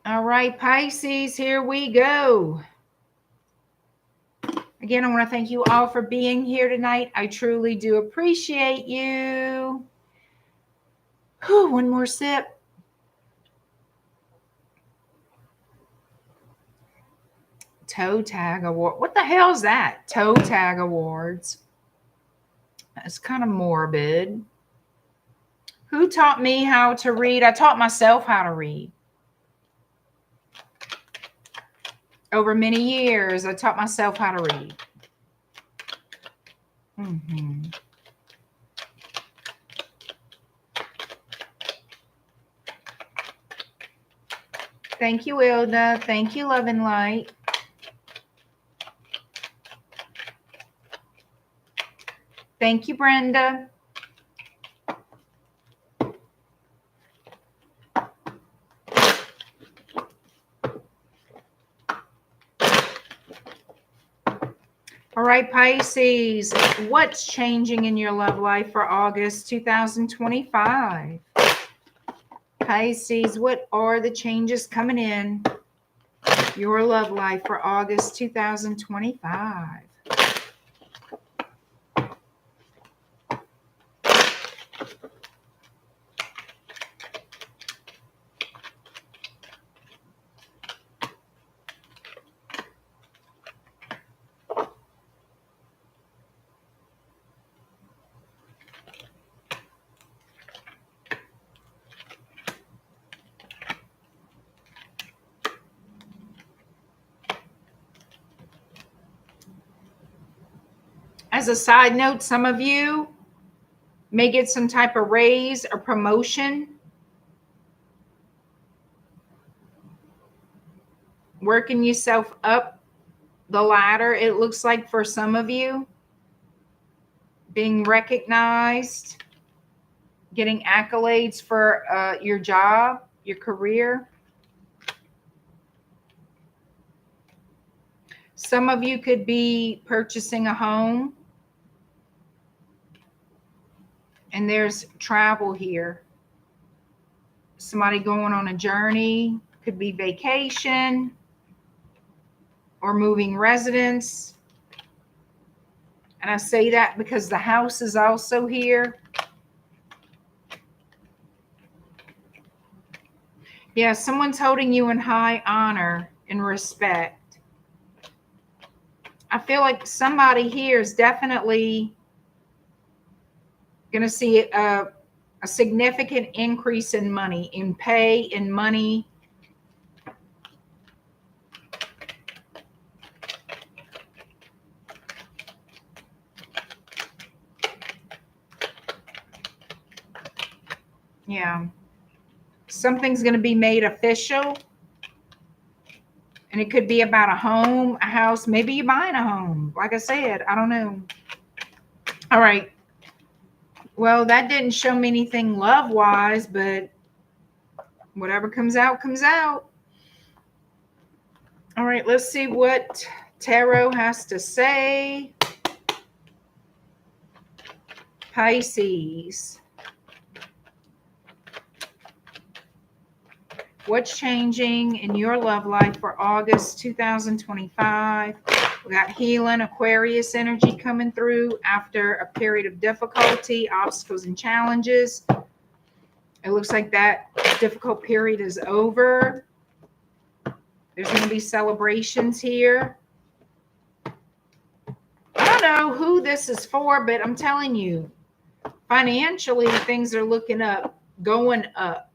All right, Pisces, here we go. Again, I want to thank you all for being here tonight. I truly do appreciate you. Whew, one more sip. Toe tag award. What the hell is that? Toe tag awards. That's kind of morbid. Who taught me how to read? I taught myself how to read. Over many years, I taught myself how to read. Thank you, Ilda. Thank you, Love and Light. Thank you, Brenda. All right, Pisces, what's changing in your love life for August 2025? Pisces, what are the changes coming in your love life for August 2025? As a side note, some of you may get some type of raise or promotion. Working yourself up the ladder, it looks like, for some of you. Being recognized, getting accolades for your job, your career. Some of you could be purchasing a home. And there's travel here. Somebody going on a journey, could be vacation or moving residence. And I say that because the house is also here. Yeah, someone's holding you in high honor and respect. I feel like somebody here is definitely going to see a significant increase in money, in pay, in money. Yeah. Something's going to be made official. And it could be about a home, a house. Maybe you're buying a home. Like I said, I don't know. All right. Well, that didn't show me anything love-wise, but whatever comes out, comes out. All right, let's see what Tarot has to say. Pisces. What's changing in your love life for August 2025? We got healing, Aquarius energy coming through after a period of difficulty, obstacles, and challenges. It looks like that difficult period is over. There's going to be celebrations here. I don't know who this is for, but I'm telling you, financially, things are looking up, going up.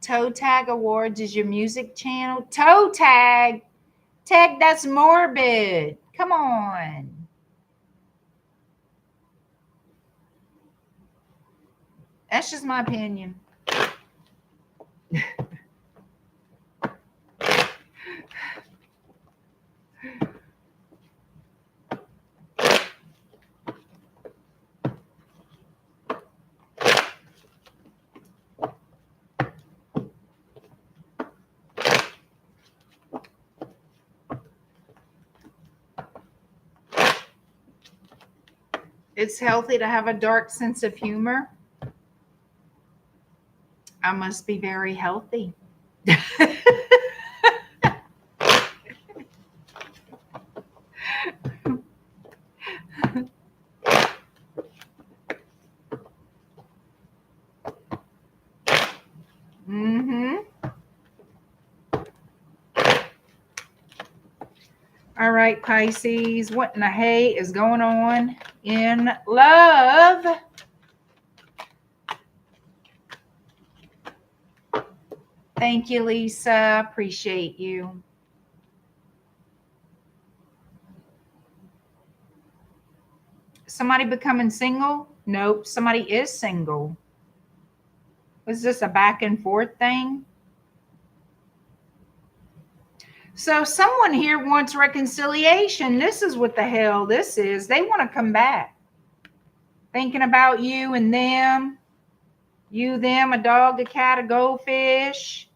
Toe Tag Awards is your music channel. Toe Tag. Tag, that's morbid. Come on. That's just my opinion. It's healthy to have a dark sense of humor. I must be very healthy. All right, Pisces, what in the hay is going on in love? Thank you, Lisa. Appreciate you. Somebody becoming single? Nope, somebody is single. Was this a back and forth thing? So someone here wants reconciliation. This is what the hell this is. They want to come back. Thinking about you and them. You, them, a dog, a cat, a goldfish.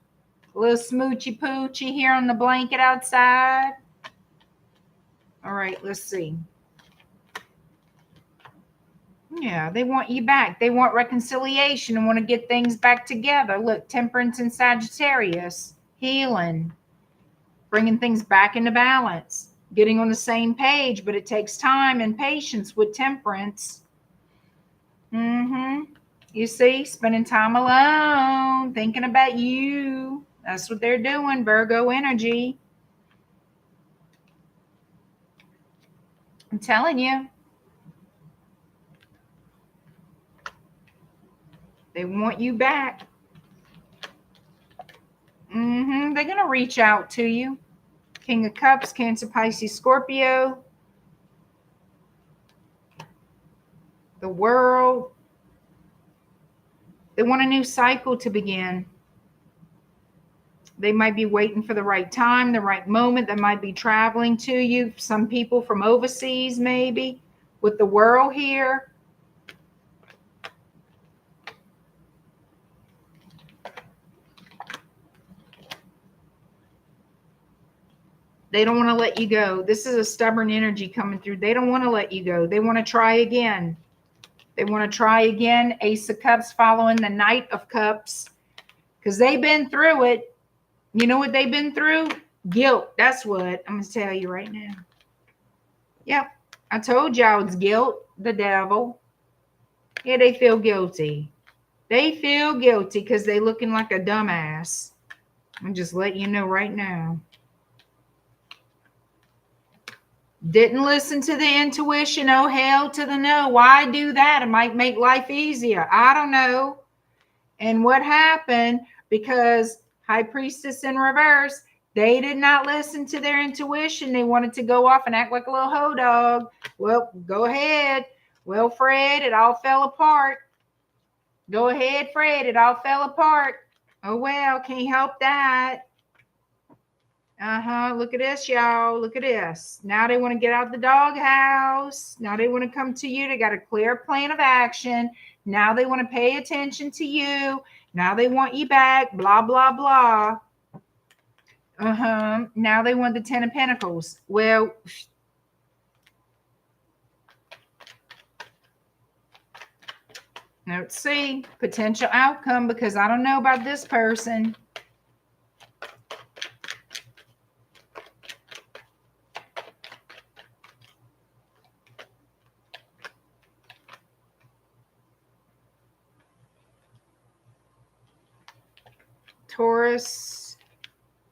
A little smoochy poochy here on the blanket outside. All right, let's see. Yeah, they want you back. They want reconciliation and want to get things back together. Look, Temperance and Sagittarius. Healing. Bringing things back into balance. Getting on the same page, but it takes time and patience with Temperance. You see, spending time alone, thinking about you. That's what they're doing, Virgo energy. I'm telling you. They want you back. They're going to reach out to you. King of Cups, Cancer, Pisces, Scorpio. The World. They want a new cycle to begin. They might be waiting for the right time, the right moment. They might be traveling to you. Some people from overseas, maybe, with the World here. They don't want to let you go. This is a stubborn energy coming through. They don't want to let you go. They want to try again. They want to try again. Ace of Cups following the Knight of Cups. Because they've been through it. You know what they've been through? Guilt. That's what I'm going to tell you right now. Yep. I told y'all it's guilt. The devil. Yeah, they feel guilty. They feel guilty because they looking like a dumbass. I'm just letting you know right now. Didn't listen to the intuition. Oh, hell to the no. Why do that? It might make life easier. I don't know. And what happened? Because High Priestess in reverse, they did not listen to their intuition. They wanted to go off and act like a little hoe dog. Well, go ahead. Well, Fred, it all fell apart. Go ahead, Fred. It all fell apart. Oh, well, can't help that. Look at this, y'all. Look at this. Now they want to get out the doghouse. Now they want to come to you. They got a clear plan of action. Now they want to pay attention to you. Now they want you back. Blah, blah, blah. Now they want the 10 of Pentacles. Well, let's see. Potential outcome, because I don't know about this person. Taurus,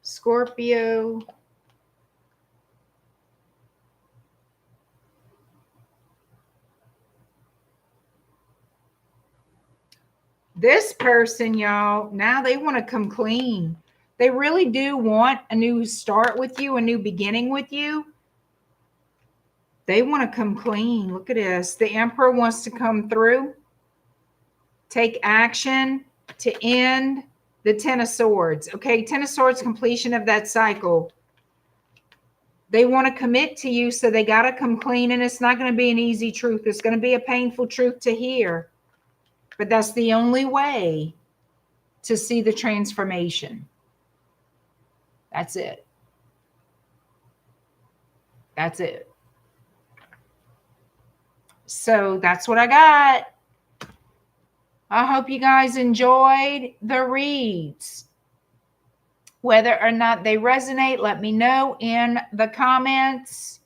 Scorpio. This person, y'all, now they want to come clean. They really do want a new start with you, a new beginning with you. They want to come clean. Look at this. The Emperor wants to come through, take action to end the 10 of Swords. Okay, 10 of Swords, completion of that cycle. They want to commit to you, so they got to come clean, and it's not going to be an easy truth. It's going to be a painful truth to hear, but that's the only way to see the transformation. That's it. That's it. So that's what I got. I hope you guys enjoyed the reads. Whether or not they resonate, let me know in the comments.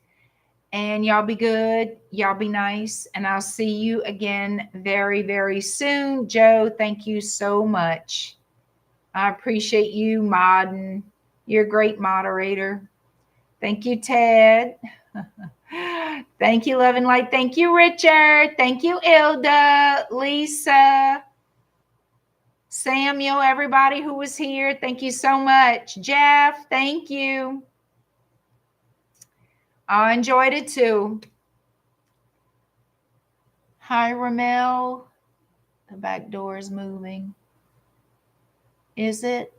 And y'all be good. Y'all be nice. And I'll see you again very, very soon. Joe, thank you so much. I appreciate you modding. You're a great moderator. Thank you, Ted. Thank you, Love and Light. Thank you, Richard. Thank you, Ilda, Lisa, Samuel, everybody who was here. Thank you so much. Jeff, thank you. I enjoyed it too. Hi, Ramel. The back door is moving. Is it?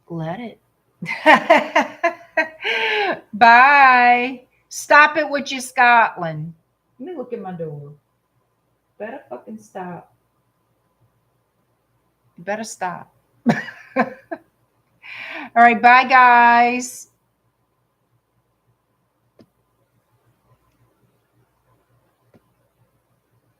Let it. Bye. Stop it with your Scotland. Let me look at my door. Better fucking stop. You better stop. All right. Bye, guys.